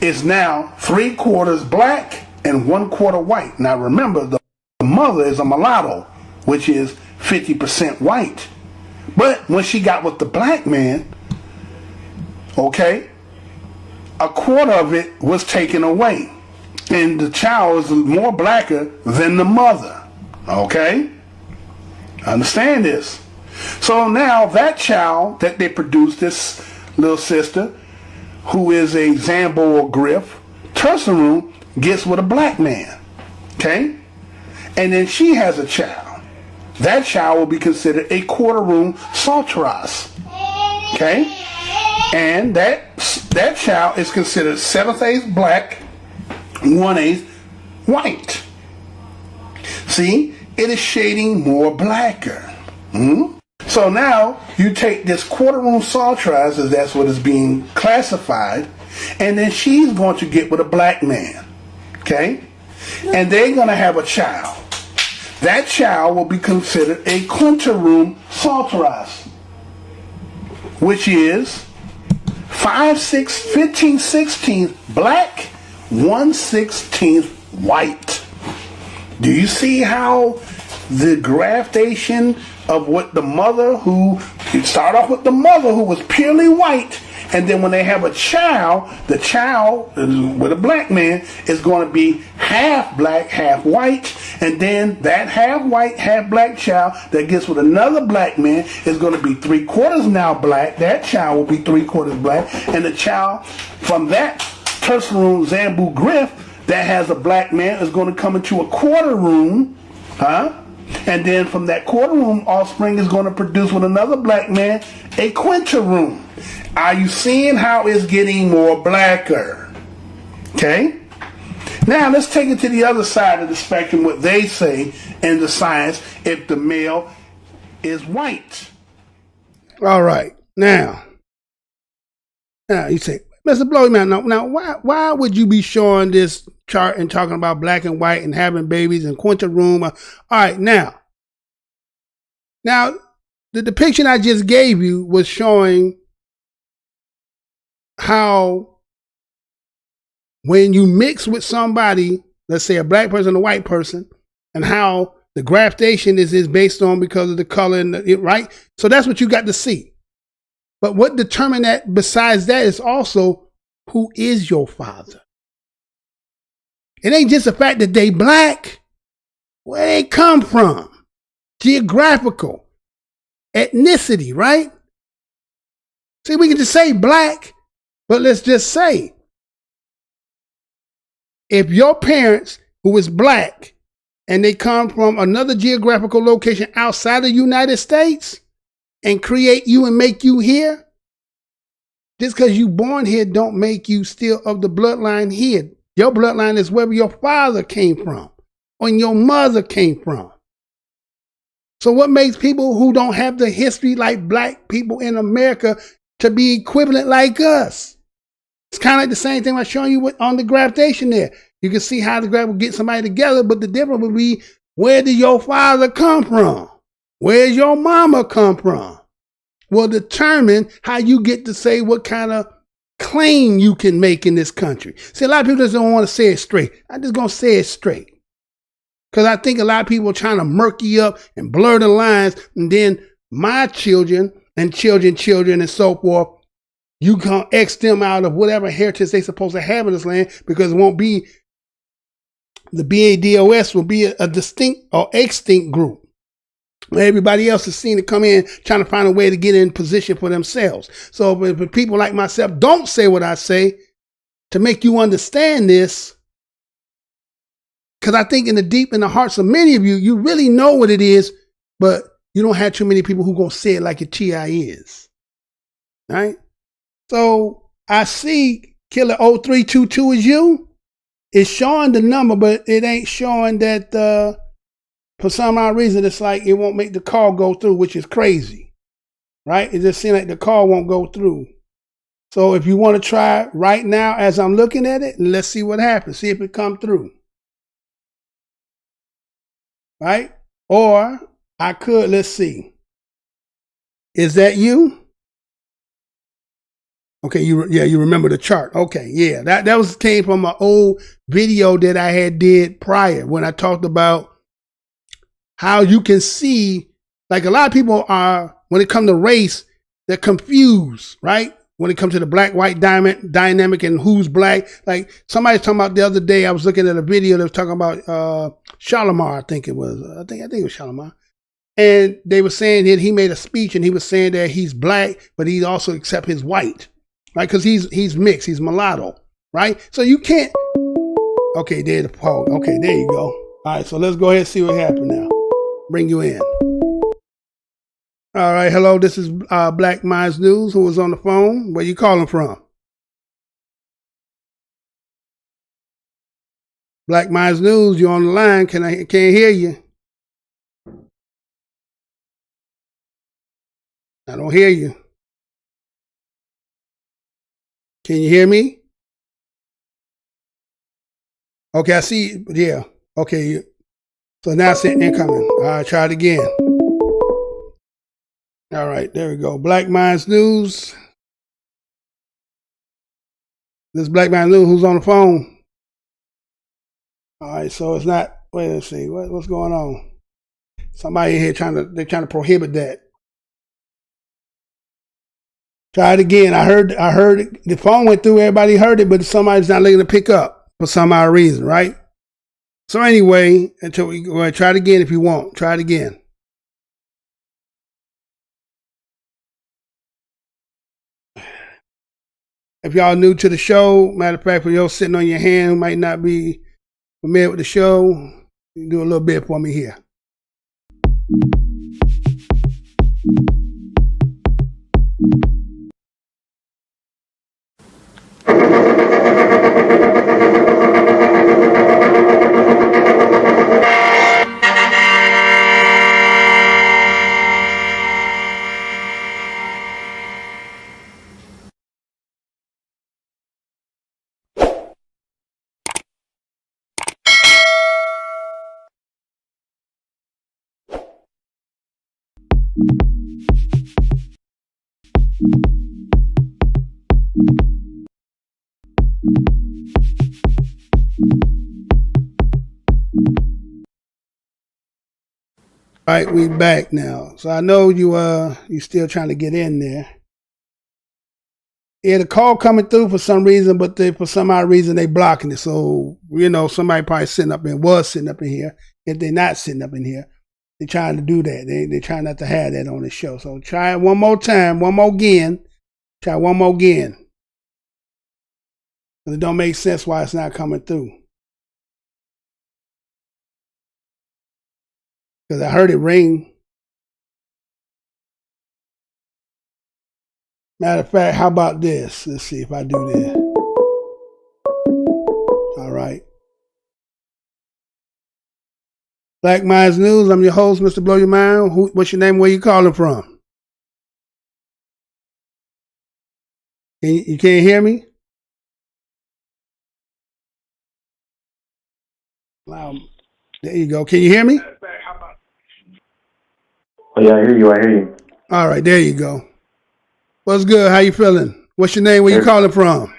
is now 3/4 black and 1/4 white. Now remember, the mother is a mulatto, which is 50% white. But when she got with the black man, okay, 1/4 of it was taken away. And the child is more blacker than the mother. Okay? Understand this. So now that child that they produced, this little sister, who is a zambo or griff, terceroon, gets with a black man. Okay? And then she has a child. That child will be considered a quarter-room salteras. Okay? And that child is considered 7/8 black, 1/8 white. See? It is shading more blacker. So now you take this quarter-room salteras, as that's what is being classified, and then she's going to get with a black man. Okay? And they're going to have a child. That child will be considered a quinter-room salteras, which is 15/16 black, 1/16 white. Do you see how the graftation of what the mother, who you start off with the mother who was purely white, and then when they have a child, the child with a black man is going to be half black, half white, and then that half white, half black child that gets with another black man is going to be 3/4 now black. That child will be 3/4 black, and the child from that terceroon zambu griff that has a black man is going to come into a quarter-room, and then from that quarter-room offspring is going to produce with another black man a quinter-room. Are you seeing how it's getting more blacker? Okay? Now let's take it to the other side of the spectrum, what they say in the science, if the male is white. All right. Now you say, Mr. Blowman, now why would you be showing this chart and talking about black and white and having babies and quinta room? All right, now the depiction I just gave you was showing how when you mix with somebody, let's say a black person and a white person, and how the graftation is based on because of the color and right? So that's what you got to see. But what determined that besides that is also who is your father. It ain't just the fact that they black. Where they come from. Geographical. Ethnicity, right? See, we can just say black, but let's just say if your parents who is black and they come from another geographical location outside the United States and create you and make you here, just because you born here don't make you still of the bloodline here. Your bloodline is wherever your father came from or your mother came from. So what makes people who don't have the history like black people in America to be equivalent like us? It's kind of like the same thing I'm showing you on the graftation there. You can see how the graft will get somebody together, but the difference would be, where did your father come from? Where's your mama come from? Will determine how you get to say what kind of claim you can make in this country. See, a lot of people just don't want to say it straight. I'm just going to say it straight. Because I think a lot of people are trying to murky up and blur the lines, and then my children and children and so forth, you can X them out of whatever heritage they're supposed to have in this land, because it won't be, the BADOS will be a distinct or extinct group. Everybody else is seen to come in trying to find a way to get in position for themselves. So if people like myself don't say what I say to make you understand this, because I think in the hearts of many of you, you really know what it is, but you don't have too many people who going to say it like your TI is. Right? So I see Killer 0322 is you. It's showing the number, but it ain't showing that for some odd reason, it's like it won't make the call go through, which is crazy. Right? It just seems like the call won't go through. So if you want to try right now as I'm looking at it, let's see what happens. See if it come through. Right? Or I could, let's see. Is that you? Okay, you remember the chart. Okay, yeah. That came from an old video that I had did prior when I talked about how you can see, like a lot of people are, when it comes to race, they're confused, right? When it comes to the black-white dynamic and who's black. Like somebody's talking about the other day, I was looking at a video that was talking about Shalimar, I think it was. I think it was Shalimar. And they were saying that he made a speech and he was saying that he's black, but he also accepts his white, right? Because he's mixed, he's mulatto, right? So you can't. Okay, there's the poll. Okay, there you go. All right, so let's go ahead and see what happened now. Bring you in. All right, hello, this is Black Minds News. Who was on the phone? Where you calling from? Black Minds News, you on the line. Can't hear you. I don't hear you. Can you hear me? Okay, I see. Yeah. Okay. So now it's incoming. All right, try it again. All right, there we go. Black Minds News. This Black Minds News. Who's on the phone? All right, so it's not. Wait, let's see. What's going on? Somebody in here they're trying to prohibit that. Try it again. I heard it. The phone went through. Everybody heard it, but somebody's not looking to pick up for some odd reason, right? So anyway, until we try it again if you want. Try it again. If y'all new to the show, matter of fact, for y'all sitting on your hand who might not be familiar with the show, you can do a little bit for me here. All right, we back now. So I know you still trying to get in there. Yeah, the call coming through for some reason, but for some odd reason they blocking it. So, somebody probably was sitting up in here. If they're not sitting up in here, they're trying to do that. They're trying not to have that on the show. So try it one more time, Try one more again. It don't make sense why it's not coming through. Because I heard it ring. Matter of fact, how about this? Let's see if I do this. All right. Black Minds News. I'm your host, Mr. Blow Your Mind. What's your name? Where you calling from? You can't hear me? Wow. There you go. Can you hear me? Oh, yeah, I hear you. All right, there you go. What's good? How you feeling? What's your name? Where you calling from?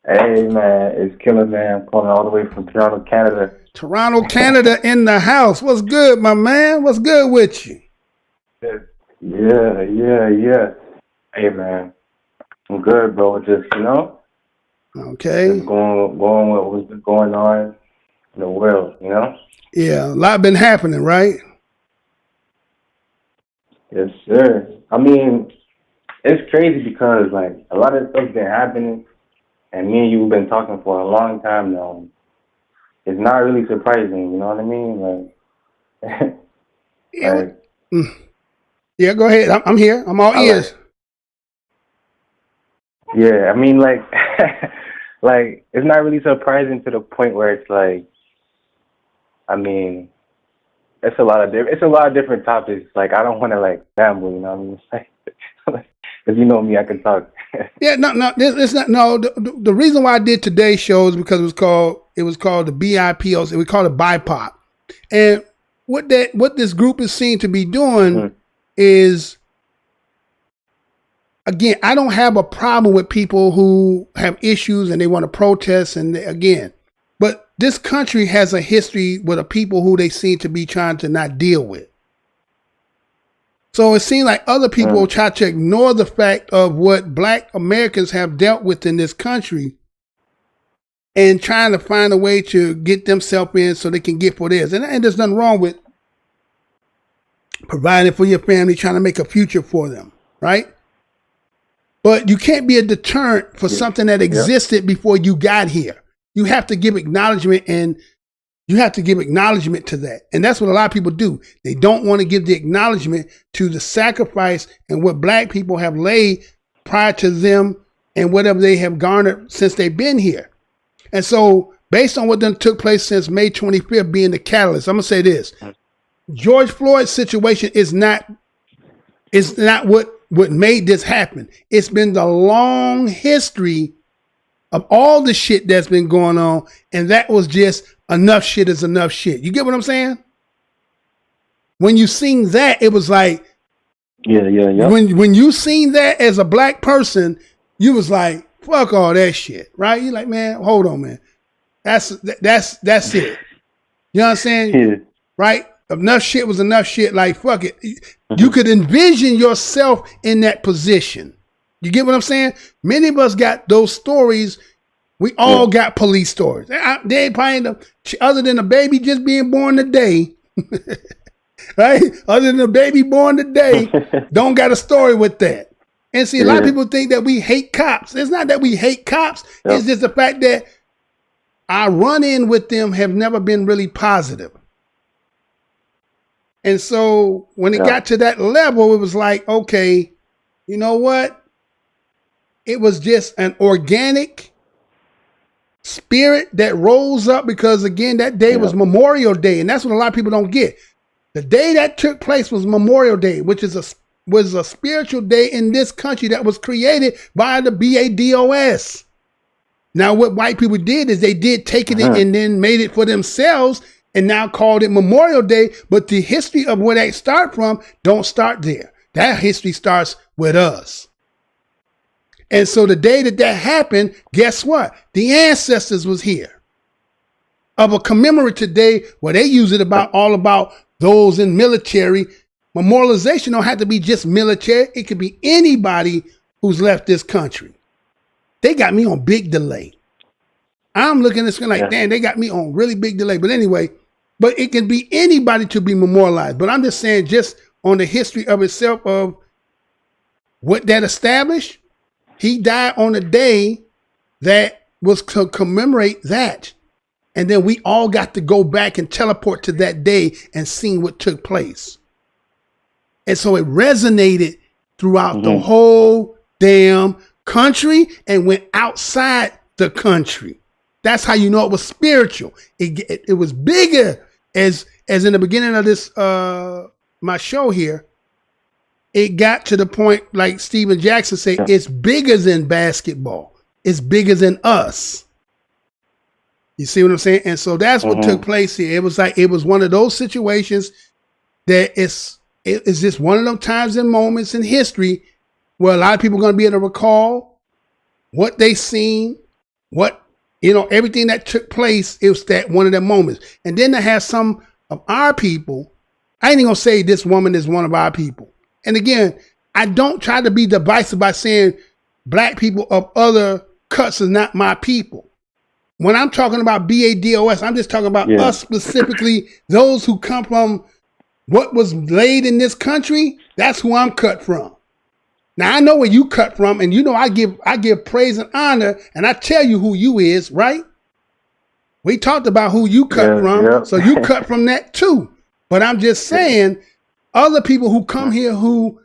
Hey, man, it's Killer, man. I'm calling all the way from Toronto, Canada. Toronto, Canada in the house. What's good, my man? What's good with you? Yeah. Hey, man, I'm good, bro. Just, Okay. Just going with what's been going on in the world, Yeah, a lot been happening, right? Yes, sir. I mean, it's crazy because, like, a lot of stuff's been happening, and me and you have been talking for a long time now. It's not really surprising, you know what I mean? Like, Yeah, go ahead. I'm here. I'm all ears. Yeah, I mean, like, like, it's not really surprising to the point where it's like, I mean, it's a lot of different topics. Like, I don't want to like ramble, you know what I mean? Because you know me, I can talk. Yeah, no, it's not. No, the reason why I did today's show is because it was called the BIPOC. We call it BIPOC, and what this group is seen to be doing is, again, I don't have a problem with people who have issues and they want to protest, but this country has a history with the people who they seem to be trying to not deal with. So it seems like other people try to ignore the fact of what Black Americans have dealt with in this country and trying to find a way to get themselves in so they can get for theirs. And there's nothing wrong with providing for your family, trying to make a future for them, right? But you can't be a deterrent for something that existed before you got here. You have to give acknowledgement, and you have to give acknowledgement to that. And that's what a lot of people do. They don't want to give the acknowledgement to the sacrifice and what Black people have laid prior to them and whatever they have garnered since they've been here. And so based on what done took place since May 25th being the catalyst, I'm going to say this. George Floyd's situation is not what made this happen. It's been the long history of all the shit that's been going on, and that was just enough shit is enough shit. You get what I'm saying? When you seen that, it was like, yeah. When you seen that as a Black person, you was like, fuck all that shit, right? You're like, man, hold on, man. That's it. You know what I'm saying? Yeah. Right? Enough shit was enough shit. Like, fuck it. You could envision yourself in that position. You get what I'm saying? Many of us got those stories. We all got police stories. They probably, other than a baby just being born today, right? Other than a baby born today, don't got a story with that. And see, a lot of people think that we hate cops. It's not that we hate cops. It's just the fact that our run-in with them have never been really positive. And so when it got to that level, it was like, okay, you know what? It was just an organic spirit that rose up because, again, that day was Memorial Day. And that's what a lot of people don't get. The day that took place was Memorial Day, which was a spiritual day in this country that was created by the BADOS. Now, what white people did is they did take it and then made it for themselves and now called it Memorial Day. But the history of where that start from don't start there. That history starts with us. And so the day that happened, guess what? The ancestors was here of a commemorative day where they use it all about those in military. Memorialization don't have to be just military. It could be anybody who's left this country. They got me on big delay. I'm looking at this like, damn, they got me on really big delay. But anyway, but it can be anybody to be memorialized. But I'm just saying, just on the history of itself of what that established, he died on a day that was to commemorate that. And then we all got to go back and teleport to that day and see what took place. And so it resonated throughout the whole damn country and went outside the country. That's how you know it was spiritual. It was bigger, as in the beginning of this my show here. It got to the point, like Steven Jackson said, it's bigger than basketball. It's bigger than us. You see what I'm saying? And so that's what took place here. It was one of those situations that it's just one of those times and moments in history where a lot of people are going to be able to recall what they seen, everything that took place. It was that one of them moments. And then to have some of our people, I ain't even going to say this woman is one of our people. And again, I don't try to be divisive by saying black people of other cuts is not my people. When I'm talking about BADOS, I'm just talking about us specifically, those who come from what was laid in this country. That's who I'm cut from. Now I know where you cut from, and I give praise and honor, and I tell you who you is, right? We talked about who you cut from, so you cut from that too. But I'm just saying, other people who come here who,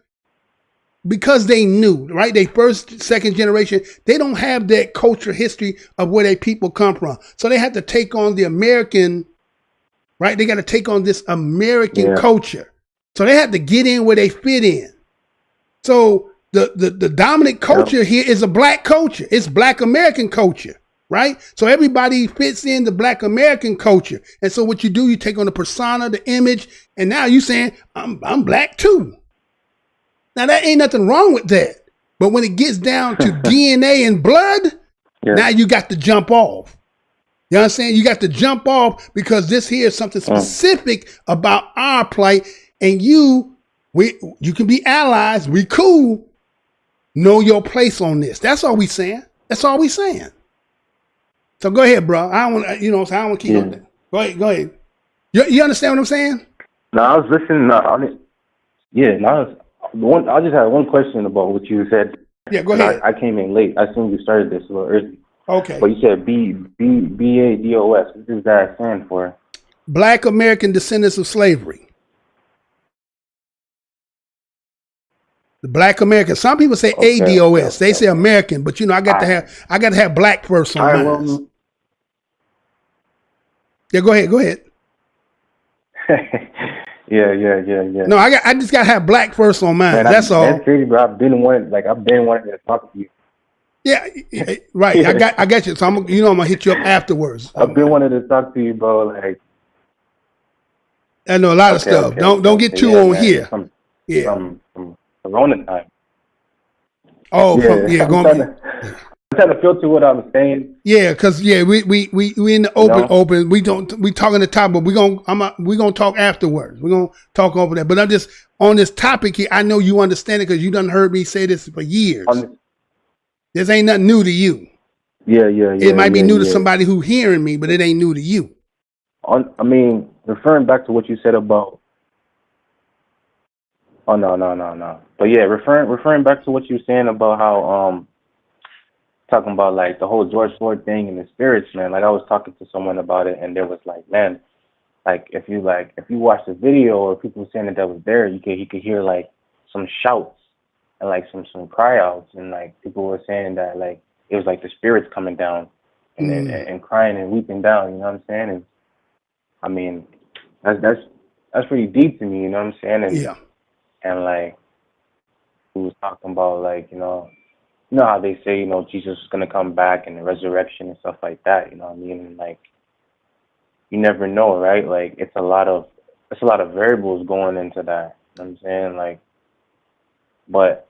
because they knew, right? They first, second generation, they don't have that culture history of where their people come from. So they have to take on the American, right? They got to take on this American culture. So they have to get in where they fit in. So the dominant culture here is a black culture. It's black American culture, right? So everybody fits in the black American culture. And so what you do, you take on the persona, the image, and now you saying, I'm black too. Now that ain't nothing wrong with that. But when it gets down to DNA and blood, now you got to jump off. You know what I'm saying? You got to jump off because this here is something specific about our plight. And you can be allies. We cool. Know your place on this. That's all we saying. That's all we saying. So go ahead, bro. I don't want to, I don't want to keep on that. Go ahead. You understand what I'm saying? No, I was listening. I just had one question about what you said. Yeah, go ahead. I came in late. I assume you started this a little early. Okay. But you said BADOS. What does that stand for? Black American Descendants of Slavery. The Black American. Some people say ADOS. They say American, but I got to have black first on mine. Yeah, go ahead. Yeah. No, I just gotta have black first on mine. That's all. That's crazy, bro. I've been wanting to talk to you. Yeah, right. I got you. So I'm gonna hit you up afterwards. I've been wanting to talk to you, bro. Like, I know a lot of stuff. Don't get too on here. From Corona time. Oh, I'm trying to filter what I'm saying. Yeah, because we in the open. We talking the top, but we gonna talk afterwards. We're gonna talk over that. But I'm just on this topic here. I know you understand it because you done heard me say this for years. This ain't nothing new to you. Yeah. It might be new to somebody who hearing me, but it ain't new to you. Referring back to what you said about. Oh no. But yeah, referring back to what you were saying about how talking about like the whole George Floyd thing and the spirits, man. Like I was talking to someone about it, and there was like, man, like if you watch the video or people saying that was there, you could hear like some shouts and like some cry outs, and like people were saying that like it was like the spirits coming down and crying and weeping down. You know what I'm saying? And I mean, that's pretty deep to me. You know what I'm saying? And like we was talking about like you know how they say, Jesus is going to come back and the resurrection and stuff like that, you know what I mean? And like, you never know, right? Like, it's a lot of variables going into that, you know what I'm saying? Like, but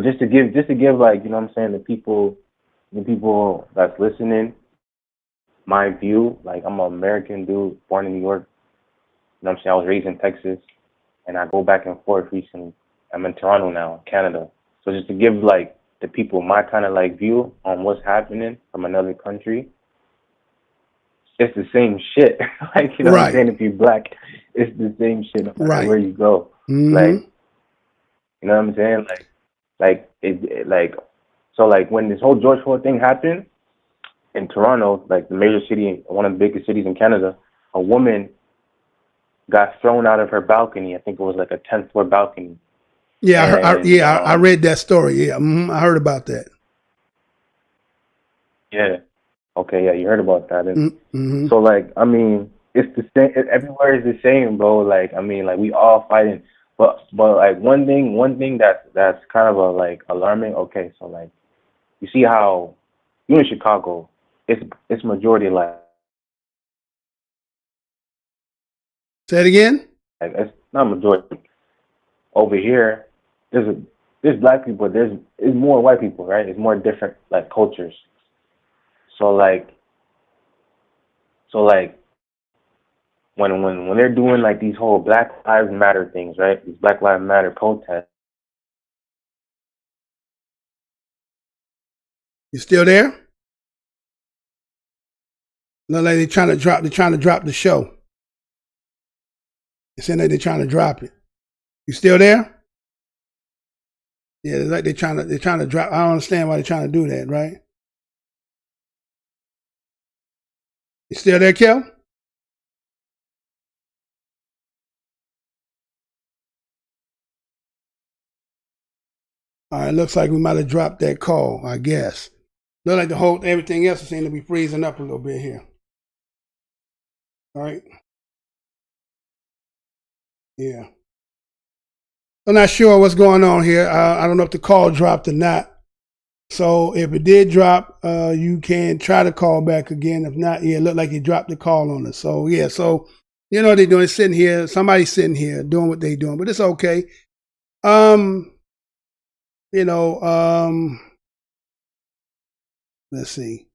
just to give like, you know what I'm saying, the people that's listening, my view, like, I'm an American dude born in New York, know what I'm saying? I was raised in Texas, and I go back and forth recently. I'm in Toronto now, Canada. So just to give like the people my kind of like view on what's happening from another country, it's the same shit. Like, you know what I'm saying? If you're black, it's the same shit no matter where you go. Like, you know what I'm saying? So like when this whole George Floyd thing happened in Toronto, like the major city, one of the biggest cities in Canada, a woman got thrown out of her balcony. I think it was like a 10th floor balcony. Yeah, I read that story. Yeah, I heard about that. Yeah. Okay, yeah, you heard about that. And so, like, I mean, it's the same. Everywhere is the same, bro. Like, I mean, like, we all fighting. But like, one thing that's kind of like alarming. Okay, so like, you see how you in Chicago, it's majority like. Say it again. Like, it's not majority. Over here, there's black people. There's more white people, right? It's more different like cultures. So like when they're doing like these whole Black Lives Matter things, right? These Black Lives Matter protests. You still there? Look like they're trying to drop the show. It seems like they're trying to drop it. You still there? Yeah, it's like they're trying to drop. I don't understand why they're trying to do that, right? You still there, Kel? All right, looks like we might have dropped that call, I guess. Look like everything else seems to be freezing up a little bit here. All right. Yeah. I'm not sure what's going on here. I don't know if the call dropped or not. So if it did drop, you can try to call back again. If not, yeah, it looked like you dropped the call on us. So yeah, so you know what they're doing, sitting here, somebody's sitting here doing what they're doing, but it's okay. Let's see.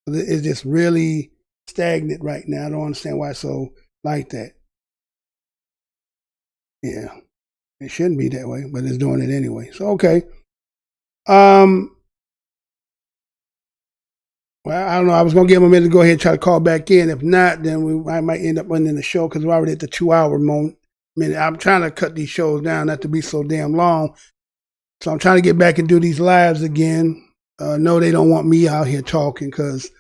It's just really stagnant right now. I don't understand why it's so like that. Yeah. It shouldn't be that way, but it's doing it anyway. So okay. Well, I don't know. I was gonna give them a minute to go ahead and try to call back in. If not, then I might end up ending the show because we're already at the 2-hour minute. I'm trying to cut these shows down not to be so damn long. So I'm trying to get back and do these lives again. No, they don't want me out here talking because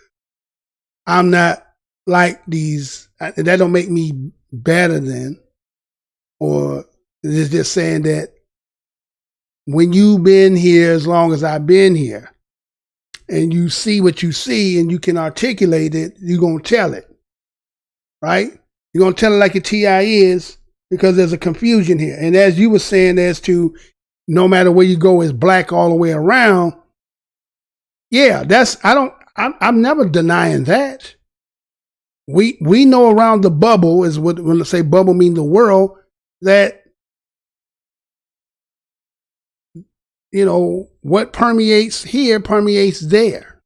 I'm not like these. That don't make me better than, or it's just saying that when you've been here as long as I've been here and you see what you see and you can articulate it, you're going to tell it, right? You're going to tell it like a TI is because there's a confusion here. And as you were saying as to no matter where you go, it's black all the way around. Yeah, I'm never denying that. We know around the bubble is what, when I say bubble mean the world, that, you know, what permeates here permeates there.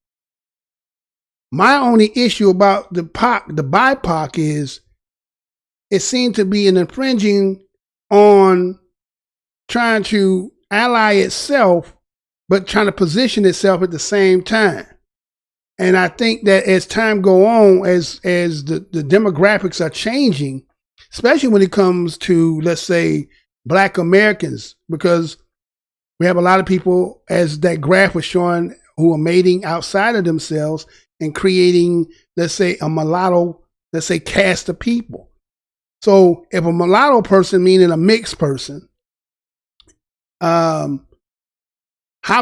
My only issue about the BIPOC is it seemed to be an infringing on trying to ally itself, but trying to position itself at the same time. And I think that as time go on, as the demographics are changing, especially when it comes to, let's say, Black Americans, because we have a lot of people, as that graph was showing, who are mating outside of themselves and creating, let's say, a mulatto, let's say, caste of people. So if a mulatto person, meaning a mixed person, how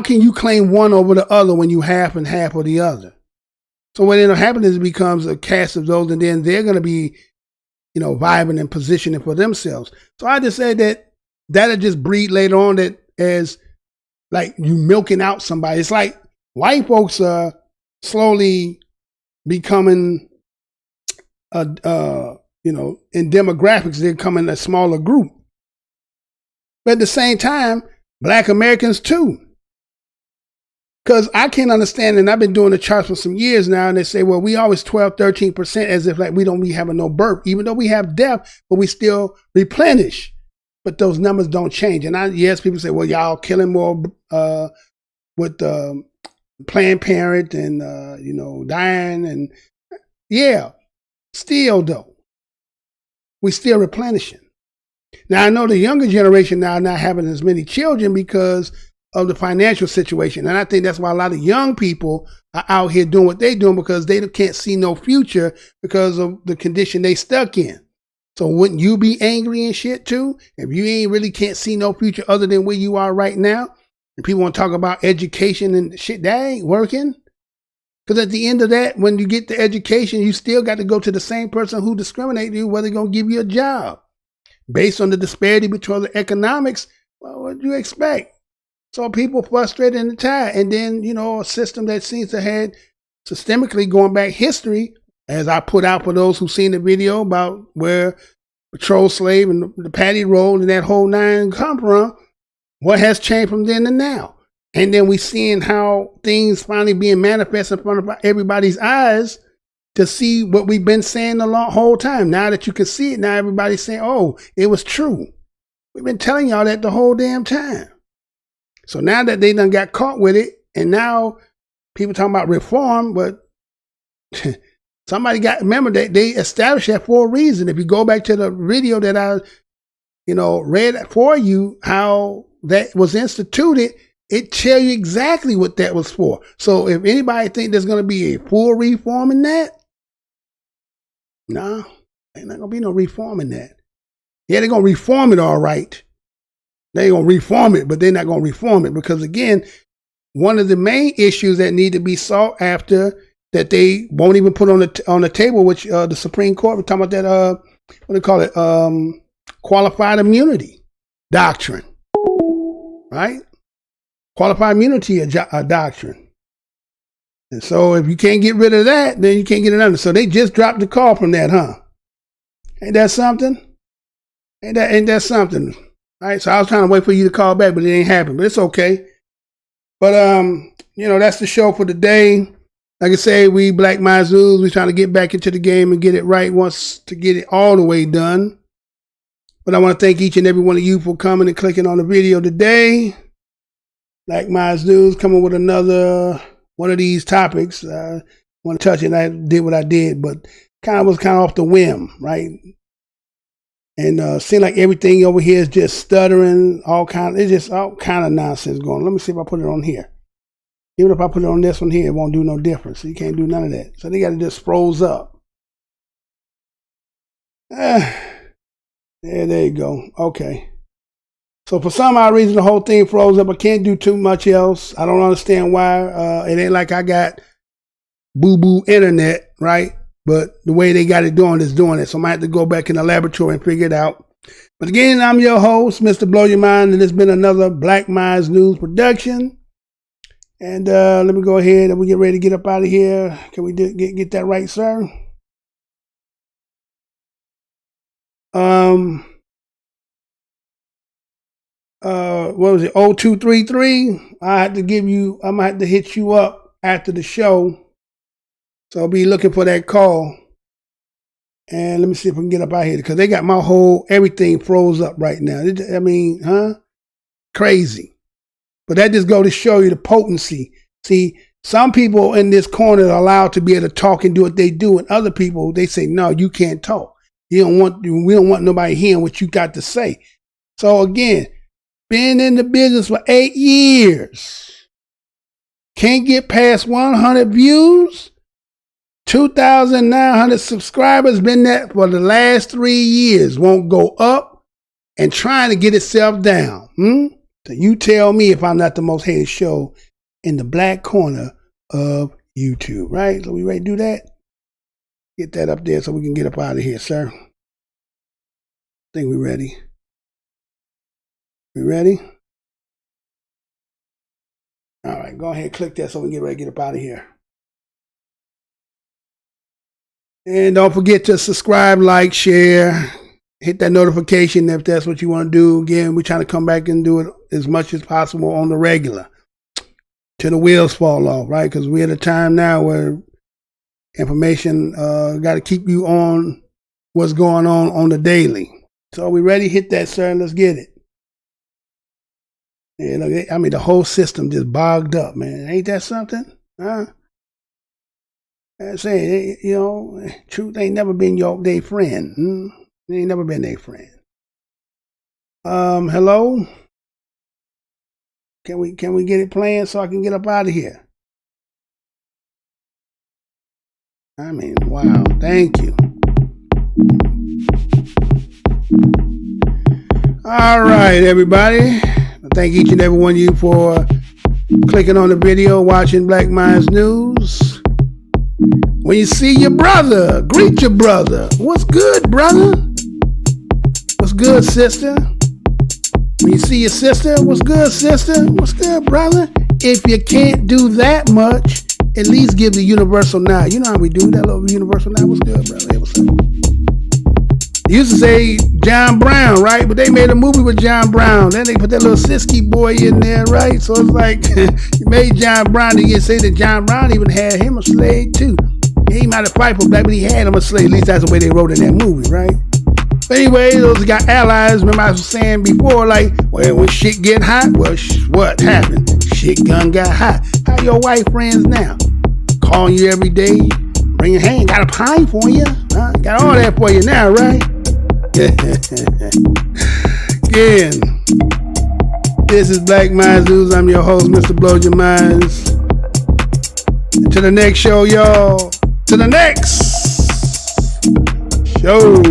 can you claim one over the other when you half and half of the other? So what ends up happening is it becomes a cast of those, and then they're going to be, you know, vibing and positioning for themselves. So I just said that that'll just breed later on that as like you milking out somebody. It's like white folks are slowly becoming, in demographics, they're becoming a smaller group. But at the same time, Black Americans too. Because I can't understand, and I've been doing the charts for some years now, and they say, well, we always 12, 13%, as if like we don't be having no birth, even though we have death, but we still replenish. But those numbers don't change. And yes, people say, well, y'all killing more with Planned Parent and, dying. And yeah, still though, we still replenishing. Now, I know the younger generation now are not having as many children because of the financial situation. And I think that's why a lot of young people are out here doing what they're doing, because they can't see no future because of the condition they stuck in. So wouldn't you be angry and shit too? If you ain't really can't see no future other than where you are right now, and people want to talk about education and shit, that ain't working. Because at the end of that, when you get the education, you still got to go to the same person who discriminated you, whether they're going to give you a job. Based on the disparity between the economics, well, what do you expect? So people frustrated and tired. And then, a system that seems to have systemically going back history, as I put out for those who've seen the video about where patrol slave and the paddy roll and that whole nine come from, what has changed from then to now? And then we seeing how things finally being manifest in front of everybody's eyes to see what we've been saying the whole time. Now that you can see it, now everybody's saying, oh, it was true. We've been telling y'all that the whole damn time. So now that they done got caught with it, and now people talking about reform, but remember that they established that for a reason. If you go back to the video that I, read for you, how that was instituted, it tell you exactly what that was for. So if anybody think there's going to be a full reform in that, no, ain't not going to be no reform in that. Yeah, they're going to reform it all right. They're going to reform it, but they're not going to reform it because, again, one of the main issues that need to be sought after that they won't even put on the table, which the Supreme Court, we're talking about that, what do they call it, qualified immunity doctrine, right? Qualified immunity doctrine. And so if you can't get rid of that, then you can't get another. So they just dropped the call from that, huh? Ain't that something? Ain't that something? All right, so I was trying to wait for you to call back, but it ain't happened. But it's okay. But that's the show for today. Like I say, we Black Minds News, we trying to get back into the game and get it right once to get it all the way done. But I want to thank each and every one of you for coming and clicking on the video today. Black Minds News coming with another one of these topics. I want to touch it, and I did what I did, but was kind of off the whim, right? And seemed like everything over here is just stuttering, it's just all kind of nonsense going on. Let me see if I put it on here. Even if I put it on this one here, it won't do no difference. So you can't do none of that. So they got to just froze up. Yeah, there you go. Okay. So for some odd reason, the whole thing froze up. I can't do too much else. I don't understand why. It ain't like I got boo-boo internet, right? But the way they got it doing is doing it. So I might have to go back in the laboratory and figure it out. But again, I'm your host, Mr. Blow Your Mind, and it's been another Black Minds News production. And let me go ahead and we get ready to get up out of here. Can we get that right, sir? What was it? 0233. I'm gonna have to hit you up after the show. So I'll be looking for that call. And let me see if we can get up out here because they got my everything froze up right now. I mean, crazy. But that just go to show you the potency. See, some people in this corner are allowed to be able to talk and do what they do, and other people, they say, no, you can't talk. We don't want nobody hearing what you got to say. So again, been in the business for 8 years. Can't get past 100 views. 2,900 subscribers. Been that for the last 3 years. Won't go up and trying to get itself down. So you tell me if I'm not the most hated show in the black corner of YouTube, right? So we ready to do that? Get that up there so we can get up out of here, sir. I think we're ready. We ready? All right, go ahead and click that so we can get ready to get up out of here. And don't forget to subscribe, like, share, hit that notification if that's what you want to do. Again, we're trying to come back and do it as much as possible on the regular. till the wheels fall off, right? Because we're at a time now where information got to keep you on what's going on the daily. So we ready? Hit that, sir. Let's get it. Yeah, look, I mean, the whole system just bogged up, man. Ain't that something? Huh? I say, you know, truth ain't never been their friend. They ain't never been their friend. Hello? Can we get it playing so I can get up out of here? I mean, wow. Thank you. All right, everybody. Thank each and every one of you for clicking on the video, watching Black Minds News. When you see your brother, greet your brother. What's good, brother? What's good, sister? When you see your sister, what's good, sister? What's good, brother? If you can't do that much, at least give the universal nod. You know how we do that little universal nod. What's good, brother? Hey, what's up? They used to say John Brown, right? But they made a movie with John Brown. Then they put that little Siskey boy in there, right? So it's like, you made John Brown. They say that John Brown even had him a slave, too. He might have fight for black, but he had him a slave. At least that's the way they wrote in that movie, right? But anyway, those got allies. Remember I was saying before, like, well, when shit get hot, well, what happened? Shit gun got hot. How your white friends now? Calling you every day, bringing, hey, got a pie for you. Got all that for you now, right? Again, this is Black Minds News. I'm your host, Mr. Blow Your Minds. To the next show, y'all. To the next show.